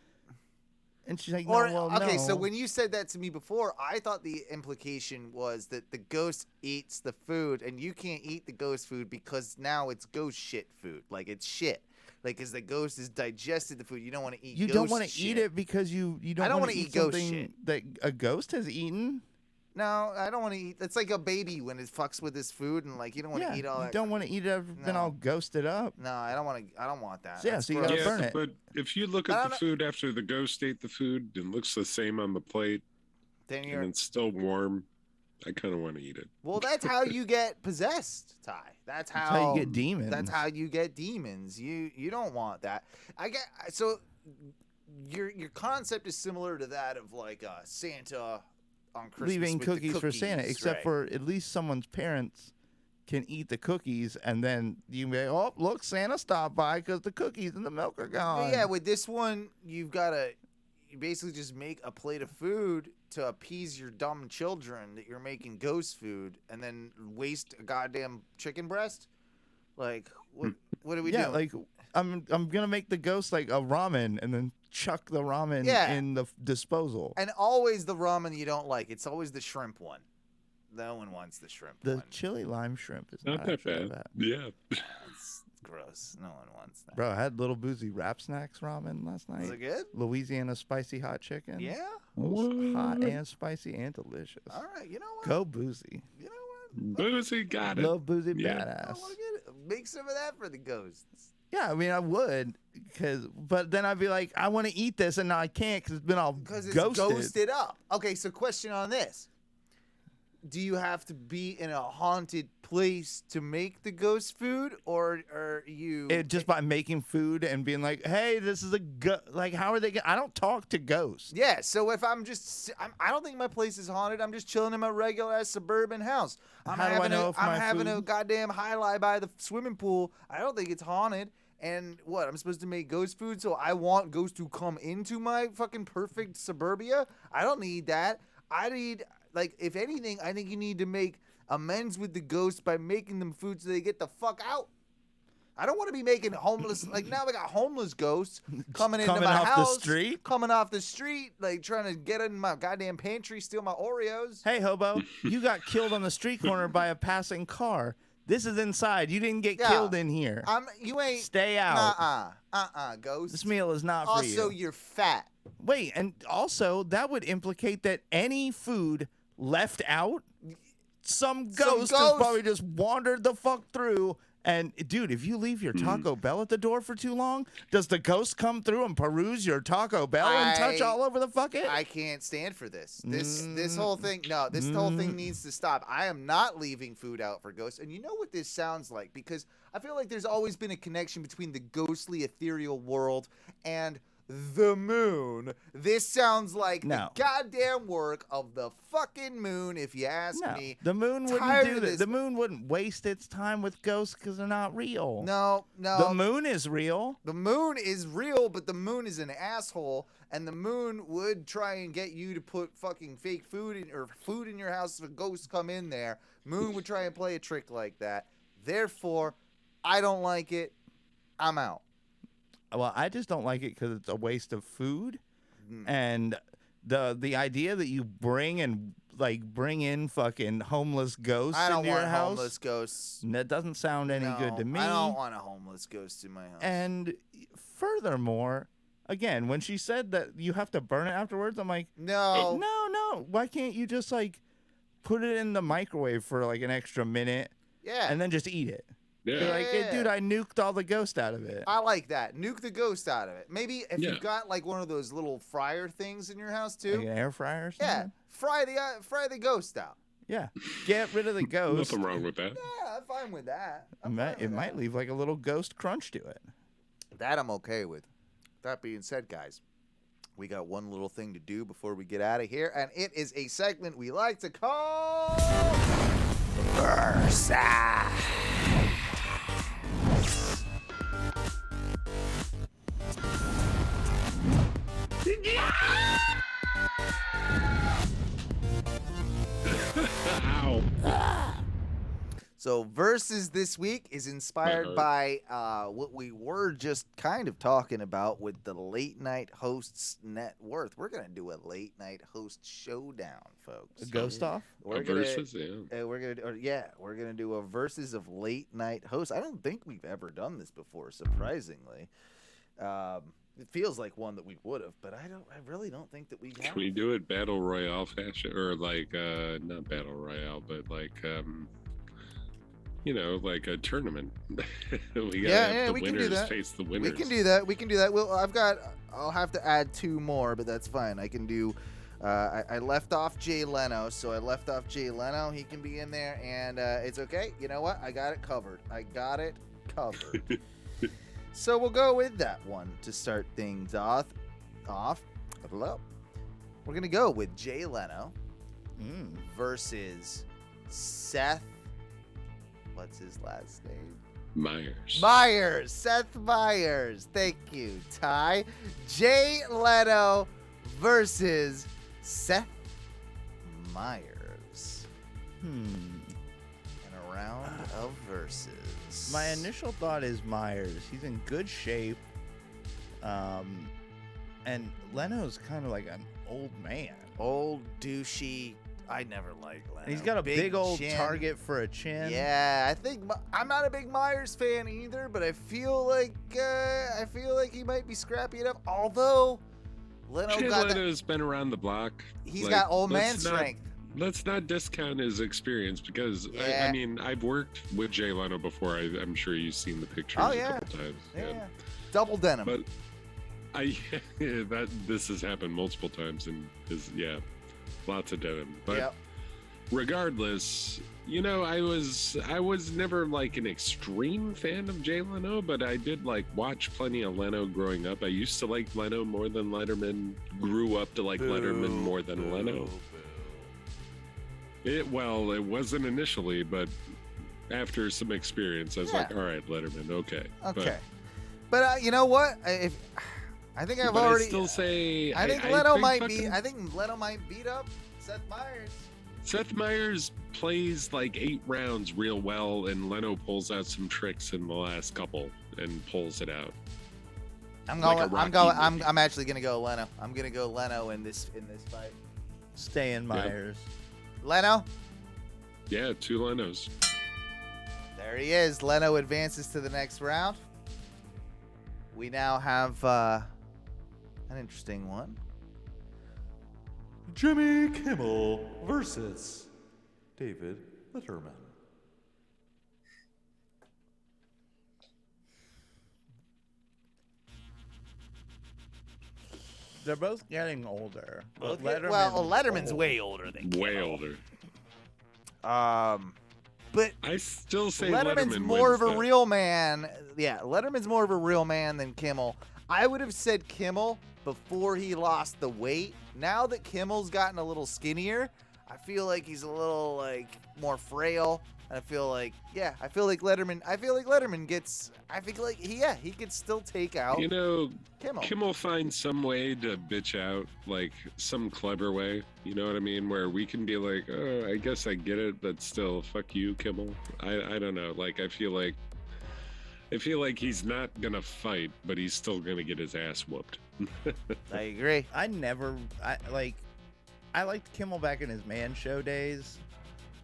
And she's like, "No, okay." So when you said that to me before, I thought the implication was that the ghost eats the food, and you can't eat the ghost food because now it's ghost shit food. Like it's shit. Like, as the ghost has digested the food, you don't want to eat. You don't want to eat it because you don't want to eat ghost something shit that a ghost has eaten. No, I don't want to eat. It's like a baby when it fucks with his food and like you don't want to eat all you that. don't want to eat it, been all ghosted up. No, I don't want to. I don't want that. Yeah, That's so you gross. gotta burn it. But if you look at the food after the ghost ate the food and looks the same on the plate, Then and you're. it's still warm, I kind of want to eat it. Well, that's how you get possessed, Ty. That's how, how you get demons. That's how you get demons. You don't want that. I get so. Your concept is similar to that of like Santa on Christmas Leaving with the cookies for Santa, except right. for at least someone's parents can eat the cookies, and then you can be, oh, look, Santa stopped by because the cookies and the milk are gone. Yeah, with this one, you basically just make a plate of food to appease your dumb children that you're making ghost food, and then waste a goddamn chicken breast. Like, what are we doing? Yeah, like I'm gonna make the ghost like a ramen, and then chuck the ramen in the disposal. And always the ramen you don't like. It's always the shrimp one. No one wants the shrimp The one. chili lime shrimp is Not that actually bad. Yeah. It's gross. No one wants that. Bro, I had Little Boozy Wrap Snacks ramen last night. Is it good? Louisiana spicy hot chicken. Yeah? It was hot and spicy and delicious. All right, you know what? Go Boozy. You know what? Boozy got it. Love Boozy Yeah. badass. I want to get it. Make some of that for the ghosts. Yeah, I mean, I would, but then I'd be like, I want to eat this, and now I can't because it's been all Because it's ghosted. ghosted up. Okay, so question on this. Do you have to be in a haunted place to make the ghost food, or are you... Just by making food and being like, hey, this is a like, how are they I don't talk to ghosts. Yeah, so if I don't think my place is haunted. I'm just chilling in my regular suburban house. I'm How do I know if I'm my having a food- goddamn highlight by the swimming pool. I don't think it's haunted. And what? I'm supposed to make ghost food, so I want ghosts to come into my fucking perfect suburbia? I don't need that. I need, like, if anything, I think you need to make amends with the ghosts by making them food so they get the fuck out. I don't want to be making homeless, like now we got homeless ghosts coming into my off house. the street? Coming off the street, like trying to get in my goddamn pantry, steal my Oreos. Hey, hobo, you got killed on the street corner by a passing car. This is inside. You didn't get killed in here. You ain't. Stay out. Ghost. This meal is not for you. Also, you're fat. Wait, and also that would implicate that any food left out, some ghost has probably just wandered the fuck through. And dude, if you leave your Taco Bell at the door for too long, does the ghost come through and peruse your Taco Bell and touch all over the fuck it? I can't stand for this. This whole thing. No, this whole thing needs to stop. I am not leaving food out for ghosts. And you know what this sounds like? Because I feel like there's always been a connection between the ghostly ethereal world and the moon. This sounds like the goddamn work of the fucking moon, if you ask me. The moon wouldn't Tired do of that. this. The moon wouldn't waste its time with ghosts because they're not real. No. The moon is real. The moon is real, but the moon is an asshole, and the moon would try and get you to put fucking fake food in your house if ghosts come in there. Moon would try and play a trick like that. Therefore, I don't like it. I'm out. Well, I just don't like it because it's a waste of food, and the idea that you bring in fucking homeless ghosts I don't into your want house. homeless ghosts. That doesn't sound any good to me. I don't want a homeless ghost in my house. And furthermore, again, when she said that you have to burn it afterwards, I'm like, no. Why can't you just like put it in the microwave for like an extra minute? Yeah. And then just eat it. Yeah. Be like, hey, dude, I nuked all the ghost out of it. I like that. Nuke the ghost out of it. Maybe if you've got like one of those little fryer things in your house too. Like an air fryer or something? Yeah. Fry the ghost out. Yeah. Get rid of the ghost. Nothing wrong with that. Yeah, I'm fine with that. It might leave like a little ghost crunch to it. That I'm okay with. That being said, guys, we got one little thing to do before we get out of here, and it is a segment we like to call Versa. Ow. So Versus this week is inspired by what we were just kind of talking about with the late night hosts net worth. We're gonna do a late night host showdown, folks. A ghost off? We're Versus, we're gonna do a versus of late night hosts. I don't think we've ever done this before, surprisingly. It feels like one that we would have, but I really don't think that we have. Can we do it battle royale fashion, or like not battle royale, but like like a tournament? We gotta have the we can do winners that. face the winners. We can do that. Well, I'll have to add 2 more, but that's fine. I can do. I left off Jay Leno, so I left off Jay Leno. He can be in there, and it's okay. You know what? I got it covered. So we'll go with that one to start things off. Hello. We're gonna go with Jay Leno versus Seth. What's his last name? Myers. Seth Myers. Thank you, Ty. Jay Leno versus Seth Myers. In a round of verses. My initial thought is Myers. He's in good shape. And Leno's kind of like an old man. Old douchey. I never liked Leno. He's got a big old chin. target for a chin. Yeah, I think I'm not a big Myers fan either, but I feel like he might be scrappy enough. Although Leno's been around the block. He's got old man strength. Let's not discount his experience because I mean I've worked with Jay Leno before. I'm sure you've seen the pictures a couple times. Yeah. Double denim. But this has happened multiple times and lots of denim. But regardless, I was never like an extreme fan of Jay Leno, but I did like watch plenty of Leno growing up. I used to like Leno more than Letterman. Grew up to like Letterman more than Leno. It wasn't initially, but after some experience, I was like, all right, Letterman, okay. But you know what? I think I've already. I still say. I think Leno might beat. I think Leno might beat up Seth Myers. Seth Myers plays like 8 rounds real well, and Leno pulls out some tricks in the last couple and pulls it out. I'm actually gonna go Leno. I'm gonna go Leno in this fight. Stay in Myers. Leno? Yeah, 2 Lenos. There he is. Leno advances to the next round. We now have an interesting one. Jimmy Kimmel versus David Letterman. They're both getting older. Letterman's way older than Kimmel. Way older. But I still say Letterman's more of a real man. Yeah, Letterman's more of a real man than Kimmel. I would have said Kimmel before he lost the weight. Now that Kimmel's gotten a little skinnier, I feel like he's a little like more frail. And I feel like Letterman gets. I think like he could still take out. Kimmel. Kimmel finds some way to bitch out, like some clever way. You know what I mean? Where we can be like, oh, I guess I get it, but still, fuck you, Kimmel. I don't know. Like I feel like he's not gonna fight, but he's still gonna get his ass whooped. I agree. I liked Kimmel back in his Man Show days,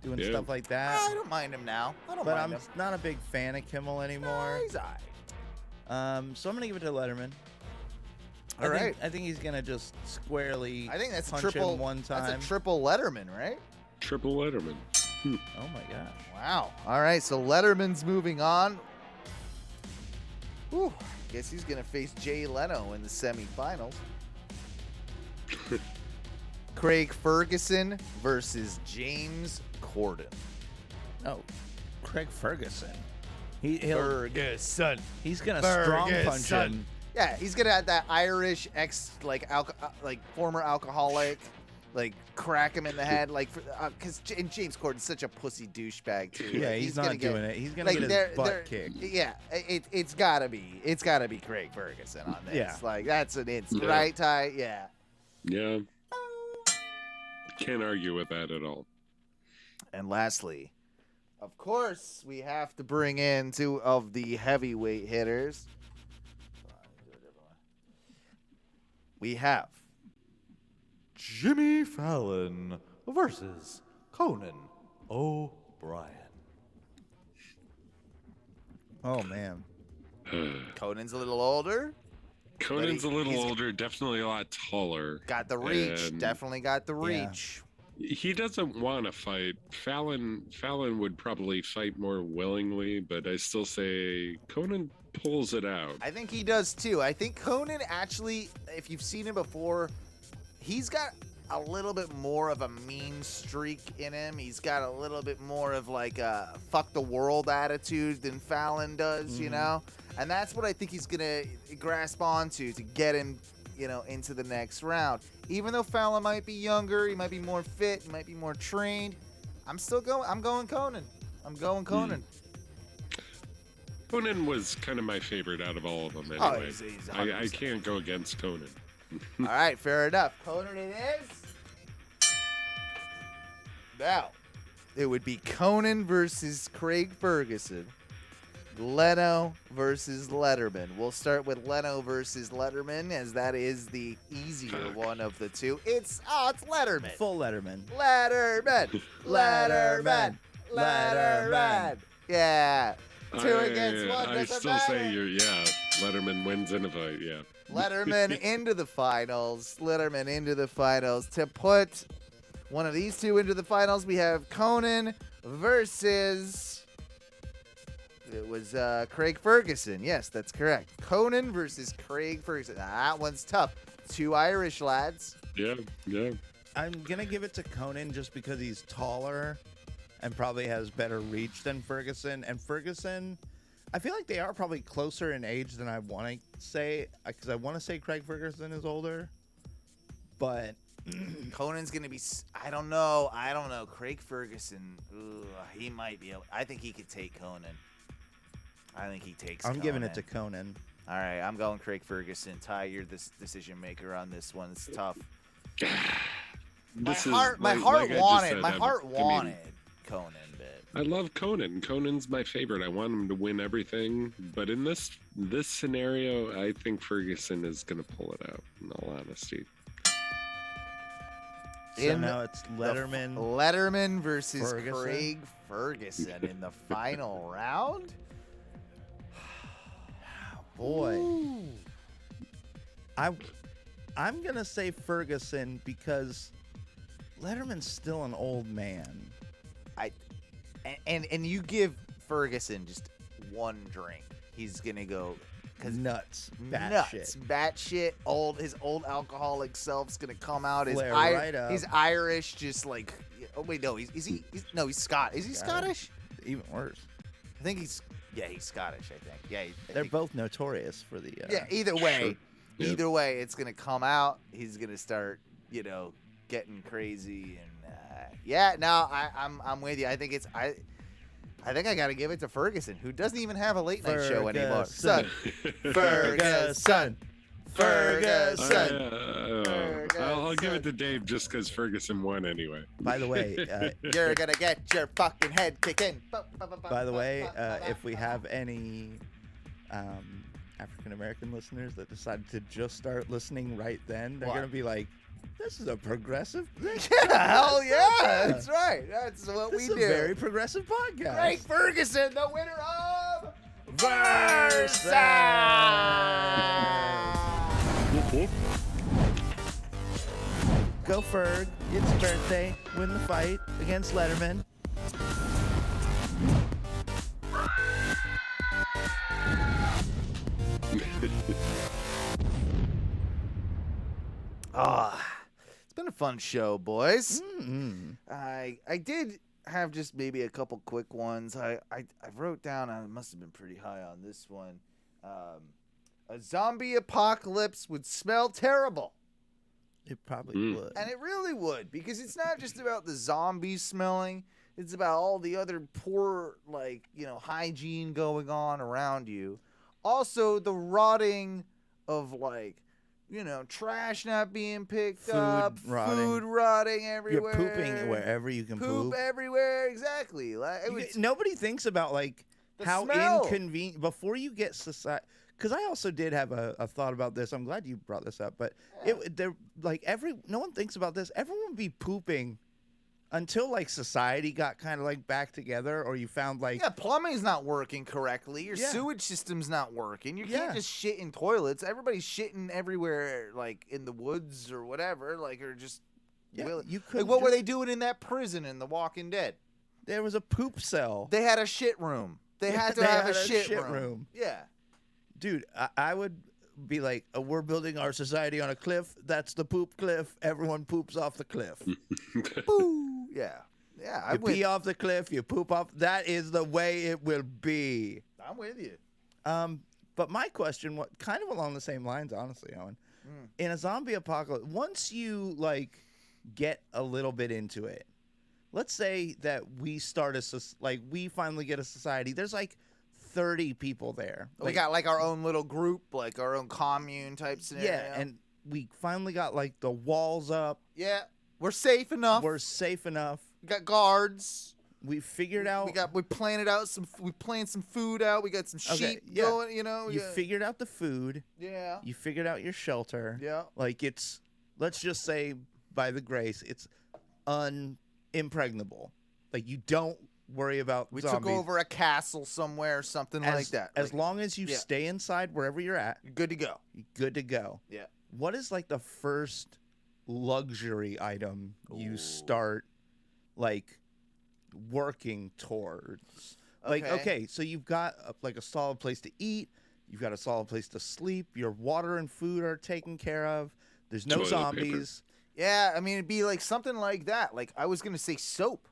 doing stuff like that. I don't mind him now. I'm not a big fan of Kimmel anymore. He's all right. So I'm gonna give it to Letterman. I think he's gonna just squarely. I think that's punch him one time. That's a triple Letterman, right? Triple Letterman. Oh my gosh. Wow. All right, so Letterman's moving on. Whew. Guess he's gonna face Jay Leno in the semifinals. Craig Ferguson versus Corden. Oh, Craig Ferguson. Ferguson. He's gonna strong punch him. Yeah, he's gonna have that Irish former alcoholic, like crack him in the head, because James Corden's such a pussy douchebag too. Yeah, he's not doing it. He's gonna get his butt kicked. Yeah, it's gotta be Craig Ferguson on this. Yeah, like that's an instant, right, Ty? Yeah. Yeah. Can't argue with that at all. And lastly, of course, we have to bring in 2 of the heavyweight hitters. We have Jimmy Fallon versus Conan O'Brien. Oh man. Conan's a little older. Conan's a little older, definitely a lot taller. Got the reach. and Definitely got the reach. He doesn't want to fight. Fallon would probably fight more willingly, but I still say Conan pulls it out. I think he does too. I think Conan actually, if you've seen him before, he's got a little bit more of a mean streak in him. He's got a little bit more of like a fuck the world attitude than Fallon does, you know? And that's what I think he's going to grasp onto to get him, you know, into the next round. Even though Fallon might be younger, he might be more fit, he might be more trained, I'm going Conan. I'm going Conan. Conan was kind of my favorite out of all of them Oh, anyway. he's I can't go against Conan. All right, fair enough. Conan it is. Now, it would be Conan versus Craig Ferguson. Leno versus Letterman. We'll start with Leno versus Letterman, as that is the easier one of the two. It's Letterman. Full Letterman. Letterman. Yeah. Two against one. I doesn't still matter. say Letterman wins in a fight, yeah. Letterman into the finals. Letterman into the finals. To put one of these two into the finals, we have Conan versus... It was Craig Ferguson. Yes, that's correct. Conan versus Craig Ferguson. Now, that one's tough. Two Irish lads. Yeah. I'm going to give it to Conan just because he's taller and probably has better reach than Ferguson. And Ferguson, I feel like they are probably closer in age than I want to say, because I want to say Craig Ferguson is older. But Conan's going to be, I don't know. Craig Ferguson, he might be able, I think he could take Conan. I think he takes I'm Conan. giving it to Conan. All right, I'm going Craig Ferguson. Ty, you're the decision maker on this one. It's tough. My heart wanted Conan, but I love Conan. Conan's my favorite. I want him to win everything, but in this scenario, I think Ferguson is going to pull it out, in all honesty. So now it's Letterman. Letterman versus Ferguson. Craig Ferguson in the final round. Boy. I'm going to say Ferguson because Letterman's still an old man. And you give Ferguson just one drink, he's going to go nuts. Batshit. His old alcoholic self's going to come out. Right up. He's Irish, just like, oh wait, no, he's Scott. Is he Scottish? Even worse. I think he's Scottish, I think. Yeah, they're both notorious for the... either way. Sure. Either way, it's going to come out. He's going to start, getting crazy. And, I'm with you. I think I got to give it to Ferguson, who doesn't even have a late night show anymore. Ferguson. I'll give it to Dave just because Ferguson won anyway. By the way, you're gonna get your fucking head kicked in. By the way, if we have any African American listeners that decided to just start listening right then, they're gonna be like, "This is a progressive thing." Yeah, hell yeah, that's right. That's what we do. It's a very progressive podcast. Craig Ferguson, the winner of Versus. Go Ferg. It's your birthday. Win the fight against Letterman. It's been a fun show, boys. Mm-hmm. I did have just maybe a couple quick ones. I wrote down, I must have been pretty high on this one. A zombie apocalypse would smell terrible. It probably would. And it really would, because it's not just about the zombies smelling. It's about all the other poor, hygiene going on around you. Also, the rotting of, trash not being picked up, food rotting everywhere. You're pooping wherever you can poop. Poop everywhere, exactly. Nobody thinks about, how smell. inconvenient, before you get society... Because I also did have a thought about this. I'm glad you brought this up. But no one thinks about this. Everyone would be pooping until like society got kind of like back together, or you found like Yeah, plumbing's not working correctly. Your Yeah. sewage system's not working. You Yeah. can't just shit in toilets. Everybody's shitting everywhere, like in the woods or whatever, like or just. you Like, could. what were they doing in that prison in The Walking Dead? There was a poop cell. They had a shit room. They had to they have had a a shit, shit room. room. Yeah. Dude, I would be like, we're building our society on a cliff. That's the poop cliff. Everyone poops off the cliff. Boo. Yeah. Yeah. You pee off the cliff, you poop off. That is the way it will be. I'm with you. But my question, what kind of along the same lines, honestly, Owen. In a zombie apocalypse, once you like get a little bit into it, let's say that we start we finally get a society. There's like 30 people there. We got like our own little group, like our own commune type scenario. Yeah, and we finally got like the walls up. Yeah, we're safe enough. We're safe enough. We got guards. We figured out. We planted out some. We planned some food out. We got some sheep going. You know. You figured out the food. Yeah. You figured out your shelter. Yeah. Like let's just say, by the grace, it's impregnable. Like you don't worry about We zombies. took over a castle somewhere or something like that. As long as you stay inside wherever you're at, you're good to go. You're good to go. Yeah. What is like the first luxury item you start like working towards? Like, okay, so you've got like a solid place to eat. You've got a solid place to sleep. Your water and food are taken care of. There's no Toilet zombies. Yeah, I mean, it'd be like something like that. Like I was gonna say soap.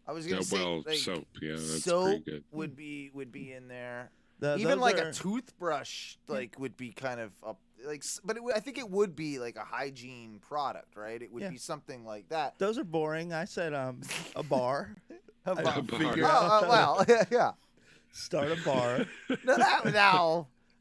I was gonna say like, soap. Yeah, that's soap pretty good. would be in there. Those Even like are- a toothbrush, like would be kind of up. Like, but I think it would be like a hygiene product, right? It would be something like that. Those are boring. I said a bar. A I bar. figured Oh, out- well, yeah. Start a bar.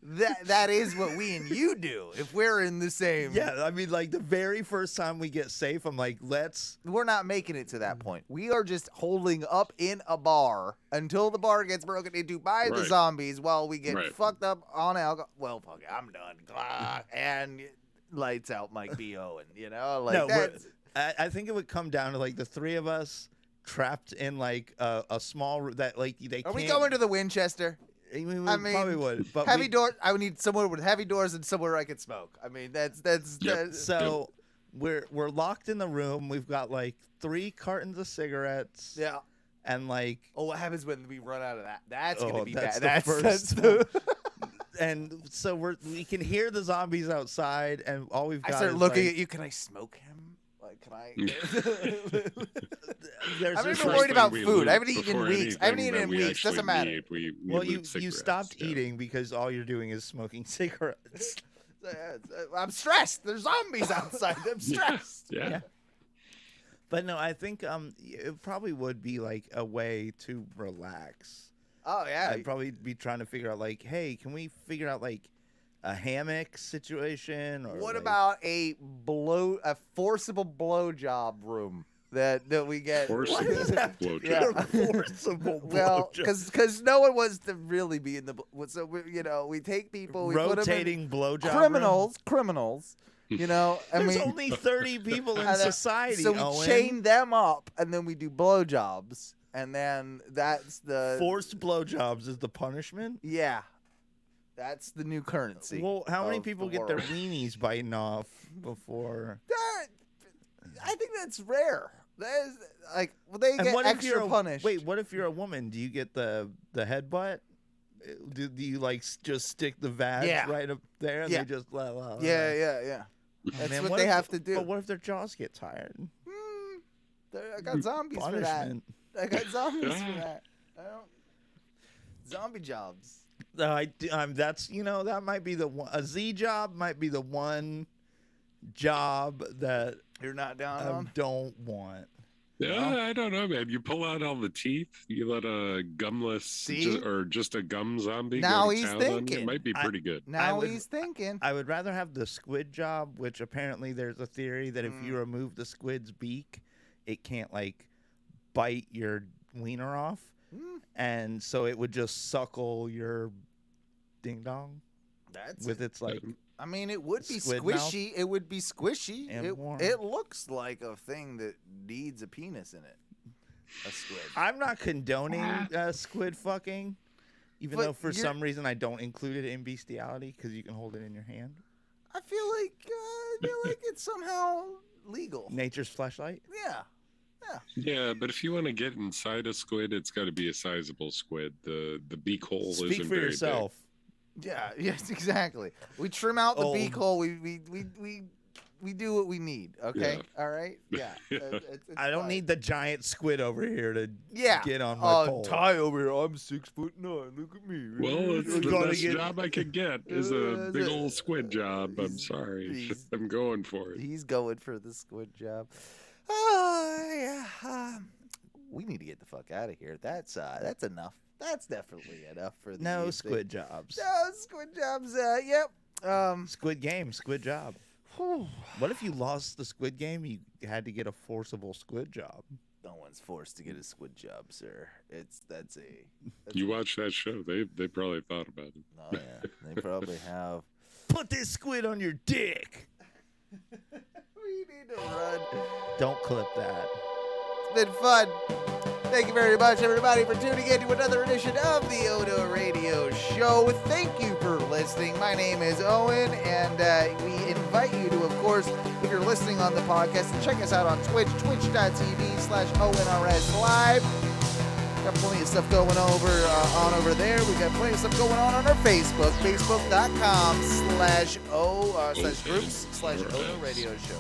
That is what we and you do if we're in the same. Yeah, I mean, like the very first time we get safe, I'm like, We're not making it to that point. We are just holding up in a bar until the bar gets broken into by the Right. zombies while we get Right. fucked up on alcohol. Well, fuck it, I'm done. And lights out Mike B. Owen, you know? Like no, that's, I think it would come down to like the three of us trapped in like a small room that like they Are can't. we going to the Winchester? I mean, I mean, probably would. But heavy door. I would need somewhere with heavy doors and somewhere I could smoke. I mean, that's So we're locked in the room. We've got like 3 cartons of cigarettes. Yeah. And like, oh, what happens when we run out of that? That's gonna be that's bad. the That's first. And so we can hear the zombies outside, and all we've got. I start is looking like, at you. Can I smoke him? Like, can I? There's I'm this even like- worried about we food. I lose haven't eaten in before weeks. I haven't anything eaten that in we weeks. Doesn't actually matter. need, we Well, lose you cigarettes, stopped yeah. eating because all you're doing is smoking cigarettes. I'm stressed. There's zombies outside. I'm stressed. Yeah. But no, I think it probably would be like a way to relax. Oh yeah. I'd probably be trying to figure out like, hey, can we figure out like a hammock situation, or What like- about a forcible blowjob room that we get? Forcible blowjob. Yeah. forcible Well, blowjob? because no one wants to really be in the. So we take people, we rotating put them in blowjob criminals. You know, and There's we, only 30 people in and then- society. So we Owen. chain them up, and then we do blowjobs, and then that's the Forced blowjobs is the punishment. Yeah, that's the new currency. Well, how many of people the get their world. weenies biting off before? I think that's rare. That is like, well, they And get what if you're extra punished. Wait, what if you're a woman? Do you get the headbutt? Do you like just stick the vag Yeah. right up there and Yeah. they just la, la, la. Yeah. That's Man, what they if- have to do. But what if their jaws get tired? I got zombies for that. Punishment. I got zombies for that. I don't. Zombie jobs. That's that might be the one. A Z job might be the one job that You're not down I on. don't want. Yeah, I don't know, man. You pull out all the teeth. You let a gumless or just a gum zombie Now go to he's town on you. thinking. It might be pretty good. Now he's thinking. I would rather have the squid job, which apparently there's a theory that if you remove the squid's beak, it can't like bite your wiener off, and so it would just suckle your ding dong. That's with its like I mean, it would be Squid mouth? squishy. It would be squishy. And warm. It looks like a thing that needs a penis in it. A squid. I'm not condoning squid fucking, even But though for you're- some reason I don't include it in bestiality because you can hold it in your hand. I feel like it's somehow legal. Nature's fleshlight. Yeah. Yeah, but if you want to get inside a squid, it's got to be a sizable squid. The beak hole Speak isn't for very yourself. Yeah. Yes. Exactly. We trim out the Oh. beak hole. We do what we need. Okay. Yeah. All right. Yeah. It's I don't fine. need the giant squid over here to Yeah. get on my pole. Ty over here. I'm 6'9". Look at me. big. Well, it's the Gonna best get- job I could get is a big old squid job. I'm sorry. he's- I'm going for it. He's going for the squid job. Oh yeah. We need to get the fuck out of here. That's enough. That's definitely enough for the No evening. squid jobs. No squid jobs. Yep. Squid game, squid job. What if you lost the squid game? You had to get a forcible squid job. No one's forced to get a squid job, sir. That's You watch that show, they probably thought about it. Oh yeah, they probably have. Put this squid on your dick. We need to run. Don't clip that. It's been fun. Thank you very much, everybody, for tuning in to another edition of the Odo Radio Show. Thank you for listening. My name is Owen, and we invite you to, of course, if you're listening on the podcast, to check us out on Twitch, twitch.tv/ONRS Live. Got plenty of stuff going on over there. We got plenty of stuff going on our Facebook, facebook.com/groups/Odo Radio Show.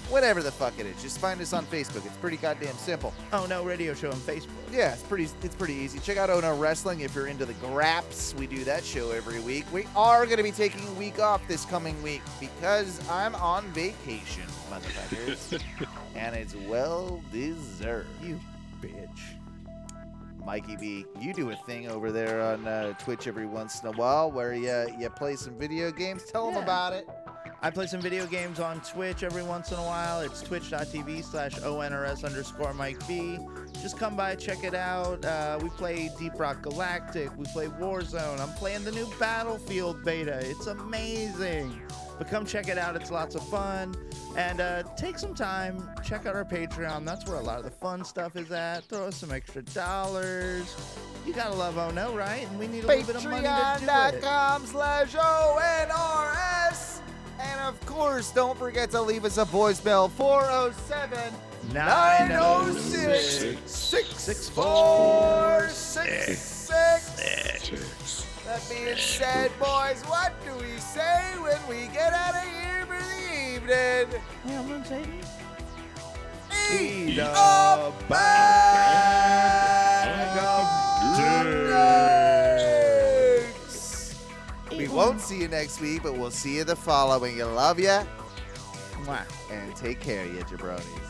Whatever the fuck it is, just find us on Facebook. It's pretty goddamn simple. Oh no, radio show on Facebook. Yeah, it's pretty easy. Check out Ono Wrestling if you're into the graps. We do that show every week. We are going to be taking a week off this coming week because I'm on vacation, motherfuckers. And it's well deserved. You bitch. Mikey B, you do a thing over there on Twitch every once in a while where you play some video games. Tell them about it. I play some video games on Twitch every once in a while. It's twitch.tv/ONRS_Mike B. Just come by, check it out. We play Deep Rock Galactic. We play Warzone. I'm playing the new Battlefield beta. It's amazing. But come check it out. It's lots of fun. And take some time. Check out our Patreon. That's where a lot of the fun stuff is at. Throw us some extra dollars. You gotta love Ono, right? And we need a little bit of money to do it. Patreon.com/ONRS. And of course, don't forget to leave us a voicemail, 407-906-6466. That being said, boys, what do we say when we get out of here for the evening? Hey, I'm gonna say it. Eat a bag of dicks. We won't see you next week, but we'll see you the following. I love ya. Mwah. And take care, you jabronis.